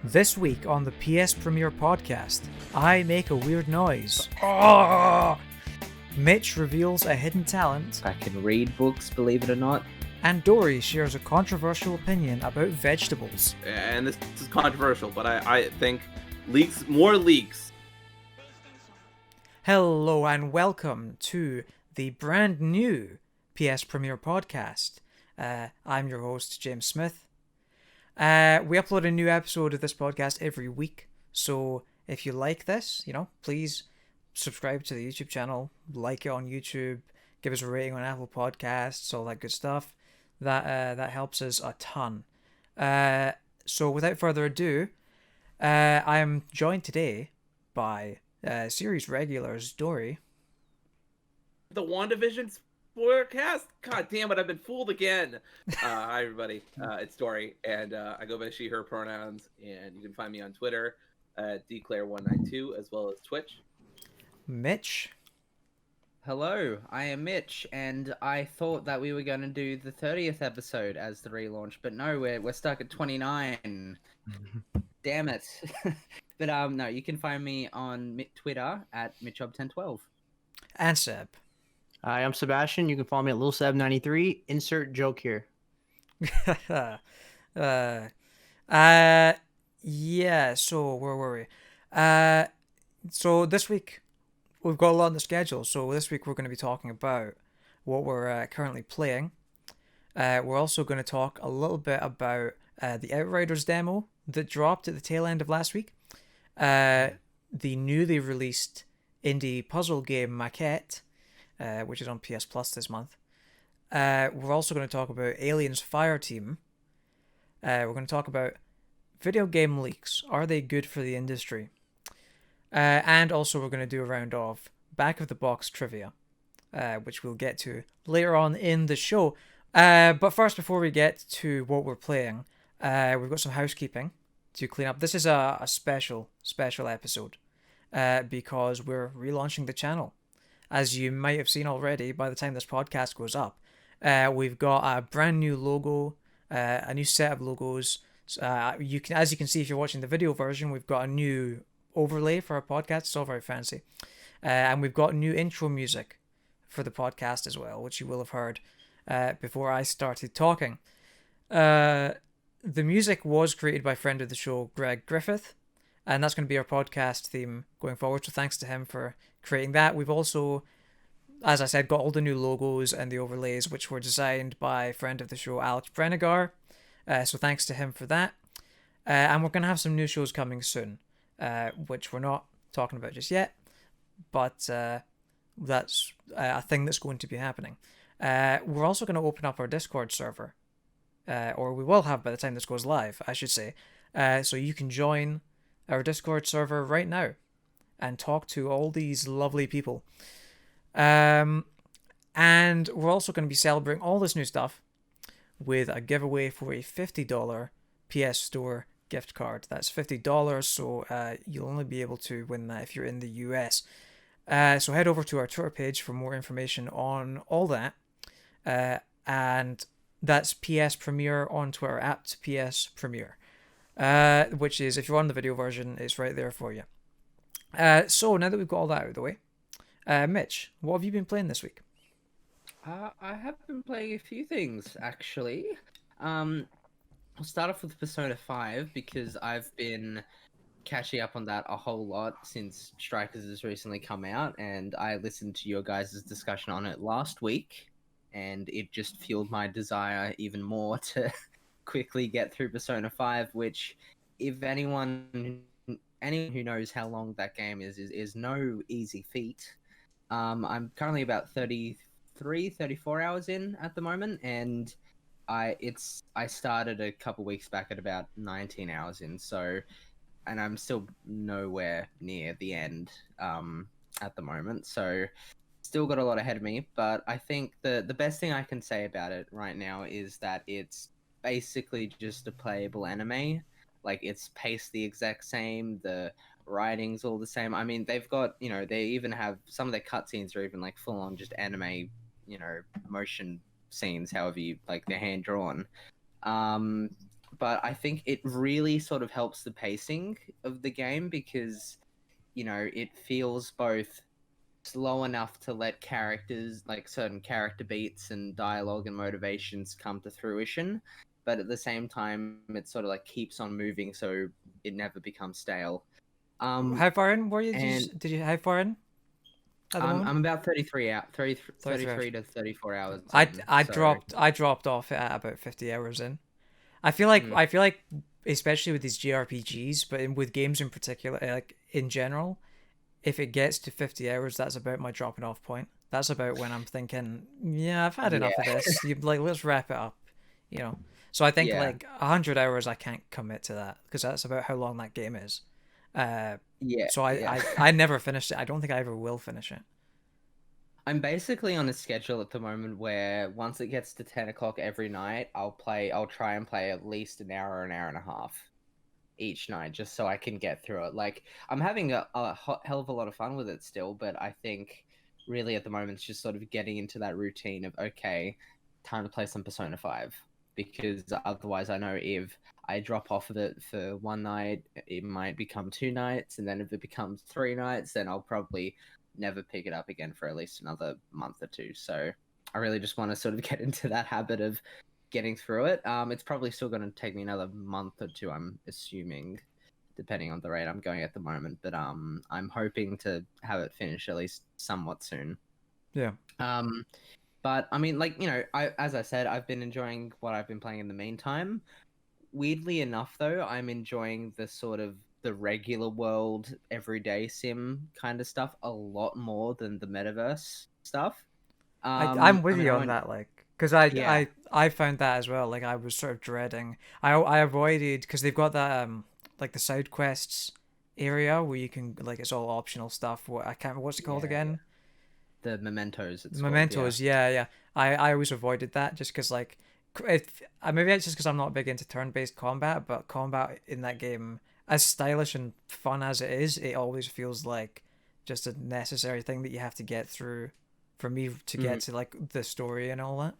This week on the PSPremiere Podcast, I make a weird noise. Oh! Mitch reveals a hidden talent. I can read books, believe it or not. And Dory shares a controversial opinion about vegetables. And this is controversial, but I think more leaks. Hello and welcome to the brand new PSPremiere Podcast. I'm your host, James Smith. We upload a new episode of this podcast every week, so if you like this, please subscribe to the YouTube channel, like it on YouTube, give us a rating on Apple Podcasts, all that good stuff. That helps us a ton. So without further ado, I am joined today by series regulars Dory. The WandaVision forecast? God damn it, I've been fooled again. Hi everybody, it's Dory, and I go by she, her pronouns, and you can find me on Twitter at Declare192 as well as Twitch. Mitch. Hello, I am Mitch, and I thought that we were going to do the 30th episode as the relaunch, but no, we're stuck at 29. Damn it. But no, you can find me on Twitter at MitchUp1012. And Seb. Hi, I'm Sebastian. You can follow me at LilSeb93. Insert joke here. Yeah, so where were we? So this week we've got a lot on the schedule. So this week we're going to be talking about what we're currently playing. We're also going to talk a little bit about the Outriders demo that dropped at the tail end of last week. The newly released indie puzzle game Maquette, which is on PS Plus this month. We're also going to talk about Alien's Fireteam. We're going to talk about video game leaks. Are they good for the industry? And also we're going to do a round of back of the box trivia, which we'll get to later on in the show. But first, before we get to what we're playing, we've got some housekeeping to clean up. This is a special episode because we're relaunching the channel. As you might have seen already, by the time this podcast goes up, we've got a brand new logo, a new set of logos. As you can see if you're watching the video version, we've got a new overlay for our podcast. It's all very fancy. And we've got new intro music for the podcast as well, which you will have heard before I started talking. The music was created by friend of the show, Greg Griffith, and that's going to be our podcast theme going forward, so thanks to him for creating that. We've also, as I said, got all the new logos and the overlays, which were designed by friend of the show, Alex Brenigar, so thanks to him for that. And we're going to have some new shows coming soon, which we're not talking about just yet, but that's a thing that's going to be happening. We're also going to open up our Discord server, or we will have by the time this goes live, I should say, so you can join our Discord server right now and talk to all these lovely people. And we're also going to be celebrating all this new stuff with a giveaway for a $50 PS Store gift card. That's $50, so you'll only be able to win that if you're in the US. So head over to our Twitter page for more information on all that. And that's PSPremiere on Twitter, at PSPremiere. Which is, if you're on the video version, it's right there for you. So now that we've got all that out of the way, Mitch, what have you been playing this week? I have been playing a few things, actually. I'll start off with Persona 5 because I've been catching up on that a whole lot since Strikers has recently come out, and I listened to your guys' discussion on it last week, and it just fueled my desire even more to quickly get through Persona 5, which, if anyone who knows how long that game is no easy feat. I'm currently about 34 hours in at the moment, and I started a couple weeks back at about 19 hours in, and I'm still nowhere near the end at the moment, so still got a lot ahead of me. But I think the best thing I can say about it right now is that it's basically just a playable anime. Like, it's paced the exact same, the writing's all the same. I mean, they've got, they even have some of their cutscenes are even like full on just anime, motion scenes, however you like, they're hand drawn. but I think it really sort of helps the pacing of the game because, it feels both slow enough to let characters, like certain character beats and dialogue and motivations come to fruition, but at the same time, it sort of like keeps on moving so it never becomes stale. How far in were you? And Did you how far in at the moment? I'm about 33 out 30, 33 hours. 33 to 34 hours I in, I so dropped off at about 50 hours in. I feel like especially with these JRPGs, but with games in particular, like in general, if it gets to 50 hours, that's about my dropping off point. That's about when I'm thinking, yeah, I've had enough of this. You like, let's wrap it up. So I think Yeah. like 100 hours, I can't commit to that because that's about how long that game is. So I never finished it. I don't think I ever will finish it. I'm basically on a schedule at the moment where once it gets to 10 o'clock every night, I'll try and play at least an hour and a half each night just so I can get through it. Like, I'm having a hell of a lot of fun with it still, but I think really at the moment it's just sort of getting into that routine of, okay, time to play some Persona 5. Because otherwise I know if I drop off of it for one night, it might become 2 nights, and then if it becomes 3 nights, then I'll probably never pick it up again for at least another month or two. So I really just want to sort of get into that habit of getting through it. It's probably still going to take me another month or two, I'm assuming, depending on the rate I'm going at the moment. But I'm hoping to have it finished at least somewhat soon. Yeah. But I mean, like, as I said, I've been enjoying what I've been playing in the meantime. Weirdly enough, though, I'm enjoying the sort of the regular world, everyday sim kind of stuff a lot more than the metaverse stuff. I'm with you on went- that, like, because Yeah. I found that as well. Like, I was sort of dreading. I avoided because they've got that like the side quests area where you can like it's all optional stuff. What I can't. What's it called Yeah, again? the mementos. It's called, Mementos. Yeah. I always avoided that just because like if maybe it's just because I'm not big into turn-based combat, but combat in that game, as stylish and fun as it is, it always feels like just a necessary thing that you have to get through for me to get to like the story and all that.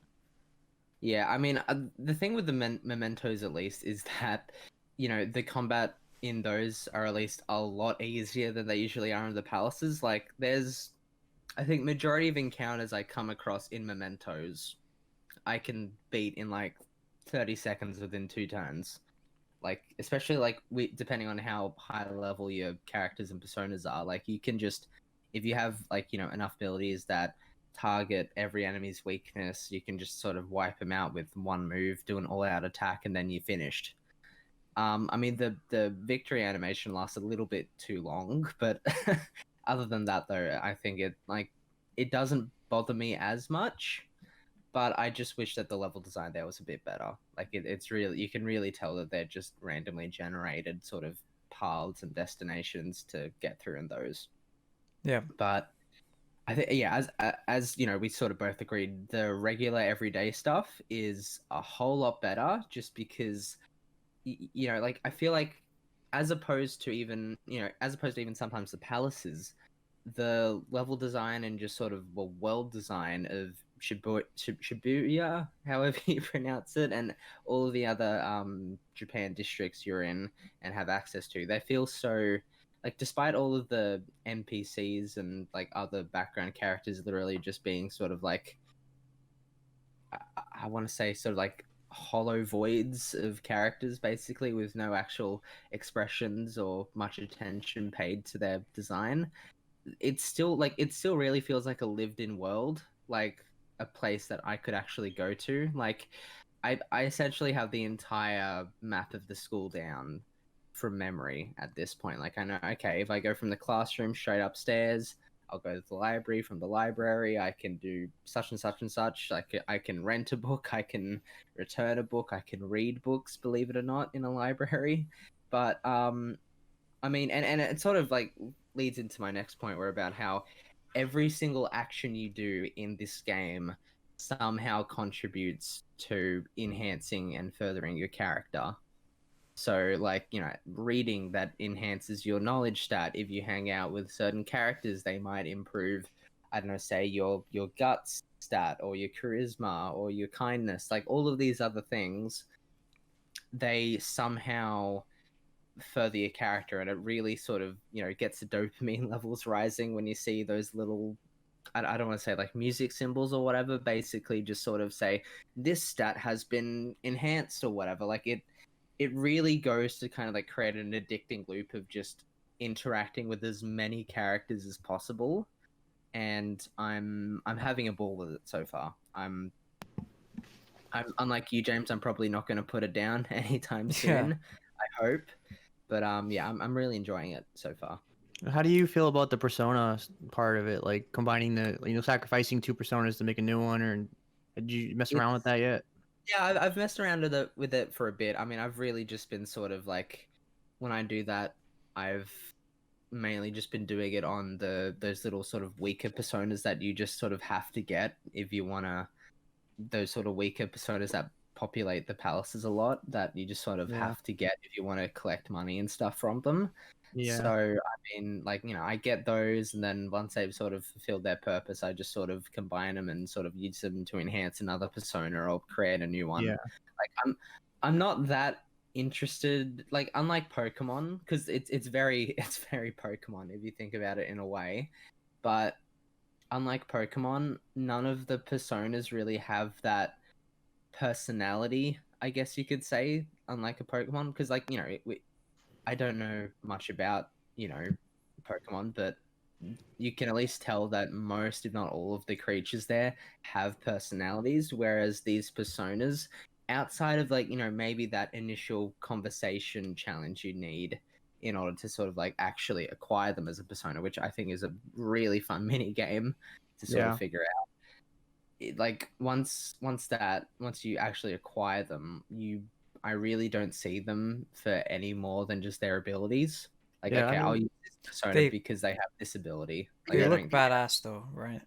Yeah, I mean, the thing with the mementos, at least, is that, the combat in those are at least a lot easier than they usually are in the palaces. Like, I think, majority of encounters I come across in mementos, I can beat in like 30 seconds within 2 turns. Like, especially like depending on how high level your characters and personas are, like you can just, if you have like, enough abilities that target every enemy's weakness, you can just sort of wipe them out with one move, do an all-out attack, and then you're finished. I mean, the victory animation lasts a little bit too long, but other than that, though, I think it doesn't bother me as much. But I just wish that the level design there was a bit better. Like it's really, you can really tell that they're just randomly generated sort of paths and destinations to get through in those. Yeah. But I think, yeah, as we sort of both agreed, the regular everyday stuff is a whole lot better, just because, like I feel like as opposed to even sometimes the palaces, the level design and just sort of world design of Shibuya, however you pronounce it, and all of the other Japan districts you're in and have access to, they feel so, like, despite all of the NPCs and like other background characters literally just being sort of like, I want to say sort of like hollow voids of characters, basically, with no actual expressions or much attention paid to their design. It still really feels like a lived-in world, like a place that I could actually go to. Like, I essentially have the entire map of the school down from memory at this point. Like, I know, okay, if I go from the classroom straight upstairs, I'll go to the library. From the library, I can do such and such and such. I can rent a book, I can return a book, I can read books, believe it or not, in a library. But I mean, and it sort of like leads into my next point, where about how every single action you do in this game somehow contributes to enhancing and furthering your character. So, like, reading, that enhances your knowledge stat. If you hang out with certain characters, they might improve, I don't know, say your guts stat or your charisma or your kindness, like all of these other things. they somehow further your character, and it really sort of, you know, gets the dopamine levels rising when you see those little, I don't want to say like music symbols or whatever, basically just sort of say this stat has been enhanced or whatever. Like it really goes to kind of like create an addicting loop of just interacting with as many characters as possible, and I'm having a ball with it so far. I'm unlike you, James. I'm probably not going to put it down anytime soon. I hope, but yeah, I'm really enjoying it so far. How do you feel about the persona part of it, like combining the, you know, sacrificing 2 personas to make a new one, or did you mess around with that yet? Yeah, I've messed around with it for a bit. I mean, I've really just been sort of like, when I do that, I've mainly just been doing it on those little sort of weaker personas that you just sort of have to get if you wanna, those sort of weaker personas that populate the palaces a lot, that you just sort of have to get if you want to collect money and stuff from them. Yeah. So I mean, like, you know, I get those, and then once they've sort of fulfilled their purpose, I just sort of combine them and sort of use them to enhance another persona or create a new one. Yeah. Like I'm not that interested, like, unlike Pokemon, because it's very Pokemon if you think about it in a way, but unlike Pokemon, none of the personas really have that personality, I guess you could say, unlike a Pokemon, because, like, you know, I don't know much about, you know, Pokemon, but you can at least tell that most, if not all, of the creatures there have personalities, whereas these personas, outside of, like, you know, maybe that initial conversation challenge you need in order to sort of like actually acquire them as a persona, which I think is a really fun mini game to sort of figure out. Like once you actually acquire them, I really don't see them for any more than just their abilities. Like, okay, I mean, I'll use this persona because they have this ability. Like, they look badass though, right?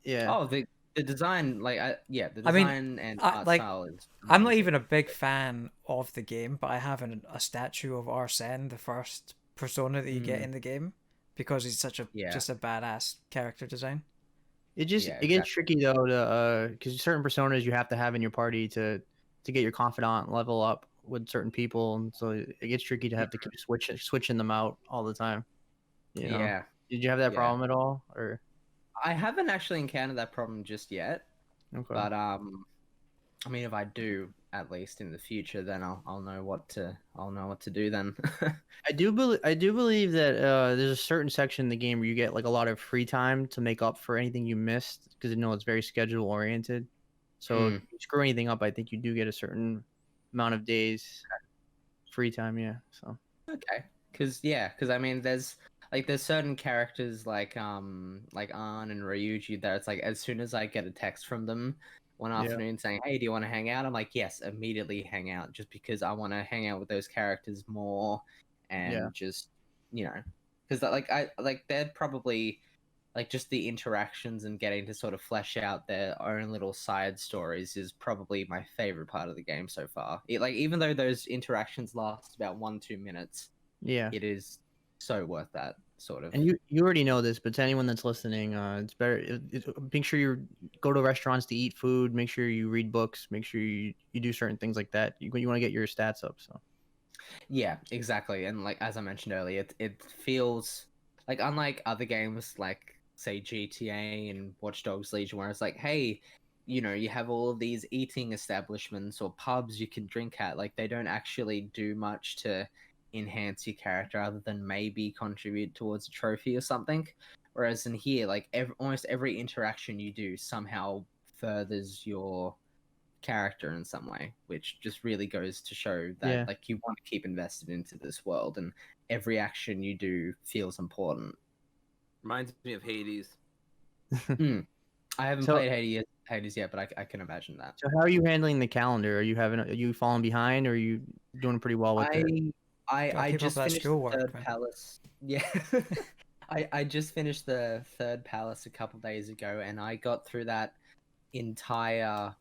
Yeah. Oh, the design, like, the design and art like, style is amazing. I'm not even a big fan of the game, but I have a statue of Arsene, the first persona that you get in the game, because he's such a just a badass character design. It gets tricky though, to because certain personas you have to have in your party to get your confidant level up with certain people, and so it gets tricky to have to keep switching them out all the time. You know? Yeah. Did you have that problem at all, or? I haven't actually encountered that problem just yet. Okay. But I mean, if I do, at least in the future, then I'll know what to do then. I do believe that there's a certain section in the game where you get like a lot of free time to make up for anything you missed, because you know it's very schedule oriented. So if you screw anything up, I think you do get a certain amount of days free time. Yeah. So. Okay. Because I mean, there's certain characters like Arn and Ryuji that it's like, as soon as I get a text from them one afternoon saying, "Hey, do you want to hang out?" I'm like, yes, immediately hang out, just because I want to hang out with those characters more, and just, you know, because they're probably like, just the interactions and getting to sort of flesh out their own little side stories is probably my favorite part of the game so far. Even though those interactions last about 1-2 minutes, it is so worth that, sort of. And you already know this, but to anyone that's listening, it's better. Make sure you go to restaurants to eat food. Make sure you read books. Make sure you do certain things like that. You want to get your stats up. So. Yeah, exactly. And like, as I mentioned earlier, it feels like, unlike other games like, say, GTA and Watch Dogs Legion, where it's like, hey, you know, you have all of these eating establishments or pubs you can drink at. Like, they don't actually do much to enhance your character other than maybe contribute towards a trophy or something. Whereas in here, like, almost every interaction you do somehow furthers your character in some way, which just really goes to show that like, you want to keep invested into this world, and every action you do feels important. Reminds me of Hades. I haven't played Hades yet, but I can imagine that. So how are you handling the calendar? Are you falling behind, or are you doing pretty well with it? I just finished the third palace. Yeah. I just finished the third palace a couple days ago, and I got through that entire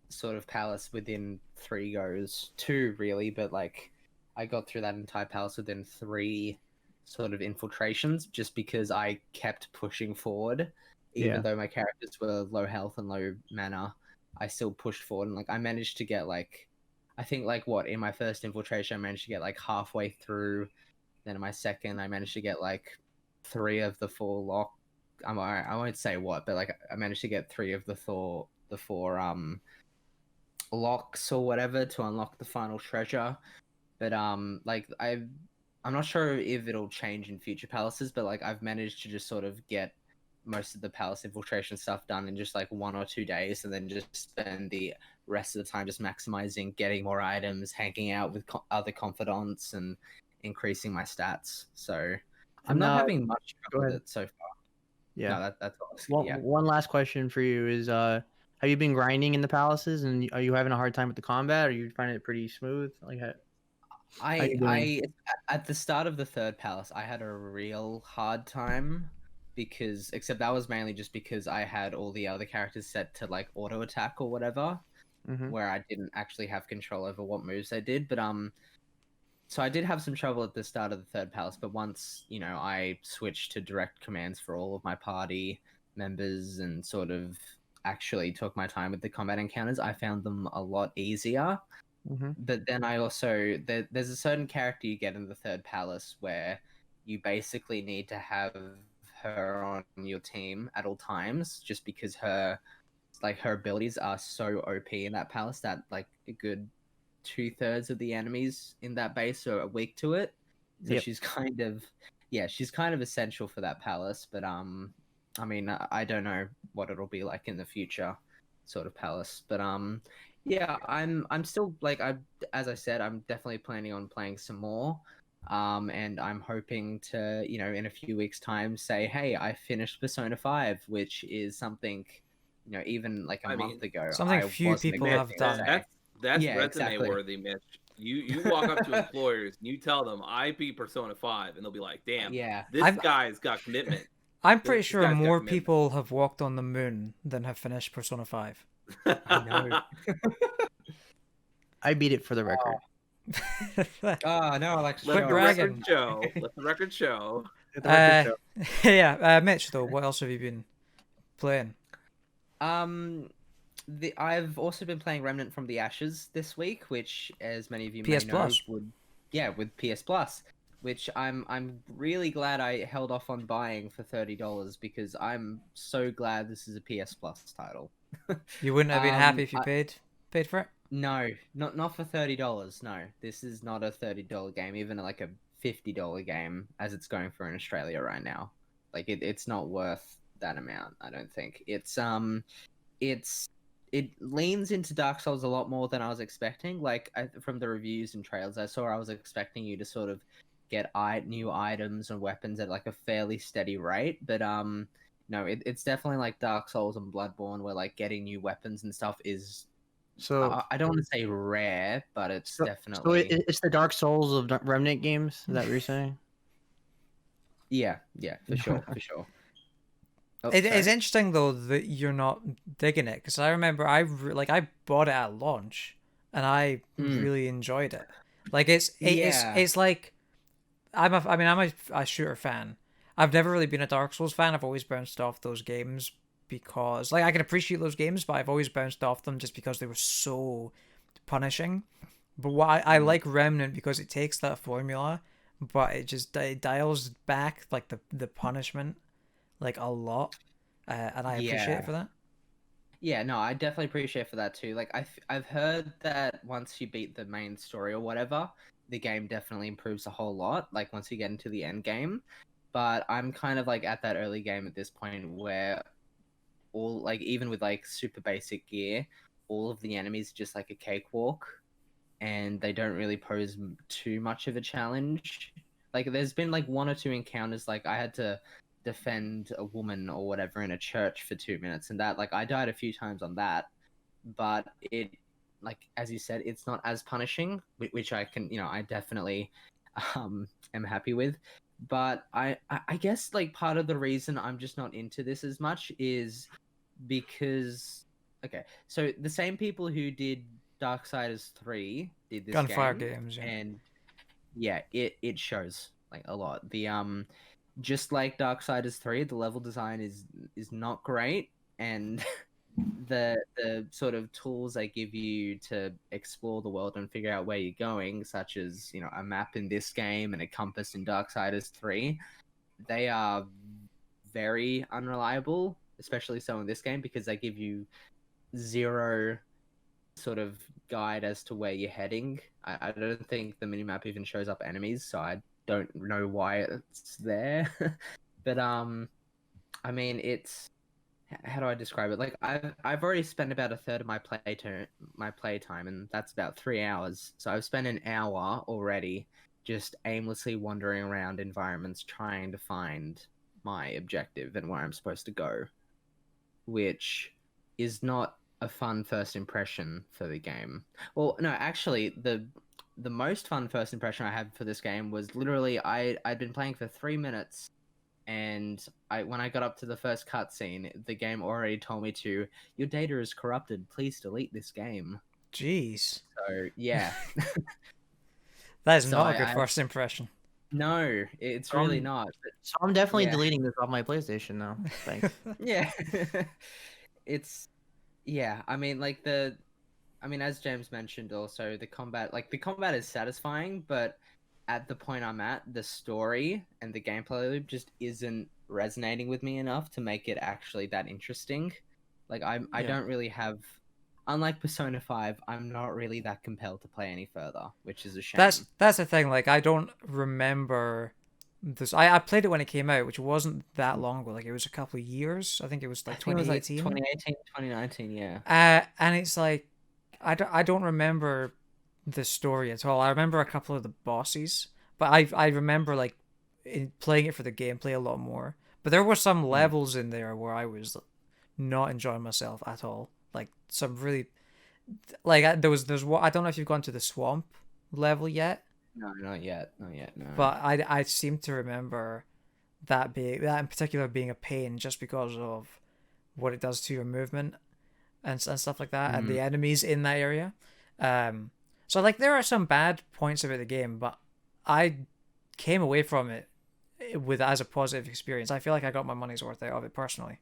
sort of palace within 3 goes. 2 really, but like, I got through that entire palace within 3 sort of infiltrations, just because I kept pushing forward. Even though my characters were low health and low mana, I still pushed forward, and like, I managed to get like, I think like what in my first infiltration I managed to get like halfway through. Then in my second I managed to get like 3 of the 4 lock. I won't say what, but like I managed to get 3 of the 4 locks or whatever to unlock the final treasure. But like I'm not sure if it'll change in future palaces, but like I've managed to just sort of get most of the palace infiltration stuff done in just like 1 or 2 days, and then just spend the rest of the time just maximizing getting more items, hanging out with other confidants, and increasing my stats. So I'm not having much trouble with it so far. Yeah. No, that's all. Well, Yeah. one last question for you is, have you been grinding in the palaces, and are you having a hard time with the combat, or you finding it pretty smooth? Like, how you doing? At the start of the 3rd palace, I had a real hard time except that was mainly just because I had all the other characters set to like auto attack or whatever, where I didn't actually have control over what moves they did. But so I did have some trouble at the start of the 3rd palace, but once, you know, I switched to direct commands for all of my party members and sort of actually took my time with the combat encounters, I found them a lot easier. But then I also there's a certain character you get in the 3rd palace where you basically need to have her on your team at all times, just because her abilities are so OP in that palace that like a good 2/3 of the enemies in that base are weak to it. So she's kind of essential for that palace. But I mean, I don't know what it'll be like in the future sort of palace. But yeah, I'm still like as I said, I'm definitely planning on playing some more. And I'm hoping to, you know, in a few weeks' time say, hey, I finished Persona 5, which is something, you know, even like a month ago, something I few wasn't people have expecting to done. say. That's Yeah, resume exactly. worthy, Mitch. You walk up to employers and you tell them I beat Persona 5, and they'll be like, damn, Yeah. this guy's got commitment. I'm pretty This sure guy's got more commitment. people have walked on the moon than have finished Persona 5. I know. I beat it for the record. Oh no, Alex. Let the bragging. record show. Let the record show. Yeah, Mitch, though, what else have you been playing? I've also been playing Remnant from the Ashes this week, which, as many of you PS may know, Plus. with PS Plus, which I'm really glad I held off on buying for $30, because I'm so glad this is a PS Plus title. You wouldn't have been happy if you paid for it? No, not for $30. No, this is not a $30 game, even like a $50 game as it's going for in Australia right now. Like it's not worth that amount, I don't think. It leans into Dark Souls a lot more than I was expecting. Like from the reviews and trailers I saw, I was expecting you to sort of get new items and weapons at like a fairly steady rate, but no, it's definitely like Dark Souls and Bloodborne, where like getting new weapons and stuff is, So I don't want to say rare, but it's So definitely it's the Dark Souls of Remnant games. Is that what you're saying? yeah, for sure. Oh, It's interesting though that you're not digging it, because I remember I bought it at launch and I really enjoyed it. Like it's like I'm a shooter fan. I've never really been a Dark Souls fan. I've always bounced off those games because like I can appreciate those games, but I've always bounced off them just because they were so punishing. But what I like Remnant because it takes that formula, but it dials back like the punishment like a lot, and I appreciate it for that. Yeah, no, I definitely appreciate for that too. Like I've heard that once you beat the main story or whatever, the game definitely improves a whole lot. Like once you get into the end game, but I'm kind of like at that early game at this point where all like even with like super basic gear, all of the enemies are just like a cakewalk, and they don't really pose too much of a challenge. Like there's been like 1 or 2 encounters, like I had to defend a woman or whatever in a church for 2 minutes, and that like I died a few times on that, but it, like as you said, it's not as punishing, which I can, you know, I definitely am happy with. But I guess like part of the reason I'm just not into this as much is because okay, so the same people who did Darksiders 3 did this Gunfire game, games, yeah. and yeah, it shows like a lot. The just like Darksiders 3, the level design is not great, and the sort of tools they give you to explore the world and figure out where you're going, such as a map in this game and a compass in Darksiders 3, they are very unreliable, especially so in this game, because they give you zero sort of guide as to where you're heading. I don't think the minimap even shows up enemies, so I don't know why it's there. But I mean, it's, how do I describe it? Like I've already spent about a third of my playtime, and that's about 3 hours. So I've spent an hour already just aimlessly wandering around environments trying to find my objective and where I'm supposed to go, which is not a fun first impression for the game. Well, no, actually, the most fun first impression I had for this game was literally I'd been playing for 3 minutes, and when I got up to the first cutscene, the game already told me to, your data is corrupted, please delete this game. Jeez. So yeah. That is not a good first impression. No, it's really not. But, so I'm definitely deleting this off my PlayStation now. Thanks. Yeah. I mean, as James mentioned, also the combat is satisfying, but at the point I'm at, the story and the gameplay loop just isn't resonating with me enough to make it actually that interesting. Like I don't really have, unlike Persona 5, I'm not really that compelled to play any further, which is a shame. That's the thing. Like I don't remember this. I played it when it came out, which wasn't that long ago. Like it was a couple of years. I think it was like 2018. 2019, yeah. And it's like I don't remember the story at all. I remember a couple of the bosses, but I remember like playing it for the gameplay a lot more. But there were some levels in there where I was not enjoying myself at all. Like some really, like there's what, I don't know if you've gone to the swamp level yet. No, not yet. No. But I seem to remember that in particular being a pain just because of what it does to your movement and stuff like that, and the enemies in that area. So like there are some bad points about the game, but I came away from it as a positive experience. I feel like I got my money's worth out of it personally.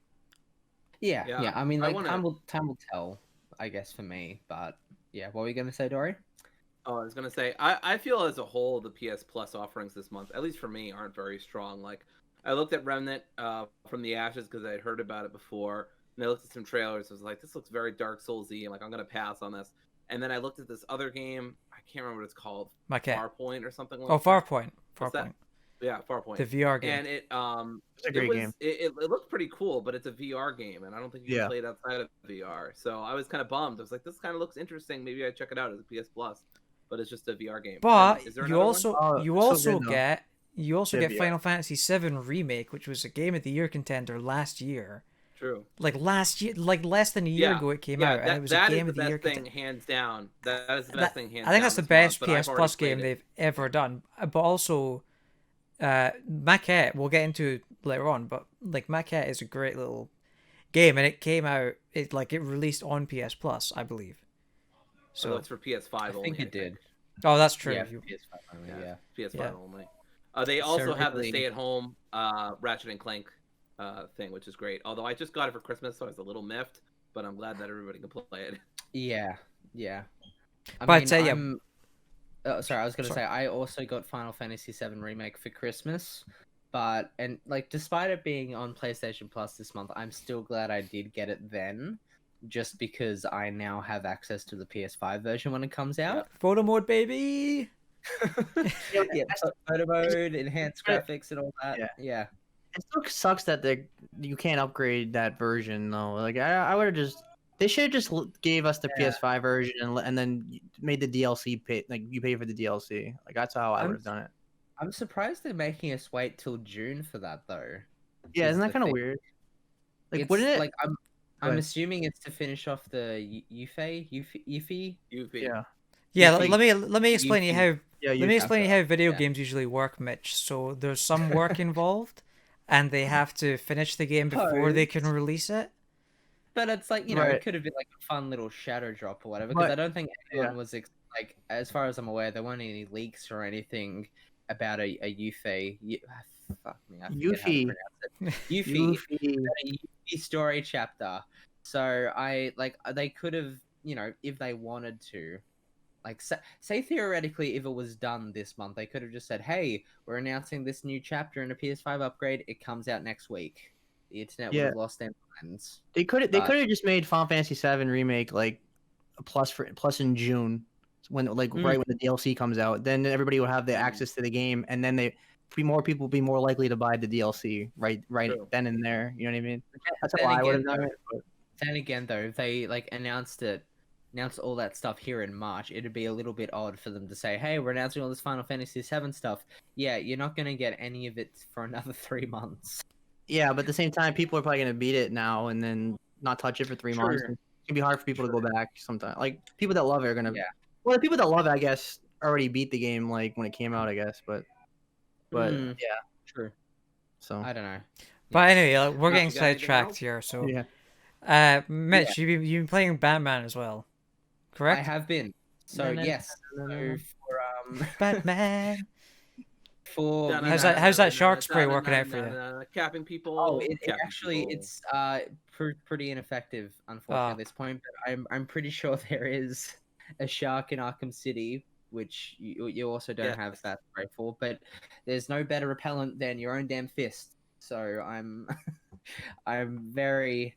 Yeah. I mean, like time will tell, I guess, for me. But yeah, what were you gonna say, Dory? Oh, I was gonna say I feel as a whole the PS Plus offerings this month, at least for me, aren't very strong. Like I looked at Remnant from the Ashes because I had heard about it before, and I looked at some trailers. I was like, this looks very Dark Soulsy. I'm like, I'm gonna pass on this. And then I looked at this other game. I can't remember what it's called. Maquette. Farpoint or something like that. Farpoint. Yeah, Farpoint. The VR game. And it's a great game. It looked pretty cool, but it's a VR game, and I don't think you can play it outside of VR. So I was kind of bummed. I was like, this kind of looks interesting. Maybe I check it out as a PS Plus, but it's just a VR game. But you also get Final Fantasy VII Remake, which was a Game of the Year contender last year. True. Like last year, like less than a year ago, it came out, and it was a Game of the Year thing, hands down. That is the best thing, hands down. I think that's the best PS Plus game they've ever done. But also, Maquette, we'll get into later on, but like Maquette is a great little game, and it came out. It released on PS Plus, I believe. So it's for PS5 only. I think it did. Oh, that's true. Yeah, PS5 only. Yeah. PS5 only. They also have the stay-at-home Ratchet and Clank thing, which is great. Although I just got it for Christmas, so I was a little miffed, but I'm glad that everybody can play it. Yeah. Sorry, I was gonna say I also got Final Fantasy VII Remake for Christmas, despite it being on PlayStation Plus this month, I'm still glad I did get it then, just because I now have access to the PS5 version when it comes out. Photo mode, baby. Photo mode, enhanced graphics, and all that. Yeah. It still sucks that you can't upgrade that version though. Like I would have just, they should have just gave us the PS5 version and then made the DLC pay, like you pay for the DLC. Like that's how I would have done it. I'm surprised they're making us wait till June for that though. Yeah, isn't that kind of weird? Like wouldn't it? Like I'm assuming it's to finish off the Yuffie. Yeah, let me explain you how. Let me explain you how video games usually work, Mitch. So there's some work involved, and they have to finish the game before they can release it. But it's like, it could have been like a fun little shadow drop or whatever. Because I don't think anyone was like, as far as I'm aware, there weren't any leaks or anything about a Yuffie. Fuck me, I forget how to pronounce it. Yuffie story chapter So they could have, if they wanted to, like say theoretically, if it was done this month, they could have just said, "Hey, we're announcing this new chapter in a PS5 upgrade. It comes out next week." The internet would have lost their minds. They could have just made Final Fantasy VII Remake like a plus in June, when right when the DLC comes out. Then everybody will have the access to the game, and then more people will be more likely to buy the DLC right True. then and there. You know what I mean? That's Then how I would have again, done it. But... Then again, though, if they announced all that stuff here in March, it'd be a little bit odd for them to say, "Hey, we're announcing all this Final Fantasy VII stuff." Yeah, you're not gonna get any of it for another 3 months. Yeah, but at the same time, people are probably gonna beat it now and then not touch it for 3 months. It's gonna be hard for people to go back sometimes. Like people that love it are gonna. Yeah. Well, the people that love it, I guess, already beat the game like when it came out, I guess. But yeah, true. So I don't know. But anyway, we're getting sidetracked here. So Mitch, you've been playing Batman as well, correct? I have been. So yes. So for Batman. How's that shark spray working out for you? Capping people. Oh, it's pretty ineffective, unfortunately, at this point. But I'm pretty sure there is a shark in Arkham City, which you also don't have that spray for. But there's no better repellent than your own damn fist. So I'm very,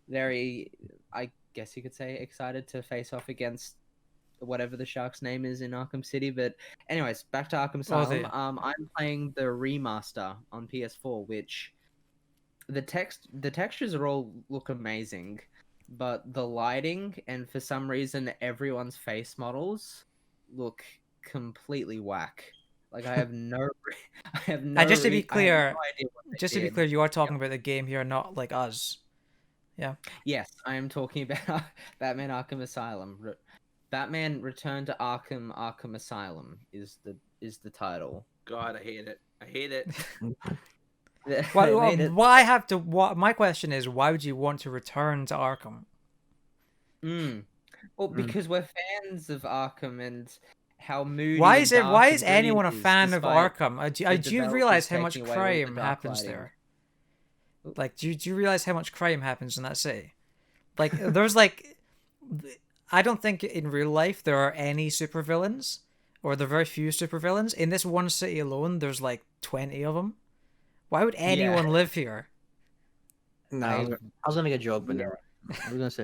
very, I guess you could say, excited to face off against whatever the shark's name is in Arkham City. But anyways, back to Arkham Asylum. I'm playing the remaster on PS4, which the textures are all look amazing, but the lighting and for some reason everyone's face models look completely whack. Like I have no And just to be clear, you are talking about the game here, not like us. Yeah. Yes, I am talking about Batman Arkham Asylum. Batman Return to Arkham Asylum is the title. God, I hate it. Why have to? My question is, why would you want to return to Arkham? Well, because we're fans of Arkham and how moody. Why is anyone a fan of Arkham? Do you realize how much crime happens there? Like, do you realize how much crime happens in that city? Like, there's I don't think in real life there are any supervillains, or there are very few supervillains. In this one city alone, there's like 20 of them. Why would anyone live here? No, I was gonna make a joke, but never. I was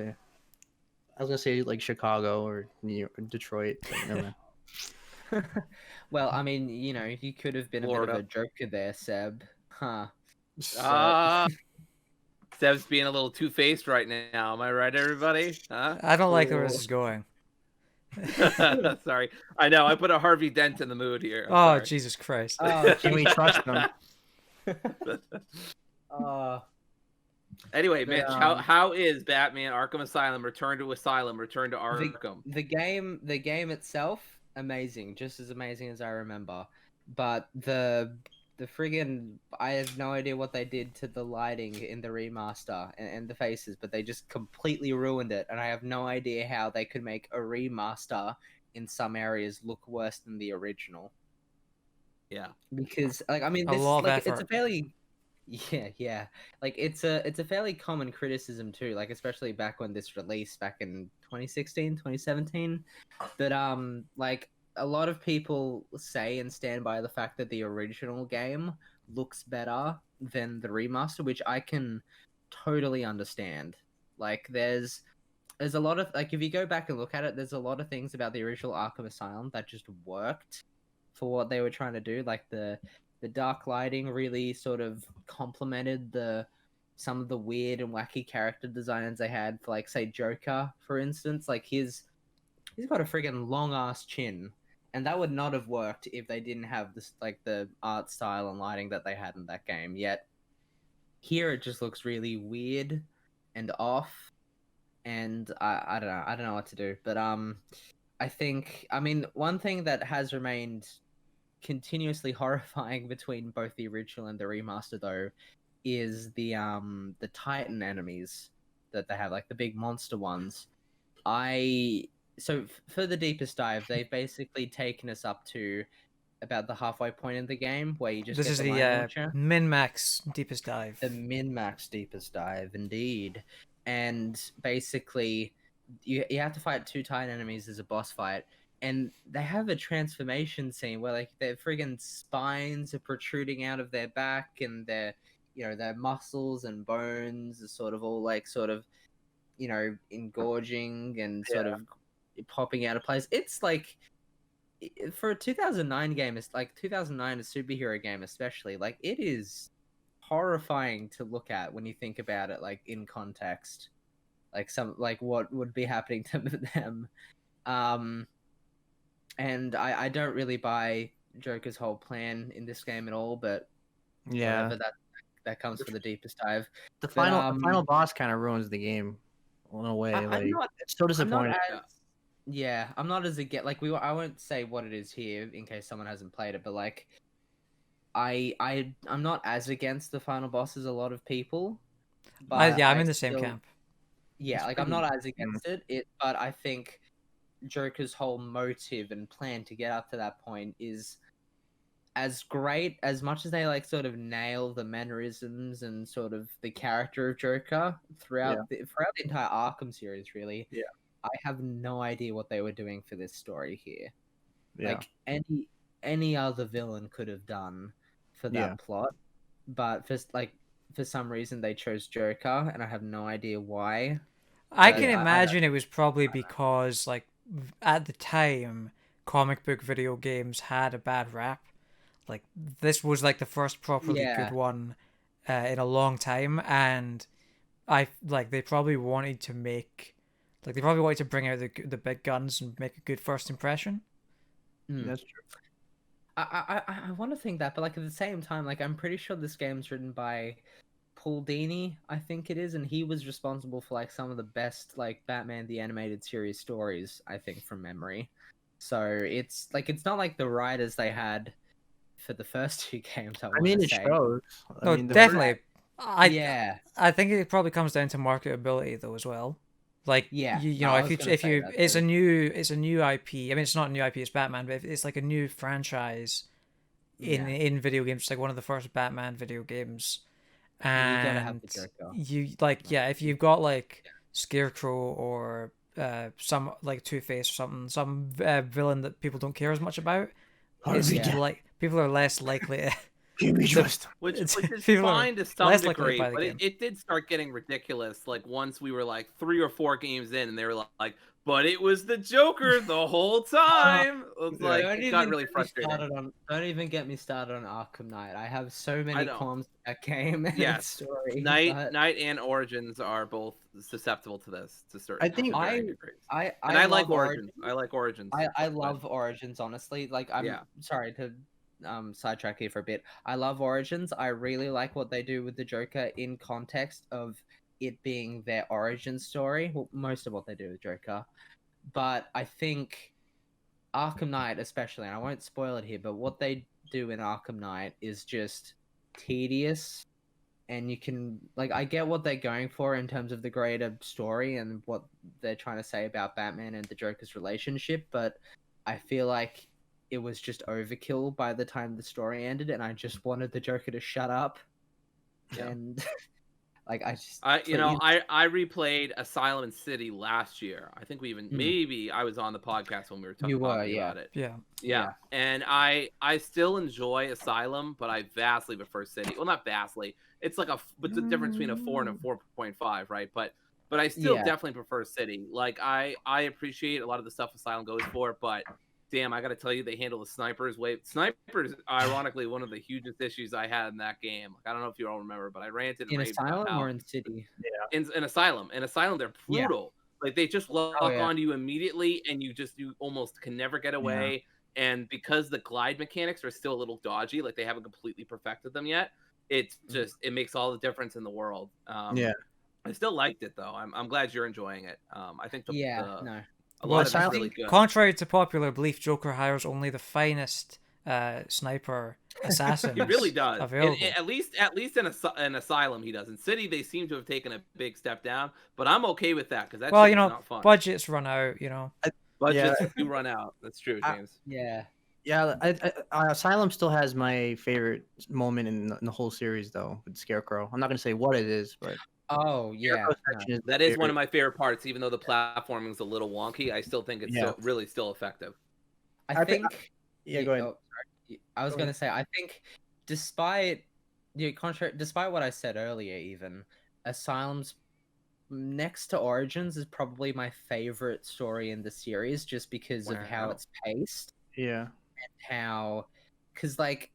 gonna say like Chicago or New York, Detroit. But never. Well, I mean, you could have been Florida. A bit of a joker there, Seb. Huh. Seb's being a little two-faced right now. Am I right, everybody? Huh? I don't like where this is going. Sorry. I know. I put a Harvey Dent in the mood here. Sorry. Jesus Christ. Can we trust them? Anyway, Mitch, how is Batman Arkham Asylum Return to Arkham? The game itself, amazing. Just as amazing as I remember. But the friggin' I have no idea what they did to the lighting in the remaster and the faces, but they just completely ruined it, and I have no idea how they could make a remaster in some areas look worse than the original. Yeah. Because it's a fairly it's a fairly common criticism too, like especially back when this released back in 2016, 2017. But a lot of people say and stand by the fact that the original game looks better than the remaster, which I can totally understand. Like, there's a lot of, if you go back and look at it, there's a lot of things about the original Arkham Asylum that just worked for what they were trying to do. Like, the dark lighting really sort of complemented some of the weird and wacky character designs they had for, say, Joker, for instance. Like, he's got a friggin' long-ass chin. And that would not have worked if they didn't have this, the art style and lighting that they had in that game. Yet here it just looks really weird and off. And I don't know what to do. But one thing that has remained continuously horrifying between both the original and the remaster, though, is the Titan enemies that they have, like the big monster ones. So for the deepest dive, they've basically taken us up to about the halfway point in the game where you just this get is the min-max deepest dive. The min-max deepest dive, indeed. and basically you have to fight 2 Titan enemies as a boss fight, and they have a transformation scene where like their friggin' spines are protruding out of their back, and their their muscles and bones are sort of all like engorging and sort of popping out of place. It's like, for a 2009 game, it's like 2009 a superhero game especially, like it is horrifying to look at when you think about it, like in context, like what would be happening to them. And I don't really buy Joker's whole plan in this game at all, but whatever, that comes for the deepest dive. The final boss kind of ruins the game in a way. It's so disappointing. I'm not as I won't say what it is here in case someone hasn't played it, but like I'm not as against the final boss as a lot of people. But I'm in the same camp. Yeah, like I'm not as against it, but I think Joker's whole motive and plan to get up to that point is as great, as much as they like sort of nail the mannerisms and sort of the character of Joker throughout the entire Arkham series, really. Yeah. I have no idea what they were doing for this story here. Yeah. Like any other villain could have done for that plot, but for some reason they chose Joker, and I have no idea why. I can imagine it was probably because, like, at the time, comic book video games had a bad rap. Like, this was like the first properly good one in a long time, and they probably wanted to bring out the big guns and make a good first impression. That's true. I want to think that, but like at the same time, like I'm pretty sure this game's written by Paul Dini, I think it is, and he was responsible for like some of the best like Batman the Animated Series stories, I think, from memory. So it's not like the writers they had for the first 2 games. I mean, it shows. No, definitely. I think it probably comes down to marketability though as well. Like, it's a new IP. I mean, it's not a new IP, it's Batman, but it's like a new franchise in video games. It's like one of the first Batman video games. And you gotta have the Joker. If you've got like Scarecrow or some like Two-Face or something, some villain that people don't care as much about, like people are less likely to. Which is fine to some degree, but it did start getting ridiculous. Like once we were like 3 or 4 games in, and they were like, "But it was the Joker the whole time." It got really frustrating. Don't even get me started on Arkham Knight. I have so many qualms with that game and its story. Knight and Origins are both susceptible to this. To certain, I think I like Origins. I like Origins. I love Origins, honestly. Like I'm sorry to sidetrack here for a bit. I love Origins. I really like what they do with the Joker in context of it being their origin story. Well, most of what they do with Joker. But I think Arkham Knight especially, and I won't spoil it here, but what they do in Arkham Knight is just tedious. And you can, like, I get what they're going for in terms of the greater story and what they're trying to say about Batman and the Joker's relationship, but I feel like it was just overkill by the time the story ended, and I just wanted the Joker to shut up. Yeah. And like I replayed Asylum and City last year. I think we even maybe I was on the podcast when we were talking about it. Yeah. And I still enjoy Asylum, but I vastly prefer City. Well, not vastly. It's like but the difference between a 4 and a 4.5, right? But I still definitely prefer City. Like I appreciate a lot of the stuff Asylum goes for, but damn, I gotta tell you, they handle the snipers way. Snipers, ironically, one of the hugest issues I had in that game. Like, I don't know if you all remember, but I ranted in Asylum or in City. Yeah, in Asylum. In Asylum, they're brutal. Yeah. Like they just lock onto you immediately, and you almost can never get away. Yeah. And because the glide mechanics are still a little dodgy, like they haven't completely perfected them yet, it's just it makes all the difference in the world. I still liked it though. I'm glad you're enjoying it. I think really good. Contrary to popular belief, Joker hires only the finest sniper assassins. He really does. Available. At least in Asylum, he does. In City, they seem to have taken a big step down, but I'm okay with that because that's not fun. Budgets run out. Budgets do run out. That's true, James. Asylum still has my favorite moment in the whole series, though, with Scarecrow. I'm not gonna say what it is, but Oh yeah, Jericho no. section is That is one of my favorite parts, even though the platforming is a little wonky. I still think it's really still effective. I think. Yeah, go ahead. Oh, sorry. I was Go going to ahead. say, I think, despite despite what I said earlier, even Asylum's next to Origins is probably my favorite story in the series, just because of how Wow. it's paced Yeah. and how, because like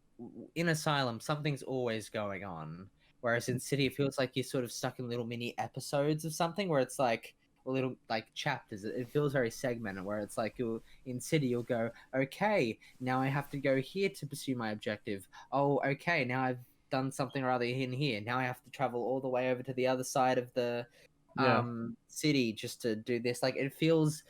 in Asylum, something's always going on, whereas in City, it feels like you're sort of stuck in little mini episodes of something where it's like little like chapters. It feels very segmented, where it's like you'll in City you'll go, okay, now I have to go here to pursue my objective. Oh, okay, now I've done something or other in here. Now I have to travel all the way over to the other side of the Yeah. city just to do this. Like it feels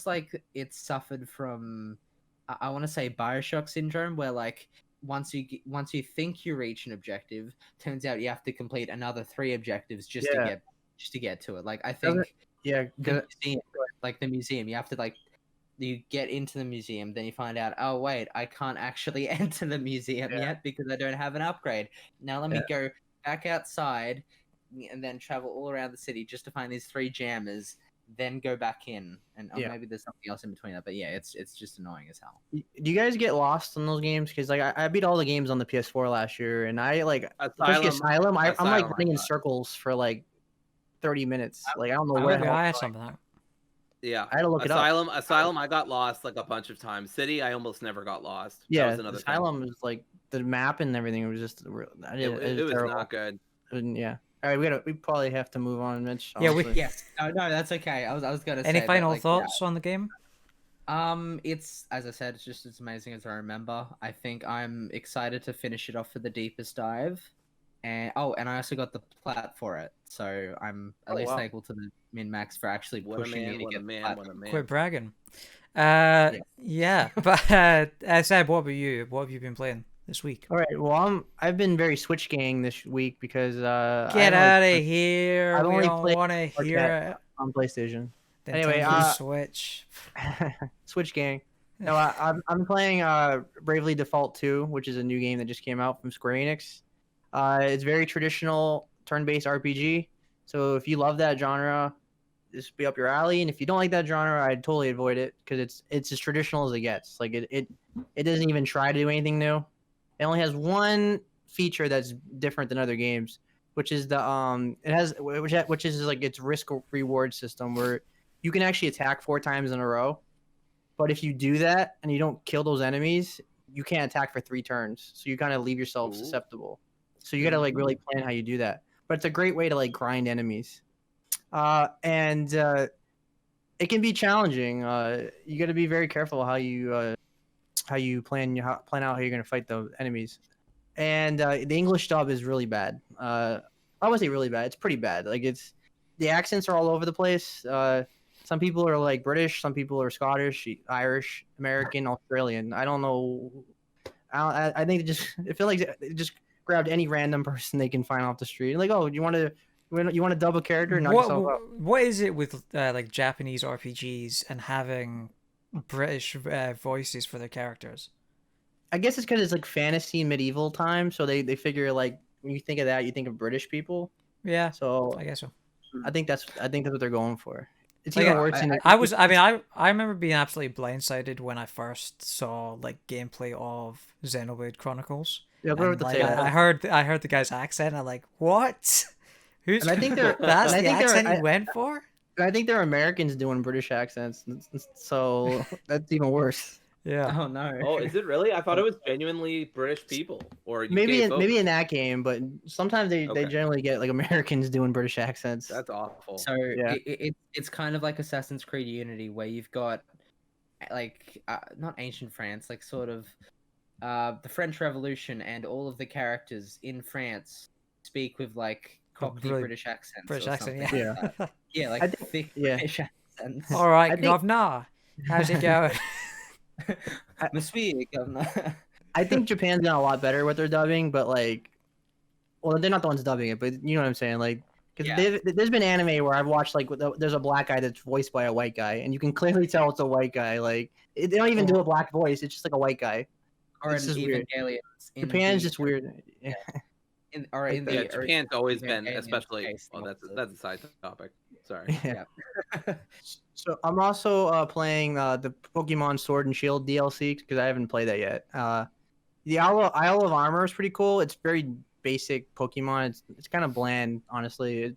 like it's suffered from I want to say Bioshock syndrome, where like once you think you reach an objective, turns out you have to complete another 3 objectives just to get to it. Like I think Yeah. the museum, you have to like you get into the museum, then you find out, oh wait, I can't actually enter the museum yet because I don't have an upgrade. Now let me go back outside and then travel all around the city just to find these 3 jammers, then go back in, and maybe there's something else in between that. But yeah, it's just annoying as hell. Do you guys get lost in those games? Because like I beat all the games on the PS4 last year, and I like especially Asylum. I'm like running in circles for like 30 minutes. Like I don't know where. I had some of that. Yeah, I had to look it up. Asylum, I got lost like a bunch of times. City, I almost never got lost. Yeah, that was another Asylum thing. was like the map and everything was just. It was not good. Yeah. All right, we probably have to move on, Mitch. Honestly. Yeah, no, that's okay. I was gonna say. Any final thoughts on the game? It's as I said, it's just as amazing as I remember. I think I'm excited to finish it off for the deepest dive, and I also got the plat for it, so I'm at least thankful to the Min-Max for actually pushing me to get the plat. Quit bragging. Yeah, but Seb, what about you? What have you been playing this week? All right, well, I've been very Switch gang this week because get out of here. I've we only don't want to hear it on PlayStation. Then anyway, Switch. Switch gang. No, I'm playing Bravely Default 2, which is a new game that just came out from Square Enix. It's very traditional turn-based RPG. So if you love that genre, this will be up your alley. And if you don't like that genre, I'd totally avoid it because it's as traditional as it gets. Like it doesn't even try to do anything new. It only has one feature that's different than other games, which is which is like its risk reward system where you can actually attack 4 times in a row. But if you do that and you don't kill those enemies, you can't attack for 3 turns. So you kind of leave yourself susceptible. So you got to like really plan how you do that. But it's a great way to like grind enemies. And it can be challenging. You got to be very careful how you plan out how you're going to fight the enemies. And the English dub is really bad. I wouldn't say really bad. It's pretty bad. Like the accents are all over the place. Some people are like British, some people are Scottish, Irish, American, Australian. I don't know. I think it feels like it just grabbed any random person they can find off the street. Like, oh, you want to dub a character? What is it with like Japanese RPGs and having British voices for their characters? I guess it's because it's like fantasy medieval time, so they figure like when you think of that, you think of British people. Yeah. So I guess so. I think that's what they're going for. It's like, even worse. I remember being absolutely blindsided when I first saw like gameplay of Xenoblade Chronicles. Yeah, I heard the guy's accent. And I'm like, what? And I think that's the accent he went for. I think they're Americans doing British accents, so that's even worse. Yeah. Oh no. Oh, is it really? I thought it was genuinely British people or maybe in that game, but sometimes they generally get like Americans doing British accents. That's awful. So yeah, it's kind of like Assassin's Creed Unity, where you've got like not ancient France, like sort of the French Revolution, and all of the characters in France speak with like Cockney British accents. British accent, yeah. Like yeah, like thick British accents. All right, governor, how's it going? I think Japan's done a lot better with their dubbing, but like, well, they're not the ones dubbing it, but you know what I'm saying, like, because there's been anime where I've watched like there's a black guy that's voiced by a white guy, and you can clearly tell it's a white guy. Like, they don't even do a black voice; it's just like a white guy. Or it's just weird. Japan's just weird. Yeah. in Yeah, the Japan's always original been, game, especially. it's Oh, the that's a side topic. Sorry. Yeah. Yeah. So I'm also playing the Pokemon Sword and Shield DLC because I haven't played that yet. The Isle of Armor is pretty cool. It's very basic Pokemon. It's kind of bland, honestly.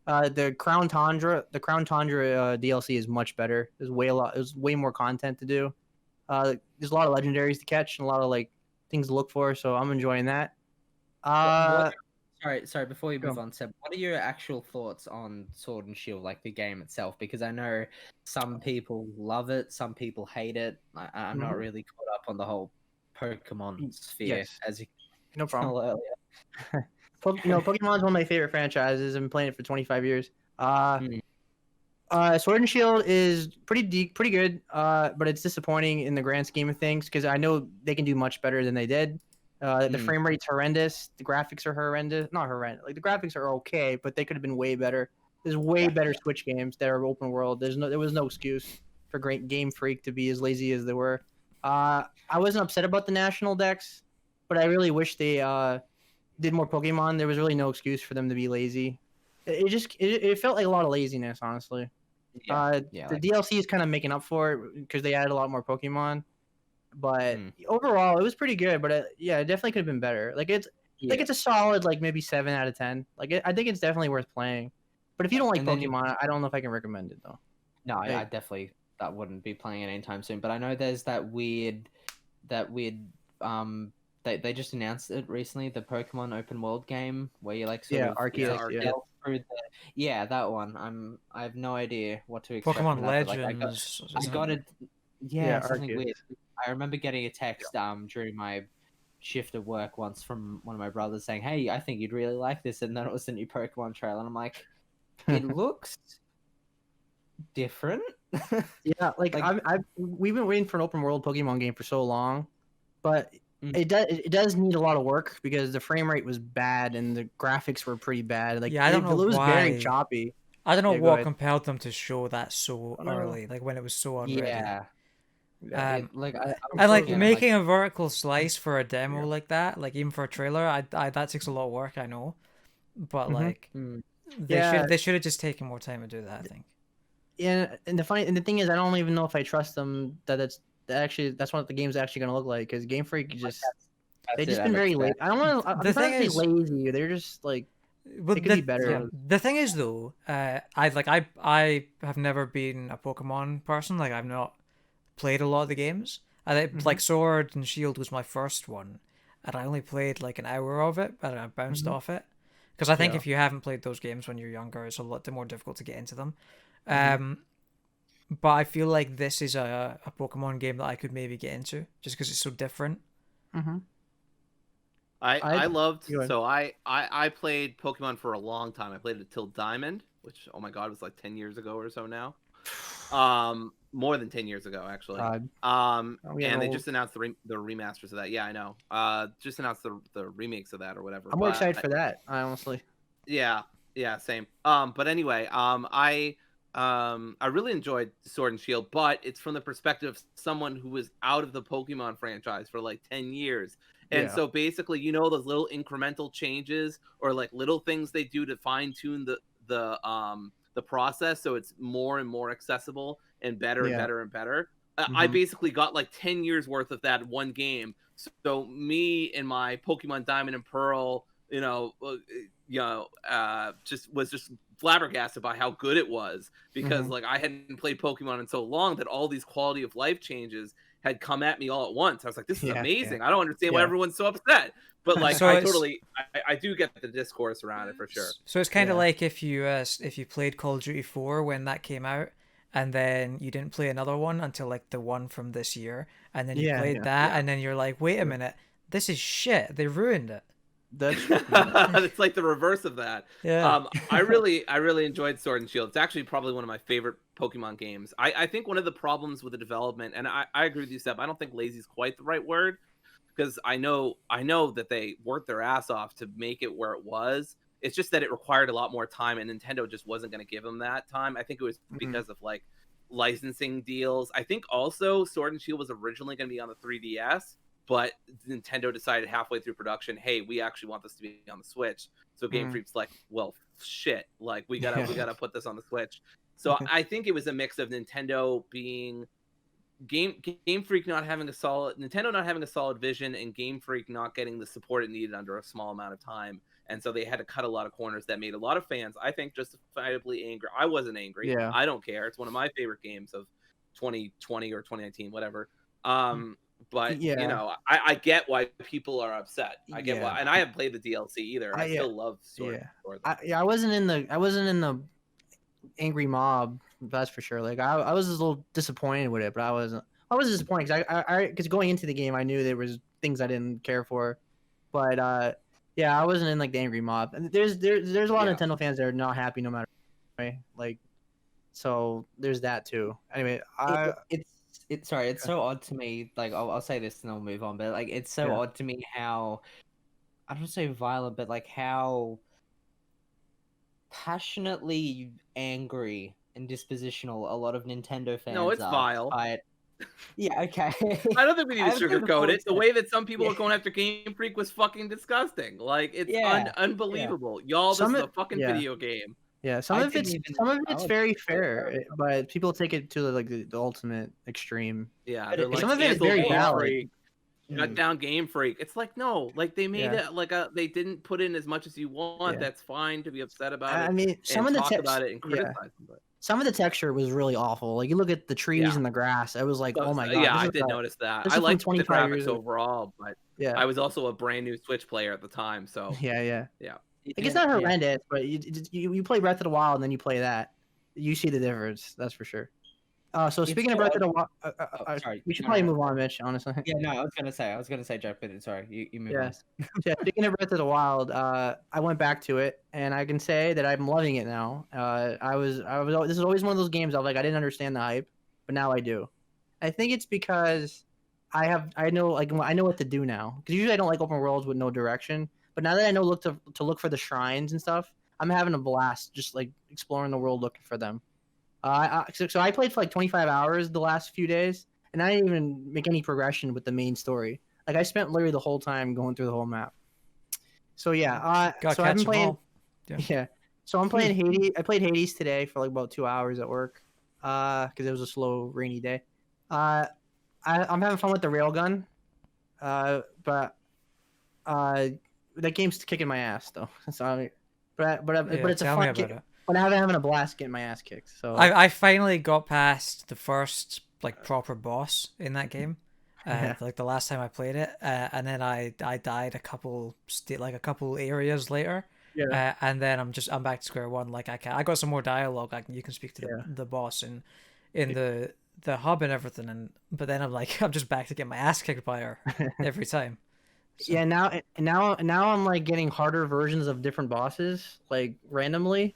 The Crown Tundra DLC is much better. There's way more content to do. There's a lot of legendaries to catch and a lot of like things to look for. So I'm enjoying that. Sorry. Before you Go. move on, Seb, what are your actual thoughts on Sword and Shield, like the game itself? Because I know some people love it, some people hate it. I'm not really caught up on the whole Pokemon sphere, Yes. as you No can tell problem. earlier. Pokemon's one of my favorite franchises. I've been playing it for 25 years. Mm. Sword and Shield is pretty good, but it's disappointing in the grand scheme of things because I know they can do much better than they did. The frame rate's horrendous. The graphics are horrendous. Not horrendous. Like the graphics are okay, but they could have been way better. There's way better Switch games that are open world. There was no excuse for Great Game Freak to be as lazy as they were. I wasn't upset about the national decks, but I really wish they did more Pokemon. There was really no excuse for them to be lazy. It felt like a lot of laziness, honestly. The DLC is kind of making up for it because they added a lot more Pokemon. But overall, it was pretty good. But it definitely could have been better. Like it's a solid like maybe 7 out of 10. Like I think it's definitely worth playing. But if you don't like Pokemon, I don't know if I can recommend it though. No, I definitely that wouldn't be playing it anytime soon. But I know there's that weird they just announced it recently, the Pokemon open world game where you like sort of Arceus, through that one. I have no idea what to expect. Pokemon from that, Legends. I got it. Something Arceus. weird. I remember getting a text during my shift at work once from one of my brothers saying, "Hey, I think you'd really like this," and then it was the new Pokemon trailer, and I'm like, "It looks different." Yeah, we've been waiting for an open world Pokemon game for so long, but it does need a lot of work because the frame rate was bad and the graphics were pretty bad. Like I don't know it was why. very choppy. I don't know go what ahead. compelled them to show that so early, like when it was so unready. Yeah. Making a vertical slice for a demo like that, like even for a trailer, that takes a lot of work, I know, but they should have just taken more time to do that, I think. Yeah, and the thing is, I don't even know if I trust them that's what the game's actually gonna look like because Game Freak they've just been very late. I don't want to. I'm trying to say lazy. They're just like. It could be better. Yeah. The thing is, though, I have never been a Pokemon person. Like I've not played a lot of the games. Like Sword and Shield was my first one, and I only played like an hour of it, and I bounced off it because I think if you haven't played those games when you're younger, it's a lot more difficult to get into them. But I feel like this is a Pokemon game that I could maybe get into just because it's so different. I loved I played Pokemon for a long time. I played it till Diamond, which oh my god was like 10 years ago or so now. More than 10 years ago actually. And they just announced the remasters of that. Yeah, I know. Just announced the remakes of that or whatever. I'm more excited for that, honestly. Yeah, same. But anyway, I really enjoyed Sword and Shield, but it's from the perspective of someone who was out of the Pokemon franchise for like 10 years. And so basically, those little incremental changes or like little things they do to fine tune the process so it's more and more accessible and better and better and better. I basically got like 10 years worth of that one game. So me and my Pokemon Diamond and Pearl, just flabbergasted by how good it was because like I hadn't played Pokemon in so long that all these quality of life changes had come at me all at once. I was like, this is amazing. I don't understand why everyone's so upset. But like, I do get the discourse around it for sure. So it's kind of like if you played Call of Duty 4 when that came out, and then you didn't play another one until like the one from this year, and then you played that, and then you're like, wait a minute, this is shit. They ruined it. That's it's like the reverse of that. Yeah. I really enjoyed Sword and Shield. It's actually probably one of my favorite Pokemon games. I think one of the problems with the development, and I agree with you, Seb, I don't think lazy is quite the right word because I know that they worked their ass off to make it where it was. It's just that it required a lot more time, and Nintendo just wasn't going to give them that time. I think it was because of like licensing deals. I think also Sword and Shield was originally going to be on the 3DS. but Nintendo decided halfway through production, hey, we actually want this to be on the Switch. So Game Freak's like, well, shit, like we gotta put this on the Switch. So I think it was a mix of Nintendo being Game Freak not having a solid vision, and Game Freak not getting the support it needed under a small amount of time. And so they had to cut a lot of corners that made a lot of fans, I think, justifiably angry. I wasn't angry. Yeah. I don't care. It's one of my favorite games of 2020 or 2019, whatever. But you know, I get why people are upset. I get why, and I haven't played the DLC either. I still love Sword. I wasn't in the angry mob, that's for sure. Like I was a little disappointed with it, but I was disappointed because going into the game I knew there was things I didn't care for, but yeah, I wasn't in like the angry mob. And there's a lot of Nintendo fans that are not happy no matter what, right? Like, so there's that too. Anyway, it's so odd to me. Like I'll say this and I'll move on, but like it's so odd to me how, I don't say violent, but like how passionately angry and dispositional a lot of Nintendo fans are. No, it's vile. Yeah, okay. I don't think we need to sugarcoat it. The way that some people are going after Game Freak was fucking disgusting. Like, it's unbelievable. Y'all, this is a fucking video game. Yeah, some of it's very fair, but people take it to like the ultimate extreme. Yeah, like, some of it is very valid. Shut down Game Freak. It's like, no, like they made it like they didn't put in as much as you want. That's fine to be upset about it. I mean, some of the talk about it and criticize them, but some of the texture was really awful. Like you look at the trees and the grass, it was like, oh my god. Yeah, I did notice that. I liked the graphics overall, but I was also a brand new Switch player at the time, so yeah. Like it's not horrendous, but you play Breath of the Wild and then you play that, you see the difference. That's for sure. So speaking of Breath of the Wild, sorry, we should probably move on, Mitch. Honestly. Yeah, no, I was gonna say, jump in. Sorry, you move on. Yeah. Speaking of Breath of the Wild, I went back to it, and I can say that I'm loving it now. This is always one of those games I didn't understand the hype, but now I do. I think it's because I know what to do now. Because usually I don't like open worlds with no direction, but now that I know to look for the shrines and stuff, I'm having a blast just like exploring the world looking for them. So I played for like 25 hours the last few days, and I didn't even make any progression with the main story. Like I spent literally the whole time going through the whole map. So yeah, so I've been playing. Yeah. So I'm playing Hades. I played Hades today for like about 2 hours at work, because it was a slow, rainy day. I'm having fun with the railgun, but that game's kicking my ass though. So, but it's a fun game. But I'm having a blast getting my ass kicked. So I finally got past the first like proper boss in that game, like the last time I played it, and then I died a couple areas later, and then I'm back to square one. Like I got some more dialogue. You can speak to the boss in the hub and everything, but then I'm just back to get my ass kicked by her every time. So. Yeah, now I'm like getting harder versions of different bosses like randomly.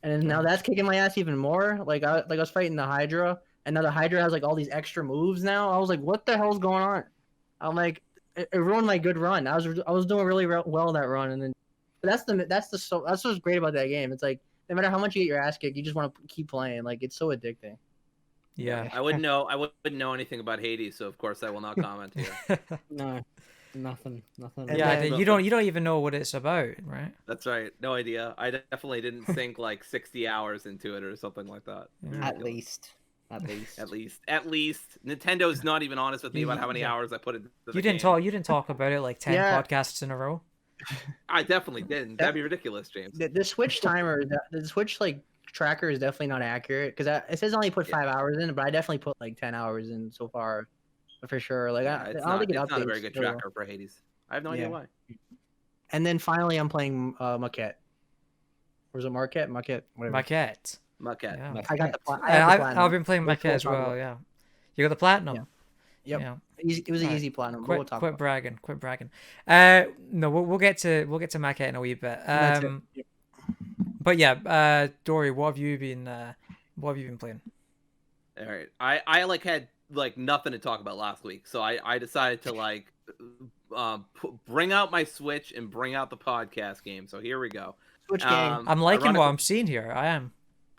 And now that's kicking my ass even more. Like I was fighting the Hydra, and now the Hydra has like all these extra moves now. I was like, what the hell's going on? I'm like, it ruined my good run. I was doing really well that run, and then that's what's great about that game. It's like no matter how much you get your ass kicked, you just want to keep playing. Like it's so addicting. Yeah, I wouldn't know anything about Hades, so of course I will not comment here. No. Nothing. Yeah, you don't even know what it's about, right? That's right. No idea. I definitely didn't sink like 60 hours into it or something like that. Yeah. At least. Nintendo's not even honest with me about how many hours I put into the game. You didn't talk about it like 10 podcasts in a row. I definitely didn't. That'd be ridiculous, James. The Switch timer, the Switch like tracker is definitely not accurate because it says I only put 5 hours in, but I definitely put like 10 hours in so far. For sure, like I don't think it's not a very good tracker for Hades. I have no idea why. And then finally, I'm playing Maquette. Or is it Marquette? Maquette. Maquette. Yeah. I got the. I've been playing Maquette as well. Yeah, you got the platinum. Yep. Yeah. It was an easy platinum. Quit bragging. No, we'll get to Maquette in a wee bit. But yeah, Dory, what have you been playing? All right, I had nothing to talk about last week, so I decided to bring out my Switch and bring out the podcast game. So here we go. Switch game. I'm liking what I'm seeing here. I am.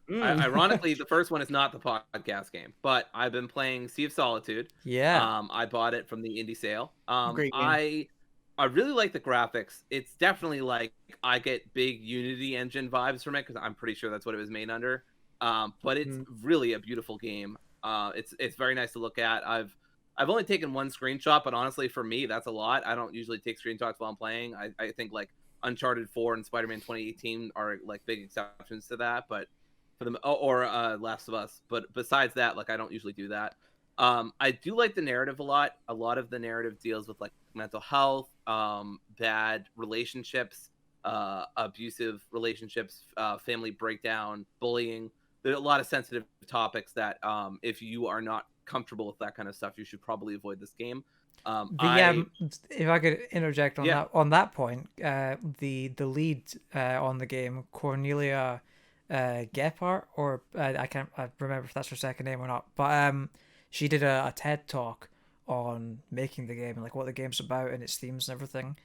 Ironically, the first one is not the podcast game, but I've been playing Sea of Solitude. Yeah. I bought it from the indie sale. Great game. I really like the graphics. It's definitely like I get big Unity engine vibes from it because I'm pretty sure that's what it was made under. But it's really a beautiful game. It's very nice to look at. I've only taken one screenshot, but honestly, for me, that's a lot. I don't usually take screenshots while I'm playing. I think like Uncharted 4 and Spider-Man 2018 are like big exceptions to that, but for them or Last of Us. But besides that, like I don't usually do that. I do like the narrative a lot. A lot of the narrative deals with like mental health, bad relationships, abusive relationships, family breakdown, bullying. There are a lot of sensitive topics that if you are not comfortable with that kind of stuff, you should probably avoid this game. If I could interject on Yeah. that point, the lead on the game, Cornelia Gephardt, or I can't remember if that's her second name or not, but she did a TED talk on making the game and like what the game's about and its themes and everything,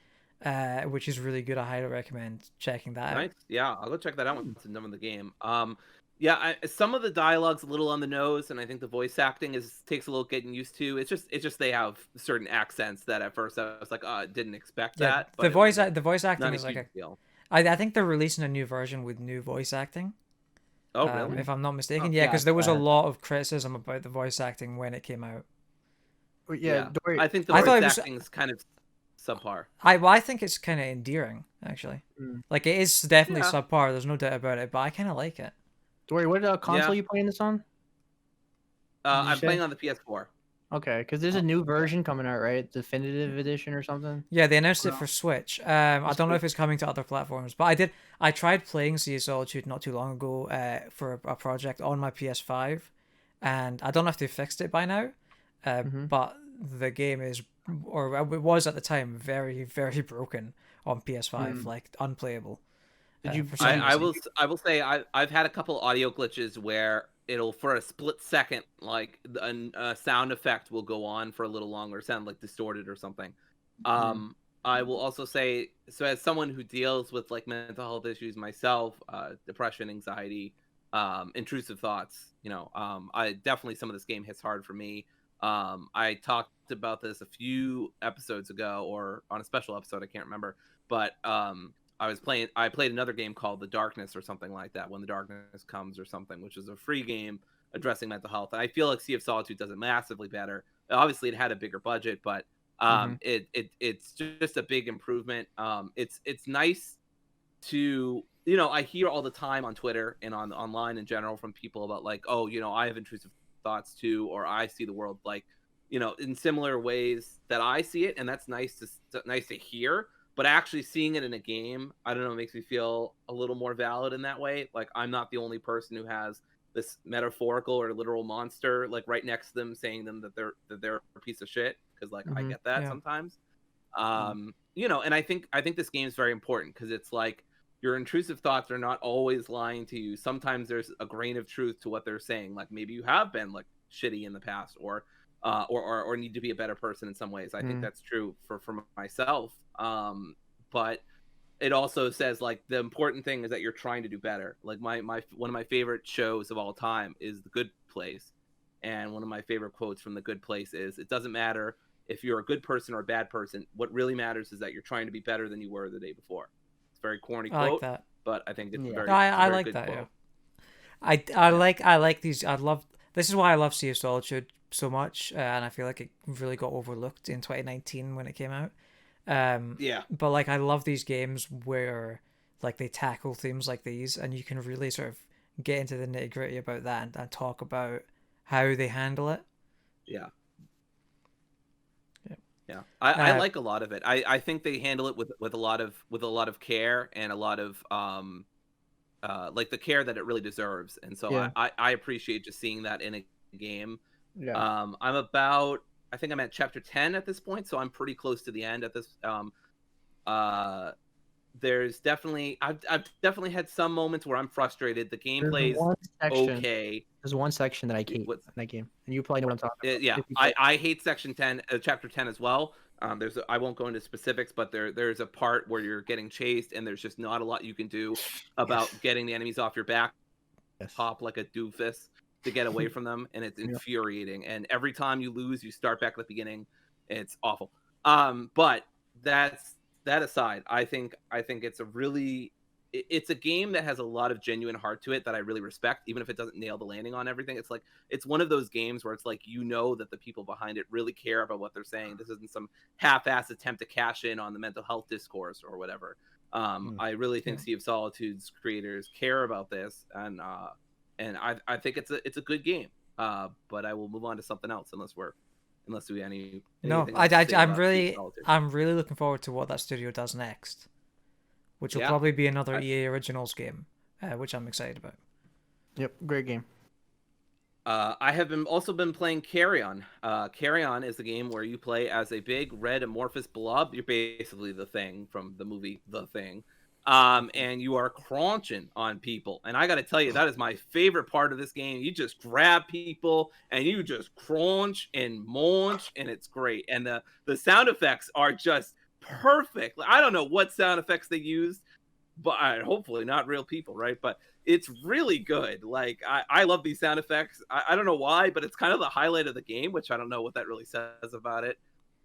which is really good. I highly recommend checking that Nice. out. Yeah, I'll go check that out once I'm done with the game. Yeah, some of the dialogue's a little on the nose, and I think the voice acting takes a little getting used to. It's just they have certain accents that at first I was like, oh, I didn't expect that. The But voice the voice acting not is a like huge deal. I think they're releasing a new version with new voice acting. Oh, really? If I'm not mistaken, Oh, yeah, because there was a bad. lot of criticism about the voice acting when it came out. Yeah, Dory. I think the I thought voice it was- acting is kind of subpar. I think it's kind of endearing actually. Like it is definitely Yeah. subpar. There's no doubt about it, but I kind of like it. Dory, what console Yeah. you playing this on? I'm say? playing on the PS4. Okay, because there's a new version coming out, right? Definitive edition or something. Yeah, they announced it Wow. for Switch. I don't know if it's coming to other platforms, but I tried playing Sea of Solitude not too long ago for a project on my PS5, and I don't know if they fixed it by now, but the game is, or it was at the time, very, very broken on PS5, like unplayable. Did you? For some I reason. will say I've had a couple audio glitches where it'll for a split second like a sound effect will go on for a little longer, sound like distorted or something. I will also say, so as someone who deals with like mental health issues myself, depression, anxiety, intrusive thoughts, I definitely, some of this game hits hard for me. I talked about this a few episodes ago or on a special episode, I can't remember, but I played another game called The Darkness or something like that, When the Darkness Comes or something, which is a free game addressing mental health. And I feel like Sea of Solitude does it massively better. Obviously, it had a bigger budget, but it's just a big improvement. It's nice to, I hear all the time on Twitter and online in general from people about like, oh, I have intrusive thoughts too, or I see the world like, in similar ways that I see it, and that's nice to hear. But actually seeing it in a game, I don't know, makes me feel a little more valid in that way. Like I'm not the only person who has this metaphorical or literal monster like right next to them, saying that they're a piece of shit. Because like I get that sometimes, and I think this game is very important because it's like your intrusive thoughts are not always lying to you. Sometimes there's a grain of truth to what they're saying. Like maybe you have been like shitty in the past, or need to be a better person in some ways. I think that's true for myself. But it also says like the important thing is that you're trying to do better. Like one of my favorite shows of all time is The Good Place, and one of my favorite quotes from The Good Place is, "It doesn't matter if you're a good person or a bad person. What really matters is that you're trying to be better than you were the day before." It's a very corny I quote, like that. but I think it's a very, I very like good that. quote. Yeah. I like these. This is why I love Sea of Solitude so much, and I feel like it really got overlooked in 2019 when it came out. But like I love these games where like they tackle themes like these, and you can really sort of get into the nitty gritty about that and talk about how they handle it. Yeah. I like a lot of it. I think they handle it with a lot of care and a lot of like the care that it really deserves. And so I appreciate just seeing that in a game. Yeah. I think I'm at chapter 10 at this point, so I'm pretty close to the end at this. There's definitely I've definitely had some moments where I'm frustrated. The gameplay's okay. There's one section that I hate in that game, and you probably know what I'm talking about. Yeah, I hate section 10, chapter 10 as well. I won't go into specifics, but there's a part where you're getting chased, and there's just not a lot you can do about getting the enemies off your back. hop like a doofus to get away from them, and it's infuriating. And every time you lose, you start back at the beginning. It's awful. But that aside, I think it's it's a game that has a lot of genuine heart to it that I really respect, even if it doesn't nail the landing on everything. It's like, it's one of those games where it's like, that the people behind it really care about what they're saying. This isn't some half-assed attempt to cash in on the mental health discourse or whatever. I really think Sea of Solitude's creators care about this, and I think it's a good game. But I will move on to something else unless we have any. No, I'm really looking forward to what that studio does next, which will probably be another EA Originals game, which I'm excited about. Yep, great game. I have also been playing Carry On. Carry On is a game where you play as a big red amorphous blob. You're basically the Thing from the movie The Thing. And you are crunching on people. And I got to tell you, that is my favorite part of this game. You just grab people and you just crunch and munch, and it's great. And the sound effects are just perfect. I don't know what sound effects they used, but hopefully not real people, right? But it's really good. Like, I love these sound effects. I don't know why, but it's kind of the highlight of the game, which I don't know what that really says about it.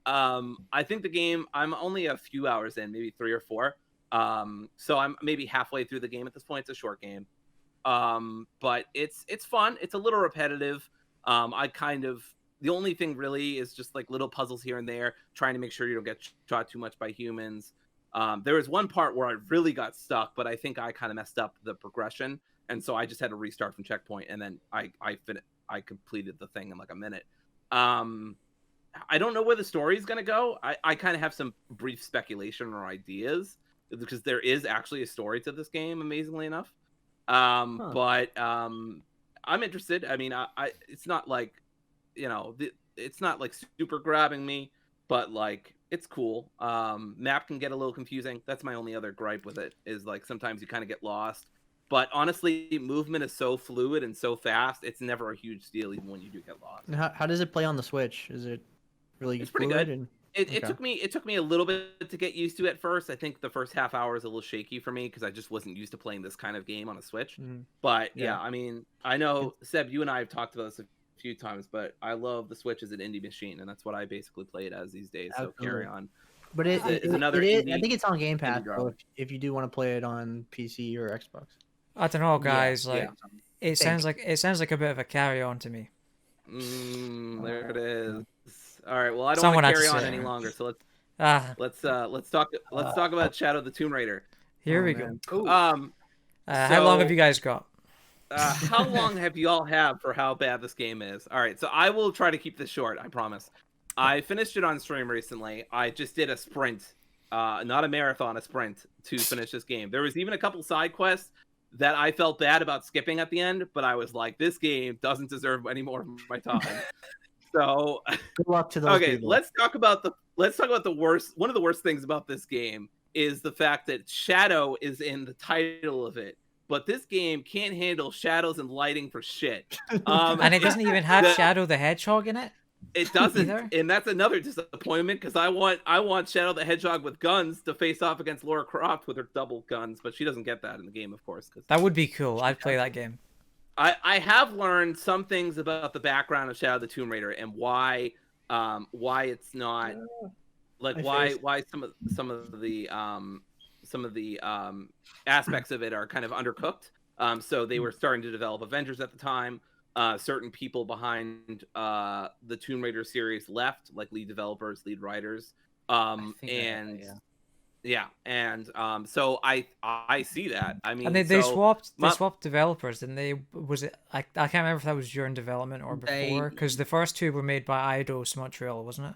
I think the game, I'm only a few hours in, maybe 3 or 4. So I'm maybe halfway through the game at this point. It's a short game. But it's fun. It's a little repetitive. The only thing really is just like little puzzles here and there, trying to make sure you don't get shot too much by humans. There was one part where I really got stuck, but I think I kind of messed up the progression, and so I just had to restart from checkpoint, and then I completed the thing in like a minute. I don't know where the story is going to go. I kind of have some brief speculation or ideas, because there is actually a story to this game, amazingly enough. But I'm interested. I mean, it's not like, it's not like super grabbing me, but like, it's cool. Map can get a little confusing. That's my only other gripe with it, is like sometimes you kind of get lost. But honestly, movement is so fluid and so fast, it's never a huge deal, even when you do get lost. How does it play on the Switch? Is it really It's pretty good. It took me a little bit to get used to at first. I think the first half hour is a little shaky for me because I just wasn't used to playing this kind of game on a Switch. But yeah, I mean, I know, Seb, you and I have talked about this a few times, but I love the Switch as an indie machine, and that's what I basically play it as these days. So Carry On. But it's another. I think it's on Game Pass, so if you do want to play it on PC or Xbox. I don't know, guys. It sounds like a bit of a Carry On to me. There it is. All right. Well, I don't want to carry on any longer, so let's talk about Shadow of the Tomb Raider. Here we go. How long have you guys got? How long have you all had for how bad this game is? All right, so I will try to keep this short, I promise. I finished it on stream recently. I just did a sprint, not a marathon, a sprint to finish this game. There was even a couple side quests that I felt bad about skipping at the end, but I was like, this game doesn't deserve any more of my time. So good luck to those people. let's talk about the worst. One of the worst things about this game is the fact that shadow is in the title of it, but this game can't handle shadows and lighting for shit. And it doesn't even have Shadow the Hedgehog in it. It doesn't, and that's another disappointment, because I want Shadow the Hedgehog with guns to face off against Lara Croft with her double guns, but she doesn't get that in the game, of course. That would be cool. I'd play that game. I have learned some things about the background of Shadow of the Tomb Raider and why it's not like why some of the aspects of it are kind of undercooked. So they were starting to develop Avengers at the time. Certain people behind the Tomb Raider series left, like lead developers, lead writers, so I see that. I mean, and they swapped developers, and was it? I can't remember if that was during development or before, because the first two were made by Eidos Montreal, wasn't it?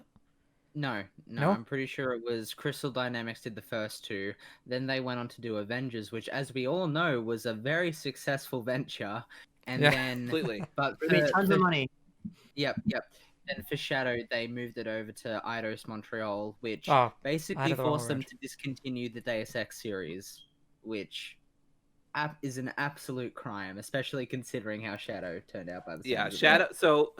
No, I'm pretty sure it was Crystal Dynamics did the first two. Then they went on to do Avengers, which, as we all know, was a very successful venture. And then, completely, but made tons of money. Yep. And for Shadow, they moved it over to Eidos Montreal, which basically forced them to discontinue the Deus Ex series, which is an absolute crime, especially considering how Shadow turned out by the time. Yeah, Shadow. So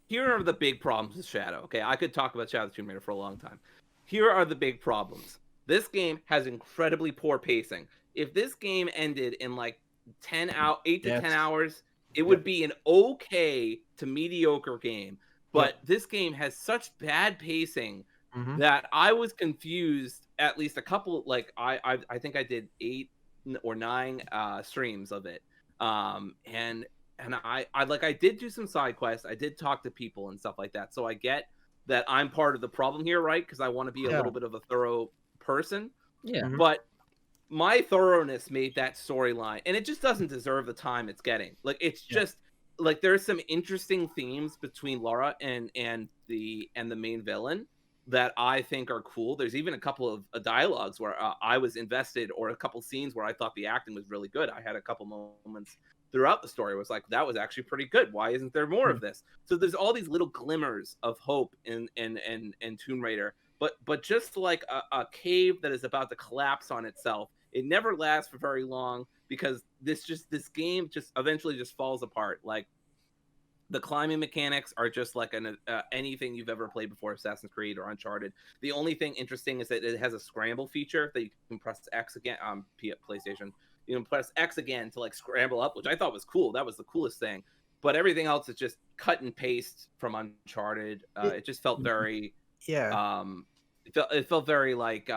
here are the big problems with Shadow. Okay, I could talk about Shadow of the Tomb Raider for a long time. Here are the big problems. This game has incredibly poor pacing. If this game ended in like 8 to Yes. 10 hours, it would be an okay to mediocre game. But this game has such bad pacing that I was confused. At least a couple, like I think I did 8 or 9 streams of it. And I did do some side quests. I did talk to people and stuff like that. So I get that I'm part of the problem here, right? Because I want to be a little bit of a thorough person. Yeah. But my thoroughness made that storyline, and it just doesn't deserve the time it's getting. Like, it's just like there's some interesting themes between Laura and the main villain that I think are cool. There's even a couple of dialogues where I was invested, or a couple scenes where I thought the acting was really good. I had a couple moments throughout the story was like, that was actually pretty good. Why isn't there more of this? So there's all these little glimmers of hope in Tomb Raider, but just like a cave that is about to collapse on itself. It never lasts for very long because this game just eventually just falls apart. Like, the climbing mechanics are just like anything you've ever played before, Assassin's Creed or Uncharted. The only thing interesting is that it has a scramble feature that you can press X again on PlayStation. You can press X again to like scramble up, which I thought was cool. That was the coolest thing. But everything else is just cut and paste from Uncharted. It just felt very it felt very like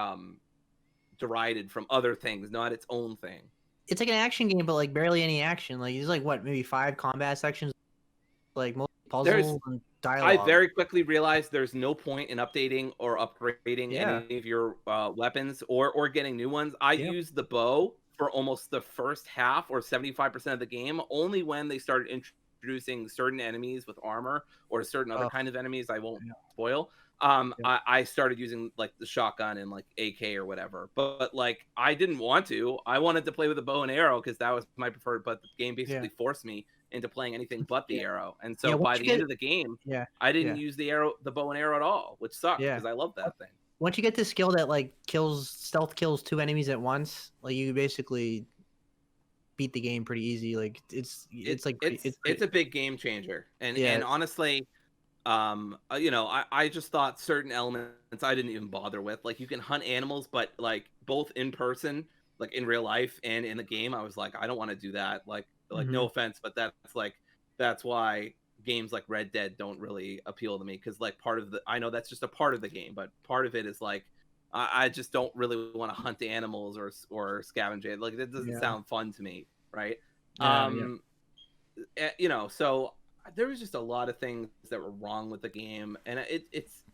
derided from other things, not its own thing. It's like an action game, but like barely any action. Like there's like maybe 5 combat sections, like most puzzles and dialogue. I very quickly realized there's no point in updating or upgrading any of your weapons or getting new ones. I used the bow for almost the first half or 75% of the game. Only when they started introducing certain enemies with armor or certain other kind of enemies, I won't spoil. I started using like the shotgun and like AK or whatever, but like I didn't want to. I wanted to play with a bow and arrow because that was my preferred. But the game basically forced me into playing anything but the arrow, and so by the end of the game, I didn't use the bow and arrow at all, which sucked because I love that thing. Once you get this skill that like stealth kills 2 enemies at once, like you basically beat the game pretty easy. Like it's a big game changer, and honestly. I just thought certain elements I didn't even bother with. Like, you can hunt animals, but like both in person, like in real life and in the game, I was like, I don't want to do that. Like no offense, but that's why games like Red Dead don't really appeal to me. Cause like I know that's just a part of the game, but part of it is like, I just don't really want to hunt animals or scavenge it. Like, that doesn't sound fun to me. Right. So there was just a lot of things that were wrong with the game, and it's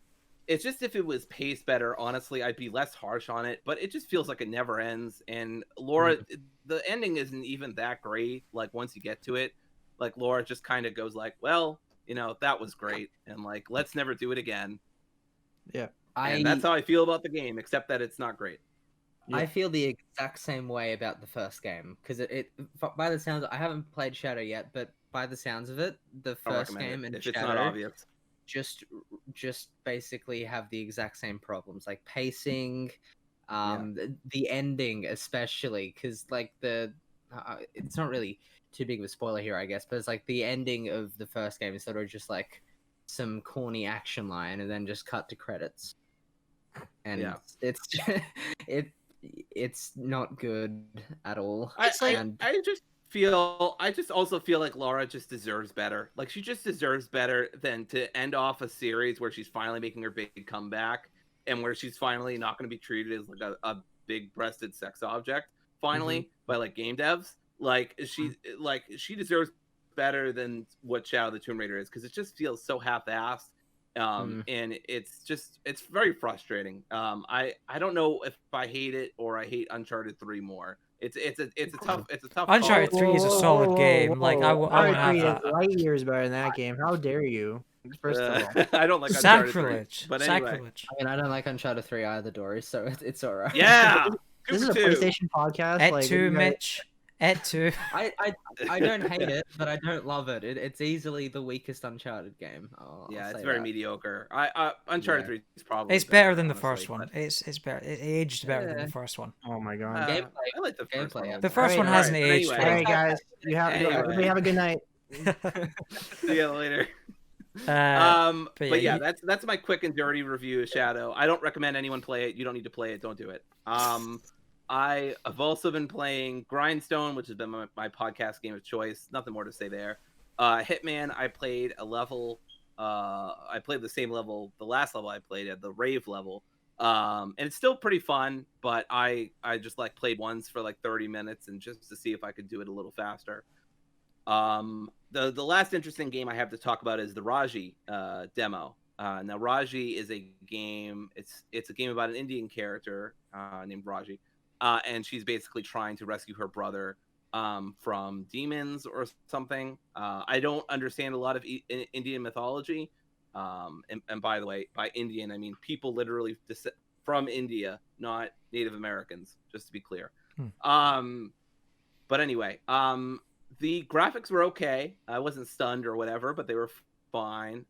just, if it was paced better, honestly, I'd be less harsh on it. But it just feels like it never ends. And Laura, the ending isn't even that great. Like, once you get to it, like Laura just kind of goes like, well, that was great, and like, let's never do it again. Yeah, and that's how I feel about the game, except that it's not great. I feel the exact same way about the first game, because it by the sounds, I haven't played Shadow yet, but by the sounds of it, the first game and if Shadow it's not obvious. just basically have the exact same problems, like pacing, the ending especially, because like it's not really too big of a spoiler here, I guess, but it's like the ending of the first game is sort of just like some corny action line and then just cut to credits, and it's not good at all. I just also feel like Laura just deserves better. Like, she just deserves better than to end off a series where she's finally making her big comeback and where she's finally not going to be treated as like a big-breasted sex object finally by like game devs. Like, she deserves better than what Shadow of the Tomb Raider is, because it just feels so half-assed. And it's very frustrating. I don't know if I hate it or I hate Uncharted 3 more. It's a tough Uncharted 3 is a solid game. Like, I would have that. Light years better than that game. How dare you? First of all, I don't like Uncharted 3, Sacrilege. but anyway. Sacrilege. I mean, I don't like Uncharted 3 either, Dory, so it's all right. Yeah. This is a PlayStation podcast. Et tu, Mitch. Et tu. I don't hate it, but I don't love it. It's easily the weakest Uncharted game. It's very mediocre. Uncharted 3 is probably it's better than the first one. It's better. It aged better than the first one. Oh my god. Gameplay. I like the first one. The first one hasn't aged. Anyway. All right, guys. Everybody have a good night. See you later. But yeah, that's my quick and dirty review of Shadow. I don't recommend anyone play it. You don't need to play it. Don't do it. I have also been playing Grindstone, which has been my podcast game of choice. Nothing more to say there. Hitman, I played a level. I played the same level, the last level I played at the Rave level. And it's still pretty fun, but I just like played once for like 30 minutes and just to see if I could do it a little faster. The last interesting game I have to talk about is the Raji demo. Now Raji is a game. It's a game about an Indian character named Raji, and she's basically trying to rescue her brother from demons or something. I don't understand a lot of Indian mythology. And by the way, by Indian I mean people literally from India, not Native Americans. Just to be clear. But anyway, the graphics were okay. I wasn't stunned or whatever, but they were fine.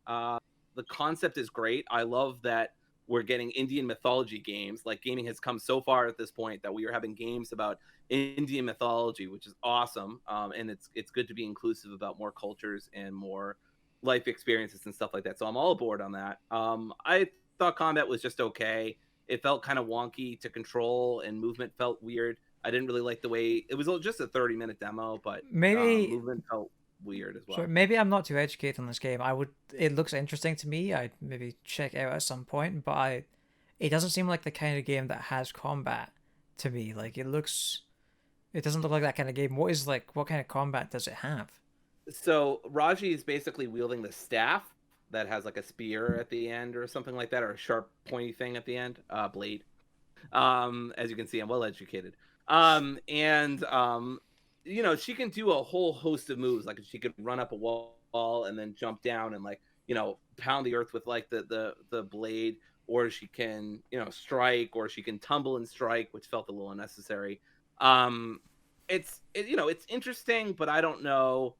The concept is great. I love that we're getting Indian mythology games. Like gaming has come so far at this point that we are having games about Indian mythology, which is awesome. And it's good to be inclusive about more cultures and more life experiences and stuff like that. So I'm all aboard on that. I thought combat was just okay. It felt kind of wonky to control, and movement felt weird. I didn't really like the way it was just a 30-minute demo, but maybe movement felt weird as well. Sure, maybe I'm not too educated on this game. It looks interesting to me. I'd maybe check it out at some point, but it doesn't seem like the kind of game that has combat to me. Like it doesn't look like that kind of game. What kind of combat does it have? So Raji is basically wielding the staff that has like a spear at the end or something like that, or a sharp pointy thing at the end, blade. As you can see, I'm well educated. She can do a whole host of moves. Like she could run up a wall and then jump down and pound the earth with like the blade, or she can strike, or she can tumble and strike, which felt a little unnecessary. It's interesting, but I don't know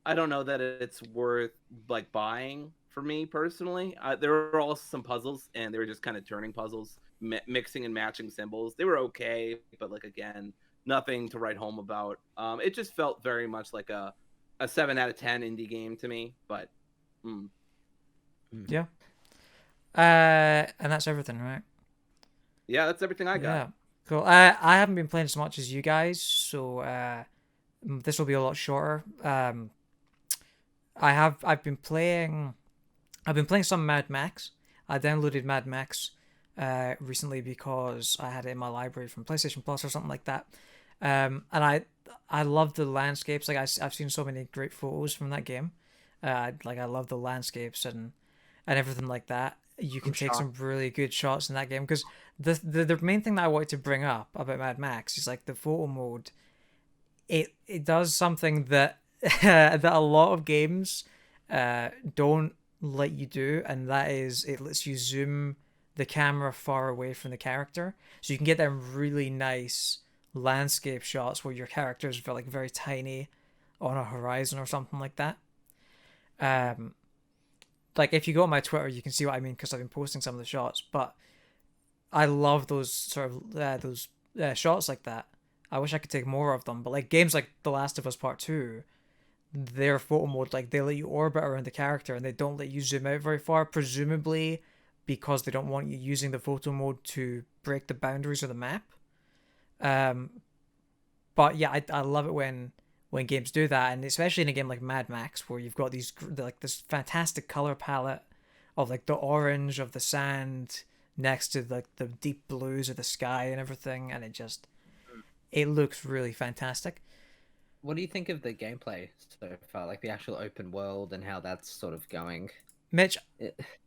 that it's worth like buying for me personally. There were also some puzzles, and they were just kind of turning puzzles, mixing and matching symbols. They were okay, but like again, nothing to write home about. It just felt very much like a 7 out of 10 indie game to me. But yeah, and that's everything, right? Yeah, that's everything I got. Yeah, cool. I haven't been playing as much as you guys, so this will be a lot shorter. I've been playing some Mad Max. I downloaded Mad Max recently because I had it in my library from PlayStation Plus or something like that. And I love the landscapes. Like I've seen so many great photos from that game. I love the landscapes and everything like that. You can take some really good shots in that game, because the main thing that I wanted to bring up about Mad Max is like the photo mode. It does something that that a lot of games don't let you do, and that is it lets you zoom the camera far away from the character, so you can get them really nice landscape shots where your character is like very tiny on a horizon or something like that. Like if you go on my Twitter, you can see what I mean, because I've been posting some of the shots. But I love those sort of shots like that. I wish I could take more of them. But like games like The Last of Us Part 2, their photo mode, like they let you orbit around the character and they don't let you zoom out very far, presumably because they don't want you using the photo mode to break the boundaries of the map. But yeah, I love it when games do that, and especially in a game like Mad Max, where you've got this fantastic color palette of like the orange of the sand next to like the deep blues of the sky and everything, and it looks really fantastic. What do you think of the gameplay so far, like the actual open world and how that's sort of going? Mitch,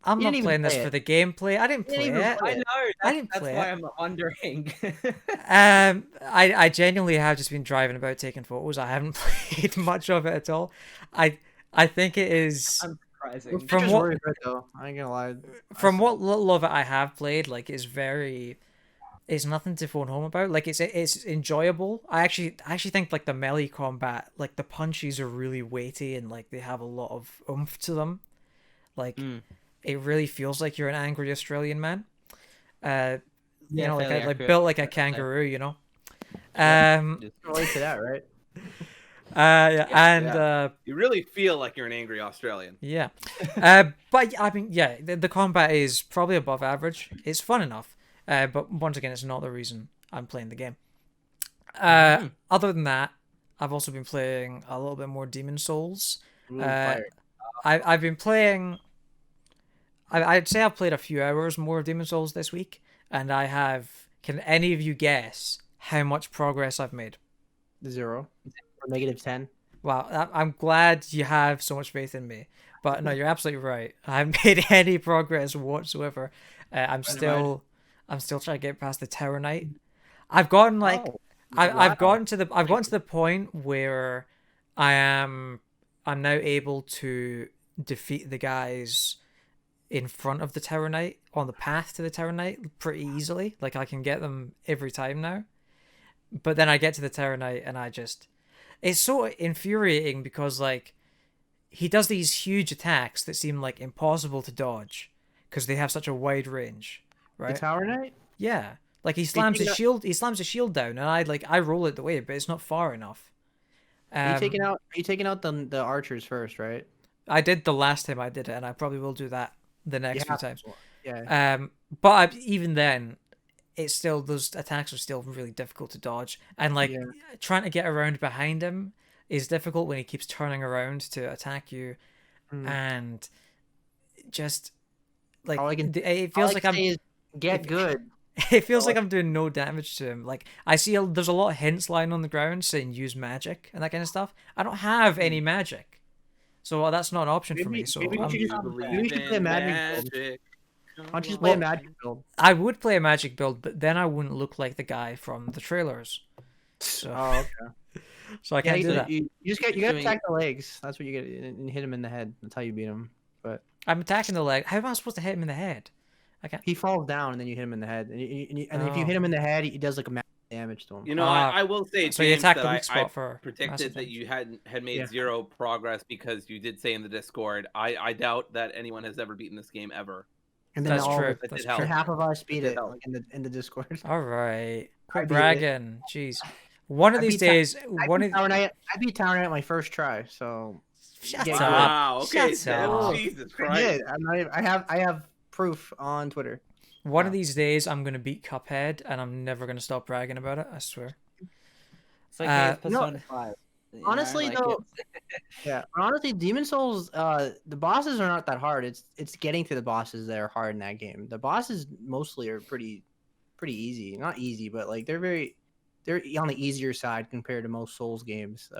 I'm not playing this for the gameplay. I didn't play it. I know. I didn't play it. That's why I'm wondering. I genuinely have just been driving about taking photos. I haven't played much of it at all. I think it is. Unsurprising. From what, though, I ain't gonna lie. From what little of it I have played, like it's nothing to phone home about. Like it's enjoyable. I actually think like the melee combat, like the punches are really weighty and like they have a lot of oomph to them. Like it really feels like you're an angry Australian man. Yeah, built like a kangaroo, you know. Relate to that, right? You really feel like you're an angry Australian. Yeah. But I mean, yeah, the combat is probably above average. It's fun enough. But once again, it's not the reason I'm playing the game. Other than that, I've also been playing a little bit more Demon Souls. Ooh, Uh, fire. I've been playing. I'd say I've played a few hours more of Demon Souls this week, and I have. Can any of you guess how much progress I've made? 0 or -10. Wow, I'm glad you have so much faith in me. But no, you're absolutely right. I haven't made any progress whatsoever. I'm still trying to get past the Tower Knight. I've gotten like Oh, I've wow. gotten to the point where I'm now able to defeat the guys in front of the Tower Knight on the path to the Tower Knight pretty easily. Like I can get them every time now. But then I get to the Tower Knight and it's so infuriating because like he does these huge attacks that seem like impossible to dodge because they have such a wide range, The right? Tower Knight? Yeah. Like he slams his shield down and I roll it the way, but it's not far enough. Are you taking out the archers first, right? I did the last time I did it and I probably will do that the next few Yeah. times. Yeah. But even then it's still, those attacks are still really difficult to dodge, and like Yeah. trying to get around behind him is difficult when he keeps turning around to attack you, and just like it feels like I'm get good. it feels like I'm doing no damage to him. Like I see there's a lot of hints lying on the ground saying use magic and that kind of stuff. I don't have any magic, so that's not an option for me. So maybe I'm- you should play a magic build. Why don't you just play Well, a magic build? I would play a magic build, but then I wouldn't look like the guy from the trailers. So, Oh, okay. so I can't do that. You gotta attack the legs. That's what you get, and hit him in the head. That's how you beat him. But I'm attacking the leg. How am I supposed to hit him in the head? I can't. he falls down, and then you hit him in the head. And if you Oh. hit him in the head, he does like a massive damage to him. You know, Ah, I will say, so you James, attack the that weak I spot for predicted massive that damage. you had made Yeah. 0 progress because you did say in the Discord. I doubt that anyone has ever beaten this game ever. And then That's all true. of us- That's help. true. and half of us beat It it help. like, in the Discord. All right, quit beat it. bragging. Jeez, one of I these beat Ta- days, I one beat of Tower Knight. I beat Tower Knight my first try. So shut Yeah, up. Wow. Okay. Shut Seb, up. Jesus I Christ. did. I have proof on Twitter. One Yeah. of these days, I'm gonna beat Cuphead, and I'm never gonna stop bragging about it. I swear. It's okay with no, Persona 5. you know, honestly, like, though- it's- Yeah, honestly, Demon Souls, the bosses are not that hard. It's getting to the bosses that are hard in that game. The bosses mostly are pretty easy. Not easy, but like they're on the easier side compared to most Souls games.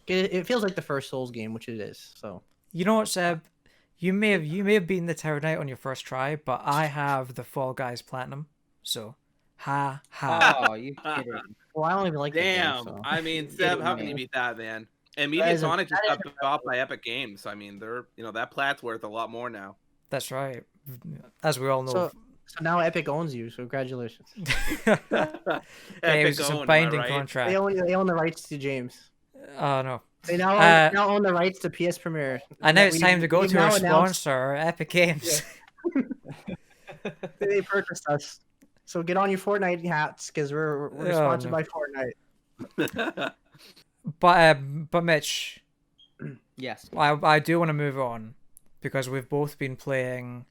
It feels like the first Souls game, which it is. So You know what, Seb? You may have beaten the Tower Knight on your first try, but I have the Fall Guys Platinum. So, ha ha. Oh, you kidding? well, I don't even like that game, Damn. so. I mean, Seb, how can you beat that, man? And That is a- Mediatonic just that got bought by Epic Games. So, I mean, they're that plat's worth a lot more now. That's right. As we all know. So now Epic owns you. So congratulations. Yeah, it was just a owned, am I binding right? contract. They own the rights to James. Oh no. They Uh, now own the rights to PS Premiere. And now it's time to go We've to our now announced- sponsor, Epic Games. They purchased us. So get on your Fortnite hats because we're Oh, sponsored no. by Fortnite. But Mitch, Yes. I do want to move on because we've both been playing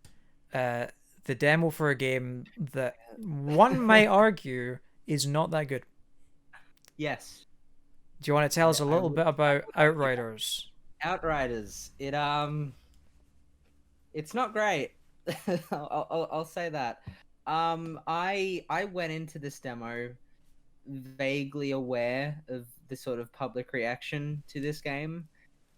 the demo for a game that one might argue is not that good. Yes. Do you want to tell us a I little would- bit about Outriders? Outriders. It's not great. I'll say that. I went into this demo vaguely aware of the sort of public reaction to this game,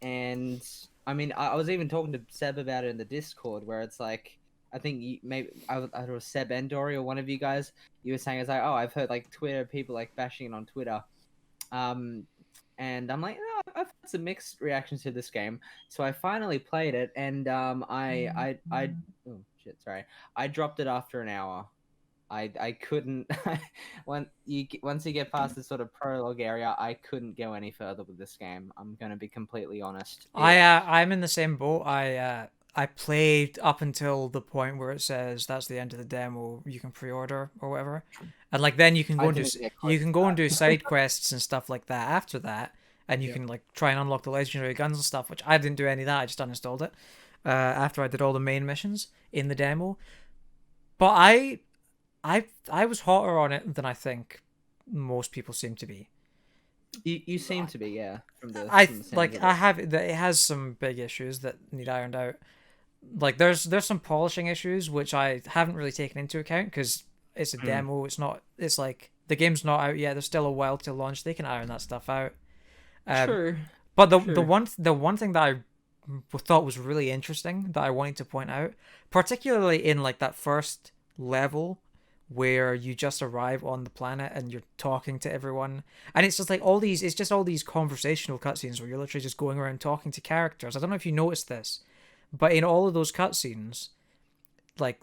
and I mean, I was even talking to Seb about it in the Discord, where it's like, I think I was Seb and Dory or one of you guys. You were saying it's like, oh, I've heard like Twitter people like bashing it on Twitter. And I'm like, oh, I've had some mixed reactions to this game. So I finally played it, and I oh shit, sorry, I dropped it after an hour. I couldn't once you get past this sort of prologue area, I couldn't go any further with this game. I'm gonna be completely honest. I'm in the same boat. I played up until the point where it says that's the end of the demo. You can pre-order or whatever, and like then you can go I and do didn't get you close can to go and that. do side quests and stuff like that after that, and you Yeah. can like try and unlock the legendary guns and stuff. Which I didn't do any of that. I just uninstalled it after I did all the main missions in the demo. But I was hotter on it than I think most people seem to be. You seem to be, yeah. From the sounds Like of I it. have it has some big issues that need ironed out. Like there's some polishing issues which I haven't really taken into account because it's a demo. It's not. It's like the game's not out yet. There's still a while to launch. They can iron that stuff out. Sure. But the Sure. one thing that I thought was really interesting that I wanted to point out, particularly in like that first level where you just arrive on the planet and you're talking to everyone, and it's just like it's just all these conversational cutscenes where you're literally just going around talking to characters. I don't know if you noticed this, but in all of those cutscenes, like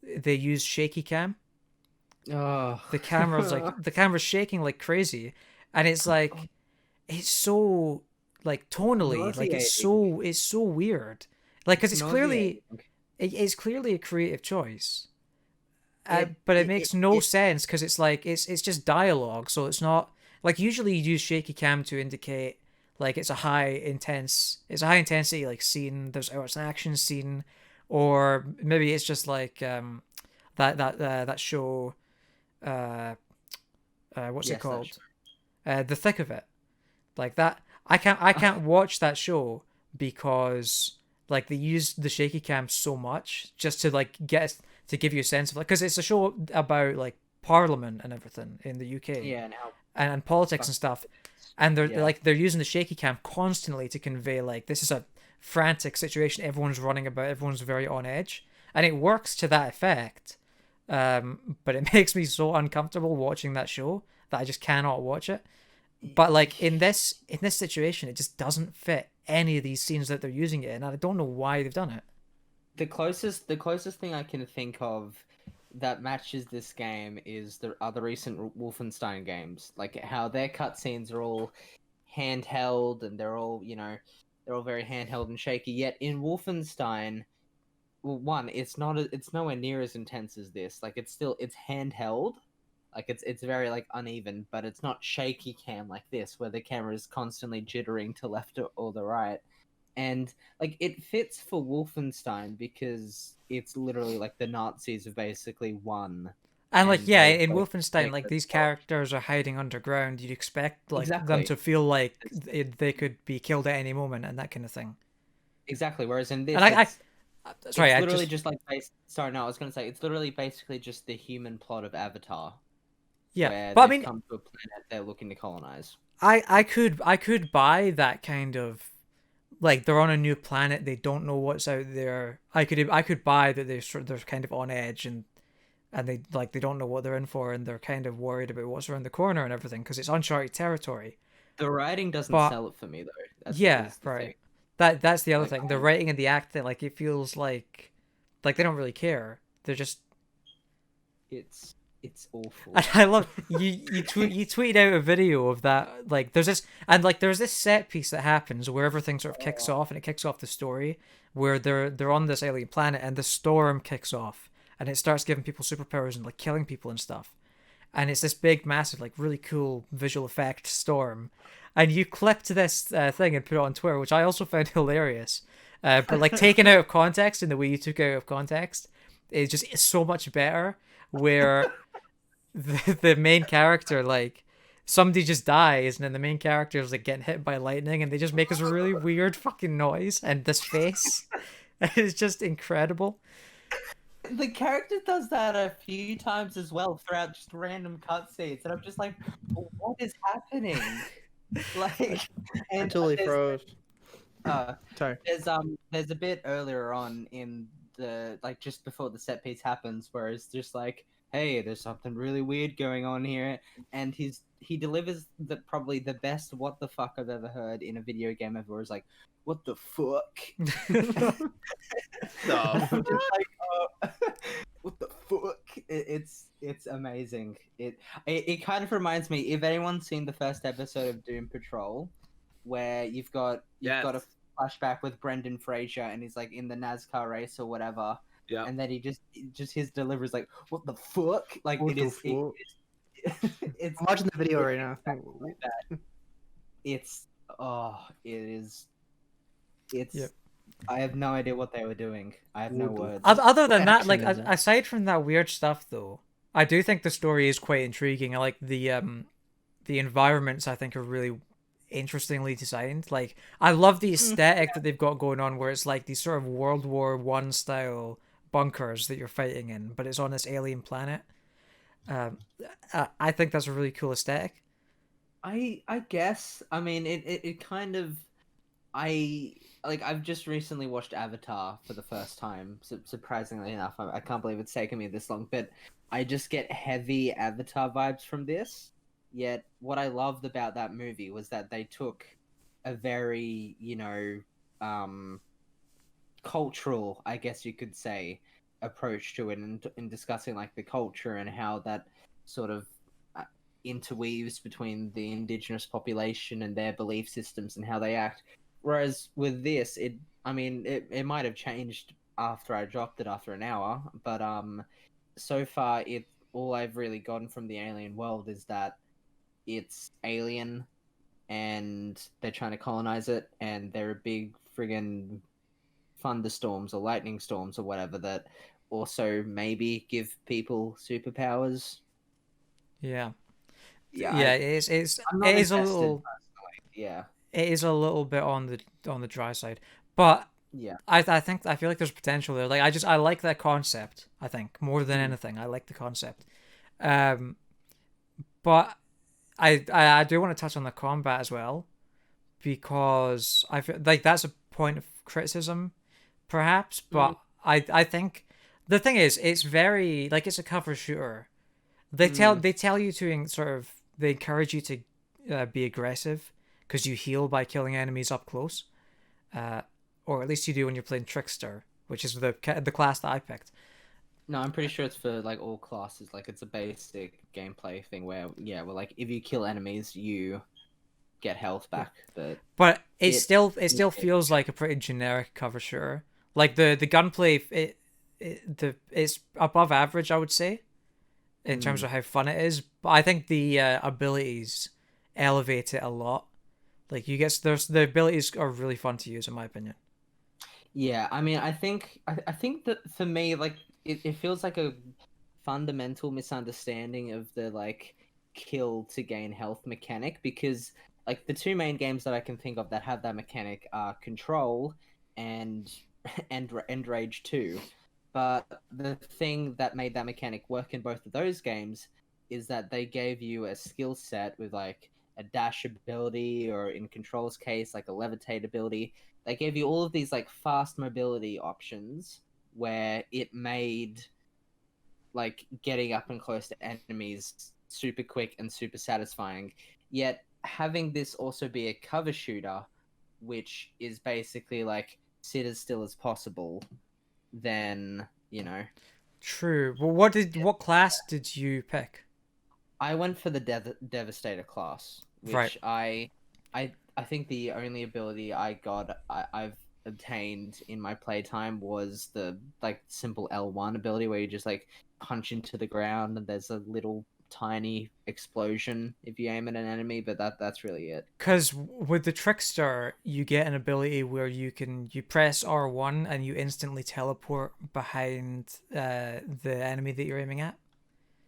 they use shaky cam. Oh. The camera's shaking like crazy, and it's like it's so like tonally like it's so weird, like because it's clearly it's clearly a creative choice, but it makes no sense because it's like it's just dialogue, so it's not like usually you use shaky cam to indicate like it's a high intensity like scene, or it's an action scene, or maybe it's just like that show what's it called, The Thick of It, like that. I can't watch that show because like they use the shaky cam so much just to like to give you a sense of like, because it's a show about like Parliament and everything in the UK, Yeah, and how and politics and stuff, and they're Yeah. like they're using the shaky cam constantly to convey like this is a frantic situation, everyone's running about, everyone's very on edge, and it works to that effect. But it makes me so uncomfortable watching that show that I just cannot watch it. But like in this situation, it just doesn't fit any of these scenes that they're using it in, and I don't know why they've done it. the closest thing I can think of that matches this game is the other recent Wolfenstein games, like how their cutscenes are all handheld and they're all very handheld and shaky. Yet in Wolfenstein, well, one, it's nowhere near as intense as this. Like it's handheld, like it's very like uneven, but it's not shaky cam like this where the camera is constantly jittering to left or the right. And like it fits for Wolfenstein because it's literally like the Nazis have basically won. And like And yeah, they've in got Wolfenstein, take like the these spot. characters are hiding underground. You'd expect like them Exactly. to feel like they could be killed at any moment and that kind of thing. Exactly. Whereas in this, And I sorry, it's I literally just just like sorry, no, I was gonna say it's literally basically just the human plot of Avatar, yeah. where But I they've mean, come to a planet they're looking to colonize. I could buy that kind of like they're on a new planet, they don't know what's out there. I could buy that they're kind of on edge and they don't know what they're in for, and they're kind of worried about what's around the corner and everything because it's uncharted territory. The writing doesn't But sell it for me though. yeah, Is the right. thing. That's the other Like, thing. The writing and the acting, like it feels like they don't really care. They're just. It's awful. And I love you tweeted out a video of that. Like there's this set piece that happens where everything sort of kicks off, and it kicks off the story where they're on this alien planet and the storm kicks off and it starts giving people superpowers and like killing people and stuff. And it's this big, massive, like really cool visual effect storm. And you clipped this thing and put it on Twitter, which I also found hilarious. But like taken out of context in the way you took it out of context, it's so much better. Where the main character, like somebody just dies, and then the main character is like getting hit by lightning, and they just make this really weird fucking noise and this face. It's just incredible. The character does that a few times as well throughout just random cutscenes, and I'm just like, what is happening? Like, and Until he froze. Sorry. There's a bit earlier on in the like just before the set piece happens where it's just like, hey, there's something really weird going on here, and he delivers probably the best what the fuck I've ever heard in a video game ever. Is like, what the fuck? I'm just like, what the fuck? It's amazing. It kind of reminds me, if anyone's seen the first episode of Doom Patrol, where you've got a flashback with Brendan Fraser and he's like in the NASCAR race or whatever. Yeah. And then he just his delivery is like, what the fuck? Like What the fuck? It's I'm watching the video right now. like that. It is. Yep. I have no idea what they were doing. I have no words. Other than that, action like is it? aside from that weird stuff though, I do think the story is quite intriguing. I like the environments. I think are really interestingly designed. Like I love the aesthetic that they've got going on, where it's like these sort of World War I style bunkers that you're fighting in, but it's on this alien planet. Um, I think that's a really cool aesthetic. I guess. I mean, it kind of. I like. I've just recently watched Avatar for the first time. Surprisingly enough, I can't believe it's taken me this long. But I just get heavy Avatar vibes from this. Yet, what I loved about that movie was that they took a very, cultural, I guess you could say, approach to it, and in discussing like the culture and how that sort of uh, interweaves between the indigenous population and their belief systems and how they act. Whereas with this, it might have changed after I dropped it after an hour, but so far all I've really gotten from the alien world is that it's alien and they're trying to colonize it, and there are big friggin' thunderstorms or lightning storms or whatever that also maybe give people superpowers. Yeah, Yeah, yeah. It's I'm not it is a invested little personally. Yeah, it is a little bit on the dry side, but yeah. I feel like there's potential there. Like I like that concept. I think more than Mm. anything, I like the concept. Um, but I do want to touch on the combat as well, because I feel like that's a point of criticism, perhaps. Mm. But I think the thing is, it's very like it's a cover shooter. Mm. They tell you to they encourage you to be aggressive because you heal by killing enemies up close, uh, or at least you do when you're playing Trickster, which is the class that I picked. No, I'm pretty sure it's for like all classes. Like it's a basic gameplay thing where well, like if you kill enemies, you get health back. But But it, it still feels like a pretty generic cover shooter. Like the gunplay, it's above average, I would say, in terms Mm. of how fun it is. But I think the abilities elevate it a lot. Like there's the abilities are really fun to use, in my opinion. Yeah, I mean, I think that for me, like, it feels like a fundamental misunderstanding of the like kill to gain health mechanic, because like the two main games that I can think of that have that mechanic are Control and and Rage 2. But the thing that made that mechanic work in both of those games is that they gave you a skill set with like a dash ability, or in Control's case, like a levitate ability. They gave you all of these like fast mobility options where it made like getting up and close to enemies super quick and super satisfying. Yet having this also be a cover shooter, which is basically like sit as still as possible, then True. Well, what class did you pick? I went for the Devastator class, Right. which I think the only ability I've obtained in my playtime was the like simple L1 ability where you just like punch into the ground and there's a little tiny explosion if you aim at an enemy, but that's really it. Because with the Trickster, you get an ability where you press R1 and you instantly teleport behind the enemy that you're aiming at.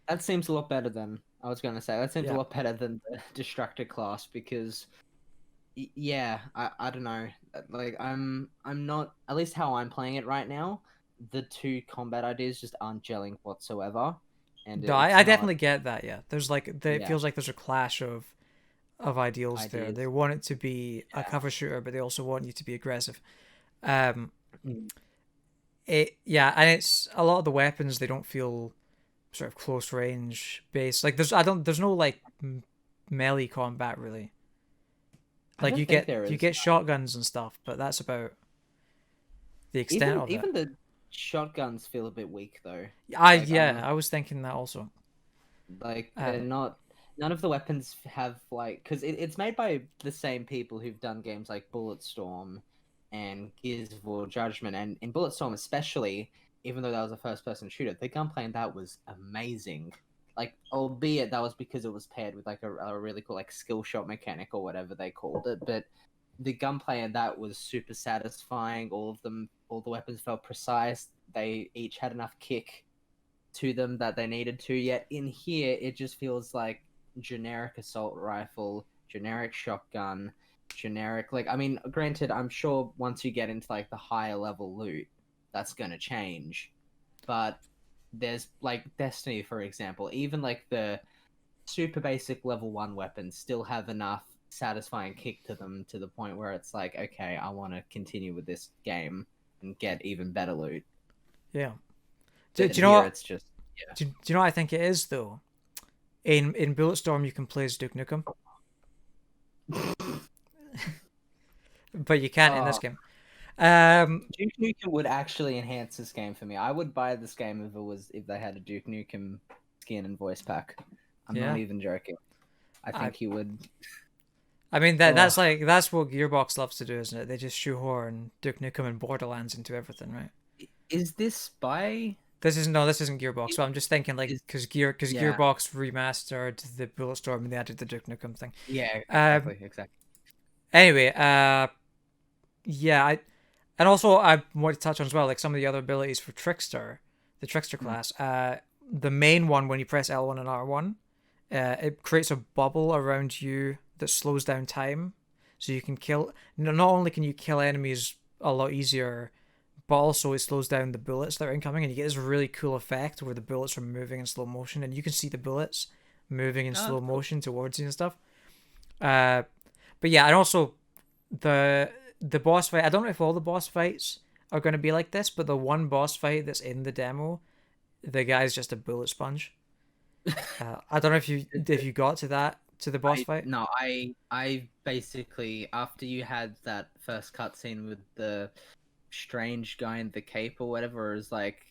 That seems a lot better than I was going to say. That seems a Yeah. lot better than the Destructor class because yeah, I don't know. Like I'm not, at least how I'm playing it right now, the two combat ideas just aren't gelling whatsoever, and No, it's I not. definitely get that. Yeah, it Yeah, feels like there's a clash of ideals there. ideas. They want it to be a Yeah. cover shooter, but they also want you to be aggressive. Um, Mm. and it's a lot of the weapons they don't feel sort of close range based. Like there's no like melee combat really. I Like don't think there you is. get shotguns and stuff, but that's about the extent of it. Even the shotguns feel a bit weak though. Like I was thinking that also. like they're Um, not. None of the weapons have like, because it's made by the same people who've done games like Bulletstorm and Gears of War Judgment, and in Bulletstorm especially, even though that was a first-person shooter, the gunplay in that was amazing. Like, albeit that was because it was paired with like a really cool like skill shot mechanic or whatever they called it, but the gunplay in that was super satisfying. All the weapons felt precise. They each had enough kick to them that they needed to. Yet in here, it just feels like generic assault rifle, generic shotgun, generic. Like, I mean, granted, I'm sure once you get into like the higher level loot, that's gonna change. But there's like Destiny, for example, even like the super basic level 1 weapons still have enough satisfying kick to them to the point where it's like, okay, I want to continue with this game and get even better loot. Yeah. Do you know what? It's just do you know what I think it is though? In Bulletstorm, you can play as Duke Nukem, but you can't in this game. Duke Nukem would actually enhance this game for me. I would buy this game if they had a Duke Nukem skin and voice pack. I'm not even joking. I think he would. I mean that's what Gearbox loves to do, isn't it? They just shoehorn Duke Nukem and Borderlands into everything, right? Is this by? This isn't Gearbox. So I'm just thinking like because Gearbox remastered the Bulletstorm and they added the Duke Nukem thing. Yeah, exactly. Anyway, yeah, and also I want to touch on as well like some of the other abilities for Trickster, the Trickster class. The main one, when you press L1 and R1, it creates a bubble around you that slows down time, so you can kill. Not only can you kill enemies a lot easier, but also it slows down the bullets that are incoming, and you get this really cool effect where the bullets are moving in slow motion, and you can see the bullets moving in slow motion towards you and stuff. But yeah, and also the boss fight. I don't know if all the boss fights are going to be like this, but the one boss fight that's in the demo, the guy's just a bullet sponge. I don't know if you got to the boss fight. No, I basically, after you had that first cutscene with the strange guy in the cape or whatever, is like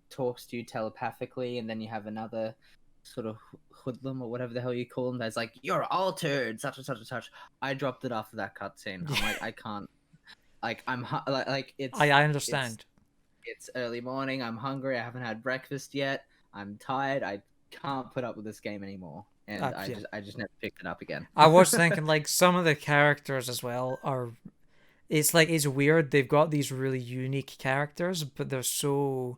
talks to you telepathically, and then you have another sort of hoodlum or whatever the hell you call him that's like, you're altered, such and such and such. I dropped it after that cutscene. I'm like, I can't. Like, I'm like it's. I understand. It's early morning. I'm hungry. I haven't had breakfast yet. I'm tired. I can't put up with this game anymore, and I just never picked it up again. I was thinking like some of the characters as well are. It's weird. They've got these really unique characters, but they're so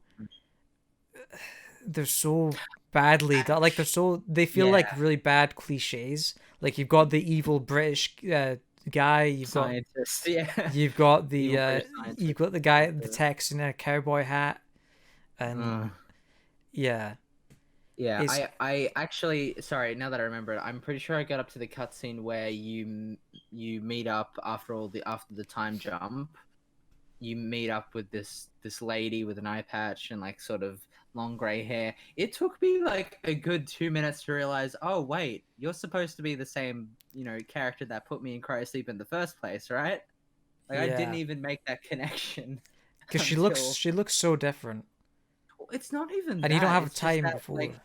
badly done. Like they feel like really bad cliches. Like you've got the evil British guy. You've Scientist, You've got the guy, the Tex in a cowboy hat, and yeah. I actually, sorry, now that I remember it, I'm pretty sure I got up to the cutscene where you meet up after the time jump. You meet up with this lady with an eye patch and like sort of long gray hair. It took me like a good 2 minutes to realize, oh wait, you're supposed to be the same, character that put me in cryosleep in the first place, right? Like I didn't even make that connection. Because she looks so different. It's not even and you don't have time before. Like,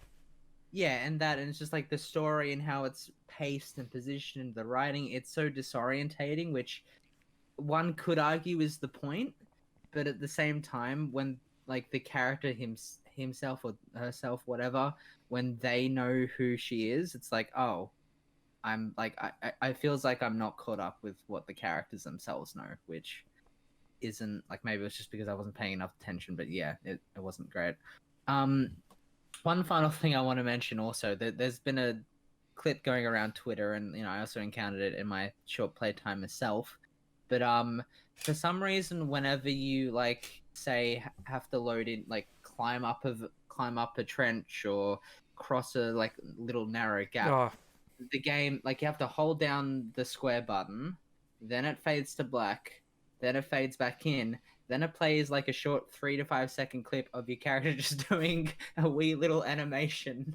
and it's just like the story and how it's paced and positioned, the writing, it's so disorientating, which one could argue is the point, but at the same time, when like the character himself or herself, whatever, when they know who she is, it's like, oh, I'm like, I feels like I'm not caught up with what the characters themselves know, which isn't like, maybe it's just because I wasn't paying enough attention, but yeah, it wasn't great. One final thing I want to mention also, that there's been a clip going around Twitter, and I also encountered it in my short playtime myself, but for some reason, whenever you like say have to load in, like climb up a trench or cross a like little narrow gap, the game, like you have to hold down the square button, then it fades to black, then it fades back in, then it plays like a short 3 to 5 second clip of your character just doing a wee little animation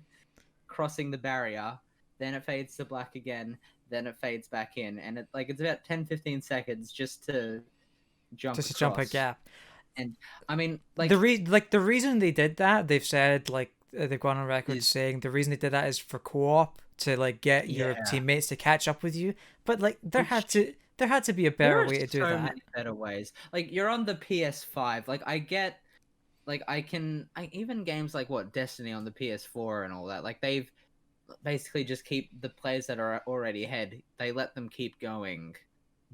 crossing the barrier, then it fades to black again, then it fades back in, and it's about 10-15 seconds just to jump a gap. And I mean, like the reason they did that, they've said like they've gone on record saying the reason they did that is for co-op, to like get your teammates to catch up with you, but like there had to be a better way to do that. Many better ways. Like you're on the PS5. Like I get, like even games like Destiny on the PS4 and all that. Like they've basically just keep the players that are already ahead. They let them keep going,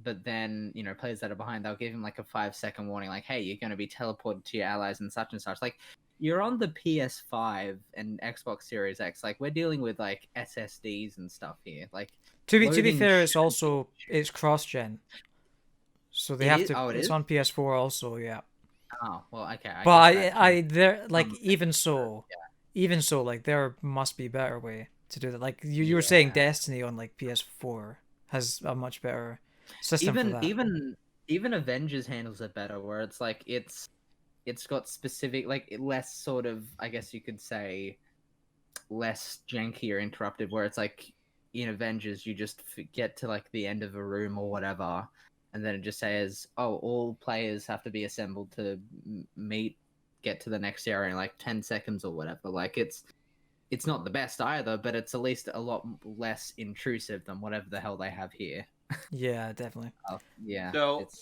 but then players that are behind, they'll give them like a 5-second warning, like, hey, you're going to be teleported to your allies and such and such. Like you're on the PS5 and Xbox Series X. Like we're dealing with like SSDs and stuff here. Like To be loading fair, it's shouldn't also be an it's cross-gen, so they It have is? to. Oh, it It's is? on PS4 also, yeah. Oh, well, okay. I But guess that I changes there like some even things, so, like there must be a better way to do that. Like you were saying, yeah. Destiny on like PS4 has a much better system for Even that. even Avengers handles it better, where it's like it's got specific like less sort of, I guess you could say, less janky or interrupted, where it's like in Avengers you just get to like the end of a room or whatever, and then it just says, oh, all players have to be assembled to get to the next area in like 10 seconds or whatever. Like it's not the best either, but it's at least a lot less intrusive than whatever the hell they have here. Yeah, definitely. Yeah.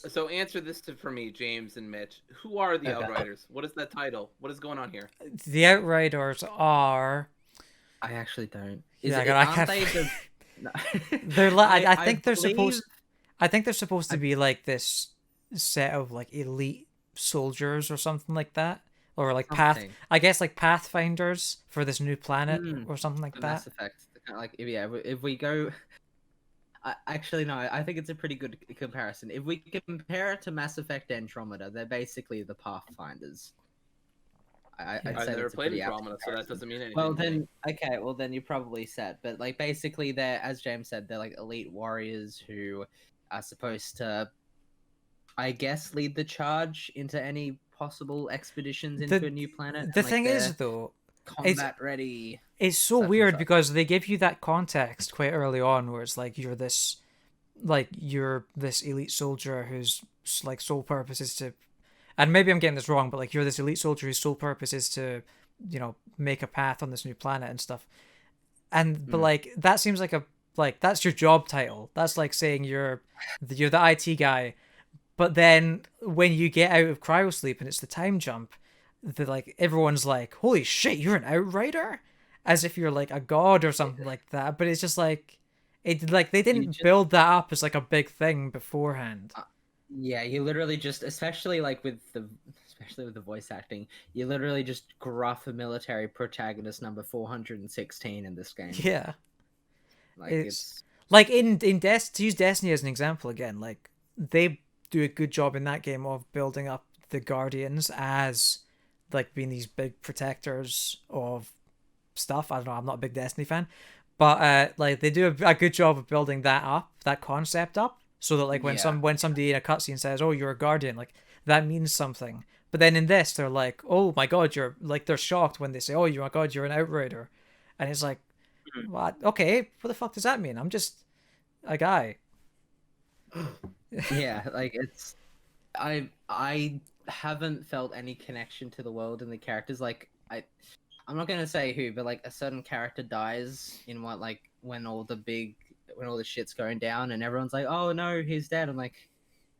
So answer this for me, James and Mitch. Who are the Okay. Outriders? What is that title? What is going on here? The Outriders are. I actually don't. Yeah, I aren't can't. they the... No. They're like I think they're believe- supposed. I think they're supposed to be like this set of like elite soldiers or something like that, or like Something. I guess like pathfinders for this new planet Mm, or something like the that. Mass Effect. Kind of like if we go, actually no, I think it's a pretty good comparison. If we compare it to Mass Effect Andromeda, they're basically the Pathfinders. I'd I've say never that's a played pretty apt Andromeda, so that comparison. doesn't mean anything. Well to me. then you're probably set. But like basically they're, as James said, they're like elite warriors who are supposed to, I guess, lead the charge into any possible expeditions into a new planet. The and, like, thing is, they're though, combat ready. it's so such and weird such. because they give you that context quite early on, where it's like you're this elite soldier whose like sole purpose is to, and maybe I'm getting this wrong, but like you're this elite soldier whose sole purpose is to, make a path on this new planet and stuff. And but like that seems like that's your job title. That's like saying you're the IT guy. But then when you get out of cryosleep and it's the time jump, like everyone's like, "Holy shit, you're an Outrider!" As if you're like a god or something like that. But it's just like they didn't build that up as like a big thing beforehand. Yeah, you literally just, especially with the voice acting, you literally just gruff a military protagonist number 416 in this game. Yeah, Like it's like in to use Destiny as an example again, like they do a good job in that game of building up the Guardians as like being these big protectors of stuff. I don't know, I'm not a big Destiny fan, but like they do a good job of building that concept up, so that like when somebody in a cutscene says, "Oh, you're a Guardian," like that means something. But then in this, they're like, "Oh my god, you're," like they're shocked when they say, "Oh, you're an Outrider," and it's like, what? Okay, what the fuck does that mean? I'm just a guy. yeah, like it's, I haven't felt any connection to the world and the characters. Like I'm not gonna say who, but like a certain character dies in when all the shit's going down and everyone's like, "Oh no, he's dead." I'm like,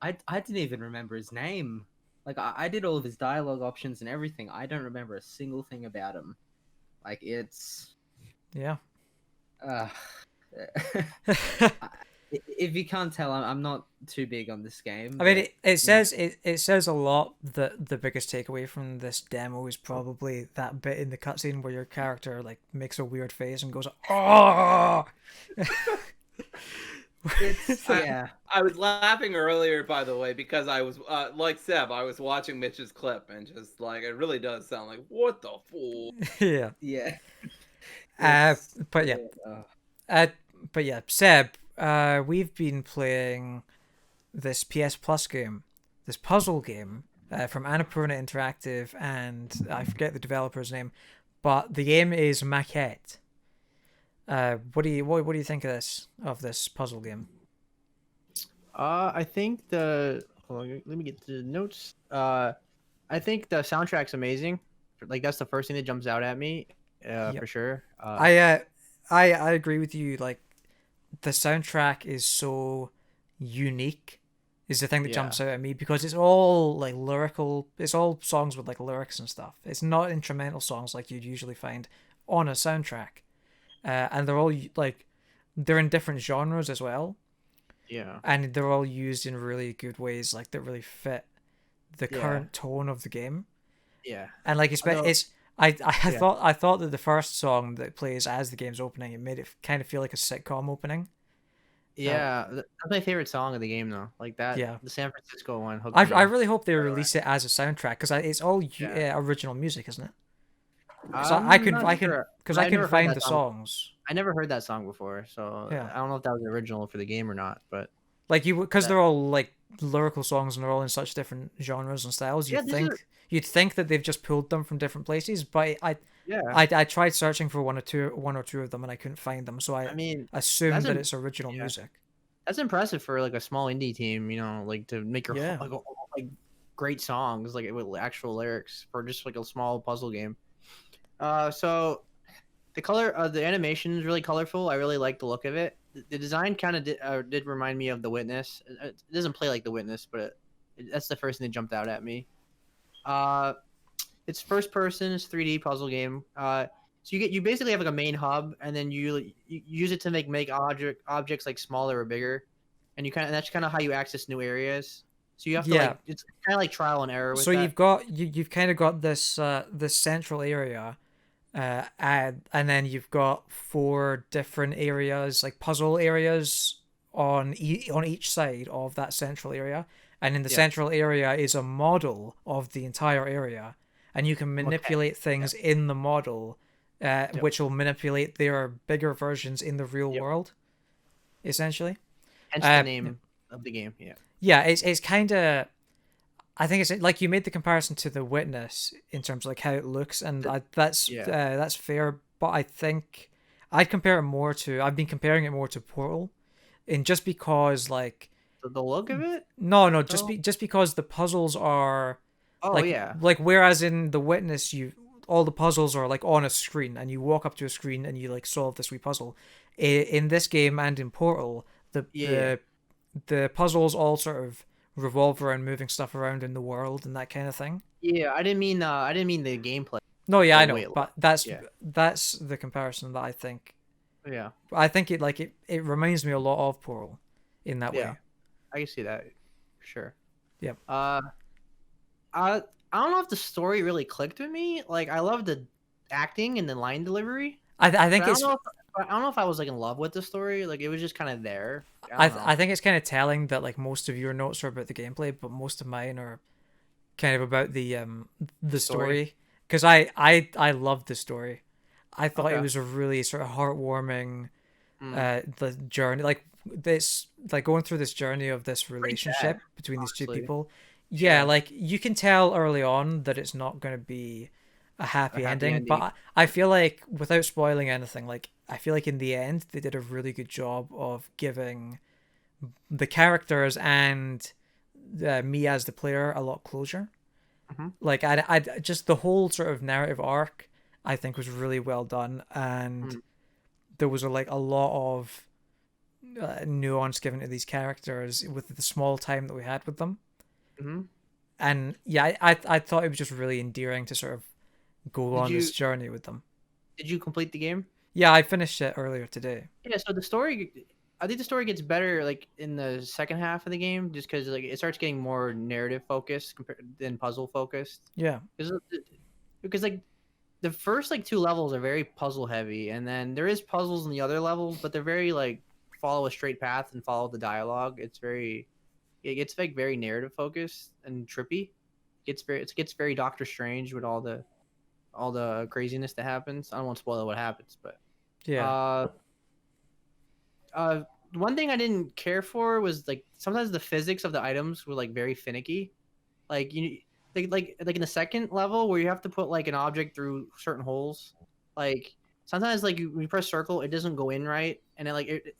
I didn't even remember his name. Like I did all of his dialogue options and everything. I don't remember a single thing about him. Like it's Yeah. If you can't tell, I'm not too big on this game. I mean, it says a lot that the biggest takeaway from this demo is probably that bit in the cutscene where your character like makes a weird face and goes, "Oh!" Yeah. I was laughing earlier, by the way, because I was like Seb. I was watching Mitch's clip and just like it really does sound like what the fool. Yeah. Yeah. But yeah, Seb, we've been playing this PS Plus game, this puzzle game from Annapurna Interactive, and I forget the developer's name, but the game is Maquette. What do you think of this puzzle game? I think hold on, let me get to the notes. I think the soundtrack's amazing. Like that's the first thing that jumps out at me, for sure. I agree with you. Like the soundtrack is so unique, is the thing that jumps out at me, because it's all like lyrical. It's all songs with like lyrics and stuff. It's not instrumental songs like you'd usually find on a soundtrack. And they're all like, they're in different genres as well. Yeah. And they're all used in really good ways, like that really fit the current tone of the game. Yeah. And like Although- it's I Yeah. thought that the first song that plays as the game's opening, it made it kind of feel like a sitcom opening. Yeah, that's my favorite song of the game though. Like that, Yeah. the San Francisco one hooked I me. really hope they right away. release it as a soundtrack because it's all Yeah. original music, isn't it? Because I'm I can not sure. because I've I can never heard find that the song. songs. I never heard that song before, so Yeah. I don't know if that was original for the game or not. But Like because That- they're all like lyrical songs and they're all in such different genres and styles. Yeah, You'd think that they've just pulled them from different places, but yeah, I tried searching for one or two of them and I couldn't find them, so I I mean assumed that's that im- it's original yeah. music. that's impressive for like a small indie team. Like to make your Yeah. like great songs like with actual lyrics for just like a small puzzle game. So the animation is really colorful. I really like the look of it. The design kind of did remind me of The Witness. It doesn't play like The Witness, but that's the first thing that jumped out at me. It's first person, it's 3D puzzle game. So you basically have like a main hub, and then you use it to make objects like smaller or bigger, and that's kind of how you access new areas. So you have to like it's kind of like trial and error with So that. you've kind of got this central area, and then you've got 4 different areas, like puzzle areas on each side of that central area, and in the Yeah. central area is a model of the entire area, and you can manipulate things in the model, which will manipulate their bigger versions in the real Yep. world, essentially. Hence the name of the game. Yeah. Yeah, it's kind of. I think it's like you made the comparison to The Witness in terms of like how it looks, and that's fair. But I think I'd compare it more to. I've been comparing it more to Portal, and just because like The look of it. no, just Oh. just because the puzzles are Oh like yeah. like whereas in The Witness all the puzzles are like on a screen and you walk up to a screen and you like solve this wee puzzle. In this game and in Portal, the puzzles all sort of revolve around moving stuff around in the world and that kind of thing. Yeah, I didn't mean the gameplay. No, yeah, Oh, I know, wait, but that's the comparison that I think. Yeah. I think it reminds me a lot of Portal in that Yeah. way. I can see that. For sure. Yep. I don't know if the story really clicked with me. Like I love the acting and the line delivery. I think But it's I don't know if I was like in love with the story. Like it was just kind of there. I think it's kind of telling that like most of your notes are about the gameplay, but most of mine are kind of about the story. Because I loved the story. I thought it was a really sort of heartwarming the journey, like this, like going through this journey of this relationship between these two honestly. people. Yeah, like you can tell early on that it's not going to be a happy ending, but I feel like without spoiling anything, like I feel like in the end they did a really good job of giving the characters and me as the player a lot closure. Like I just the whole sort of narrative arc I think was really well done, and there was a lot of nuance given to these characters with the small time that we had with them. And yeah, I thought it was just really endearing to sort of go on this journey with them. Did you complete the game? Yeah, I finished it earlier today. Yeah, so the story, I think the story gets better like in the second half of the game, just because like it starts getting more narrative focused than puzzle focused. Yeah, because like the first like 2 levels are very puzzle heavy, and then there is puzzles in the other levels, but they're very like follow a straight path and follow the dialogue. It gets like very narrative focused and trippy. It gets very Doctor Strange with all the craziness that happens. I don't want to spoil what happens, but yeah. One thing I didn't care for was like sometimes the physics of the items were like very finicky. Like like in the second level where you have to put like an object through certain holes. Like sometimes like when you press circle, it doesn't go in right, and it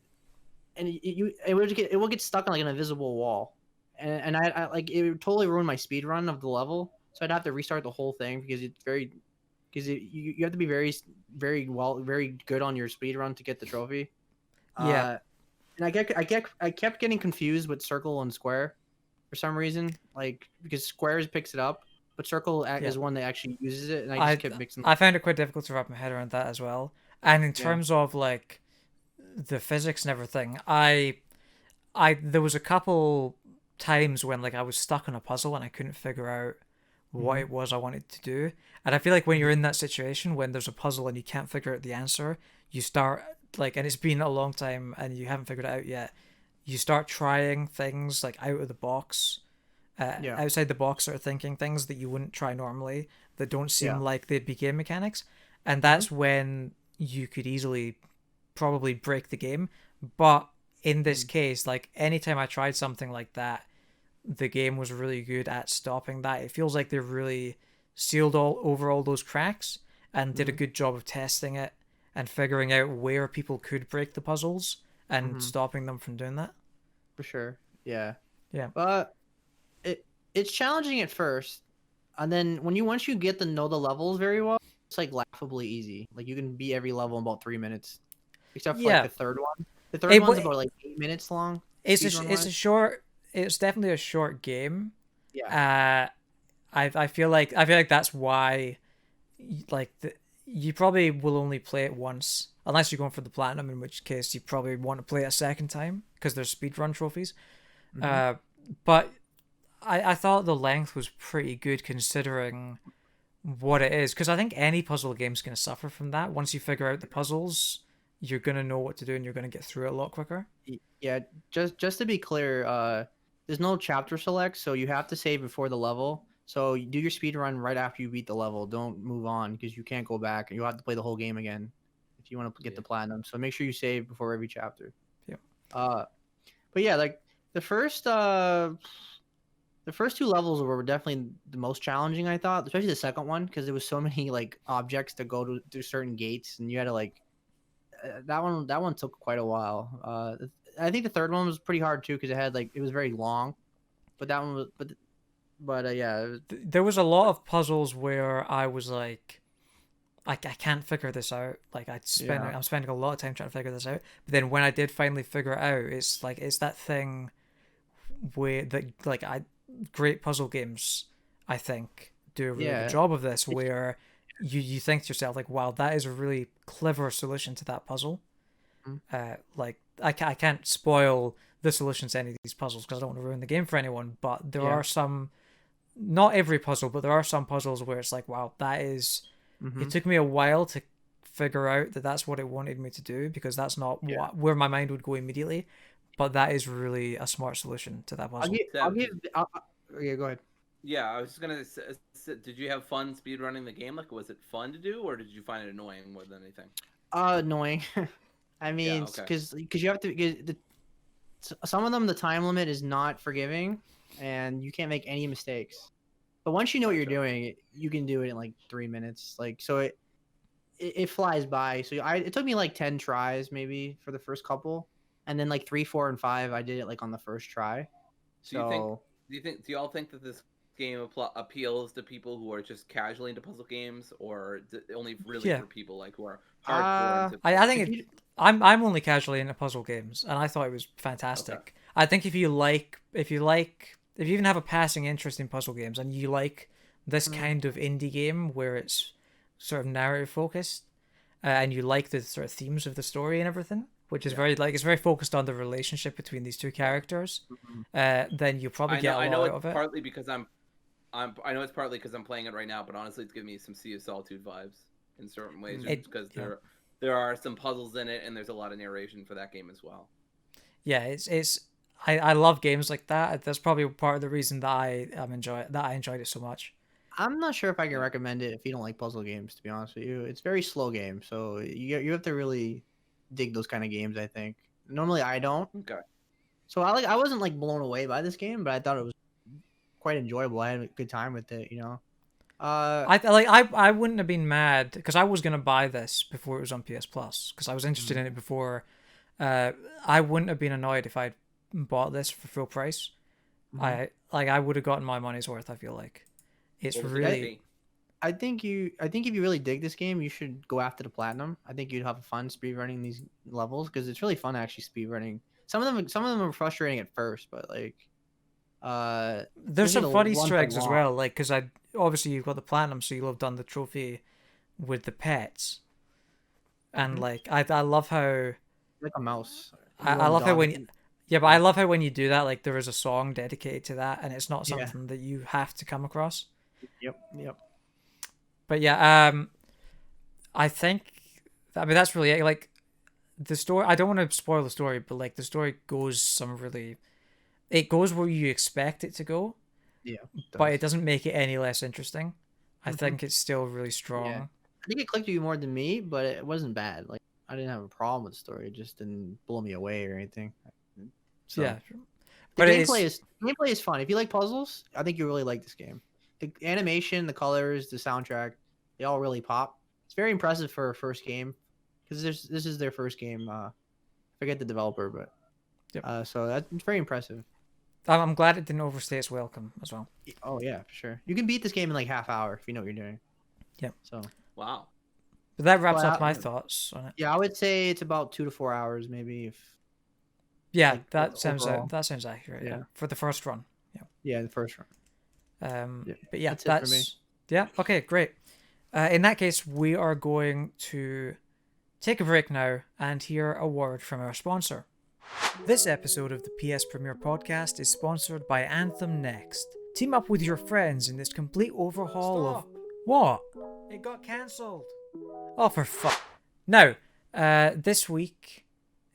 will get stuck on like an invisible wall, and I like it would totally ruin my speed run of the level. So I'd have to restart the whole thing because you have to be very good on your speed run to get the trophy. Yeah. And I kept getting confused with circle and square for some reason, like because squares picks it up, but circle is one that actually uses it, and I just kept mixing. I found it quite difficult to wrap my head around that as well. And in terms of like the physics and everything, there was a couple times when like I was stuck on a puzzle and I couldn't figure out what it was I wanted to do. And I feel like when you're in that situation, when there's a puzzle and you can't figure out the answer, you start like, and it's been a long time and you haven't figured it out yet, you start trying things like out of the box, outside the box sort of thinking, things that you wouldn't try normally that don't seem like they'd be game mechanics. And that's when you could easily probably break the game. But in this case, like anytime I tried something like that, the game was really good at stopping that. It feels like they really sealed all those cracks and did a good job of testing it and figuring out where people could break the puzzles and stopping them from doing that. For sure. Yeah. Yeah. But it's challenging at first, and then once you get to know the levels very well, it's like laughably easy. Like you can beat every level in about 3 minutes, except for like the third one. The third one's about like 8 minutes long. It's a short. It's definitely a short game. Yeah. I feel like that's why, like you probably will only play it once unless you're going for the platinum, in which case you probably want to play it a second time because there's speedrun trophies. But I thought the length was pretty good considering what it is, because I think any puzzle game's going to suffer from that. Once you figure out the puzzles, you're going to know what to do and you're going to get through it a lot quicker. Yeah, just to be clear, there's no chapter select, so you have to save before the level. So you do your speed run right after you beat the level. Don't move on because you can't go back and you'll have to play the whole game again if you want to get the platinum. So make sure you save before every chapter. Yeah. But yeah, like the first two levels were definitely the most challenging, I thought, especially the second one, because there was so many like objects to go to certain gates, and you had to like that one took quite a while. I think the third one was pretty hard too because it was very long, but that one was yeah. There was a lot of puzzles where I was like, I can't figure this out. Like I'm spending a lot of time trying to figure this out. But then when I did finally figure it out, it's that thing where great puzzle games, I think, do a really good job of this, where you think to yourself like, wow, that is a really clever solution to that puzzle. Like I can't spoil the solutions to any of these puzzles because I don't want to ruin the game for anyone, but there are some, not every puzzle, but there are some puzzles where it's like, wow, that is it took me a while to figure out that that's what it wanted me to do, because that's not where my mind would go immediately, but that is really a smart solution to that puzzle. Yeah, go ahead. Yeah, I was just gonna say, did you have fun speedrunning the game? Like, was it fun to do, or did you find it annoying more than anything? Annoying. I mean, because you have to get some of them, the time limit is not forgiving, and you can't make any mistakes. But once you know what you're doing, you can do it in like 3 minutes. Like, so it flies by. So it took me like 10 tries maybe for the first couple, and then like 3, 4, and 5 I did it like on the first try. Do you all think that this game appeals to people who are just casually into puzzle games, or only really for people like who are hardcore? I think I'm only casually into puzzle games, and I thought it was fantastic. Okay. I think if you even have a passing interest in puzzle games and you like this kind of indie game where it's sort of narrative focused, and you like the sort of themes of the story and everything, which is it's very focused on the relationship between these two characters, then you'll probably get a lot out of it. I know it's partly because I'm playing it right now, but honestly, it's giving me some Sea of Solitude vibes in certain ways, because there are some puzzles in it, and there's a lot of narration for that game as well. Yeah, I love games like that. That's probably part of the reason that I enjoyed it so much. I'm not sure if I can recommend it if you don't like puzzle games, to be honest with you. It's a very slow game, so you have to really dig those kind of games, I think. Normally I don't. Okay. So I wasn't like blown away by this game, but I thought it was quite enjoyable. I had a good time with it, you know. I wouldn't have been mad because I was gonna buy this before it was on PS Plus because I was interested in it before. I wouldn't have been annoyed if I'd bought this for full price. I would have gotten my money's worth. I feel like it's really. I think if you really dig this game, you should go after the platinum. I think you'd have fun speedrunning these levels because it's really fun actually speedrunning. Some of them are frustrating at first, but like, there's some funny Easter eggs as well. Like, because obviously you've got the platinum, so you'll have done the trophy with the pets, and like I love how like a mouse. I love how but I love how when you do that, like there is a song dedicated to that, and it's not something that you have to come across. Yep. But yeah, I think, I mean, that's really it. Like, the story, I don't want to spoil the story, but like the story goes it goes where you expect it to go, Yeah. but it doesn't make it any less interesting. I Mhm. think it's still really strong. Yeah. I think it clicked with you more than me, but it wasn't bad. Like, I didn't have a problem with the story. It just didn't blow me away or anything. So, Yeah. the But gameplay is fun. If you like puzzles, I think you really like this game. The animation, the colors, the soundtrack, they all really pop. It's very impressive for a first game because this is their first game. Forget the developer, but Yep. so that's very impressive. I'm glad it didn't overstay its welcome as well. Oh yeah, for sure. You can beat this game in like half hour if you know what you're doing. Yep. So Wow. But that wraps Well, up my thoughts on it. yeah, I would say it's about 2 to 4 hours, maybe. If Yeah, like, that sounds overall. that sounds accurate. Yeah. Yeah. For the first run. Yeah, the first one. Yeah, But yeah, that's it for me. yeah. Okay, great. In that case, we are going to take a break now and hear a word from our sponsor. This episode of the PSPremiere Podcast is sponsored by Anthem Next. Team up with your friends in this complete overhaul of... What? It got cancelled. Oh, for fuck. Now, this week,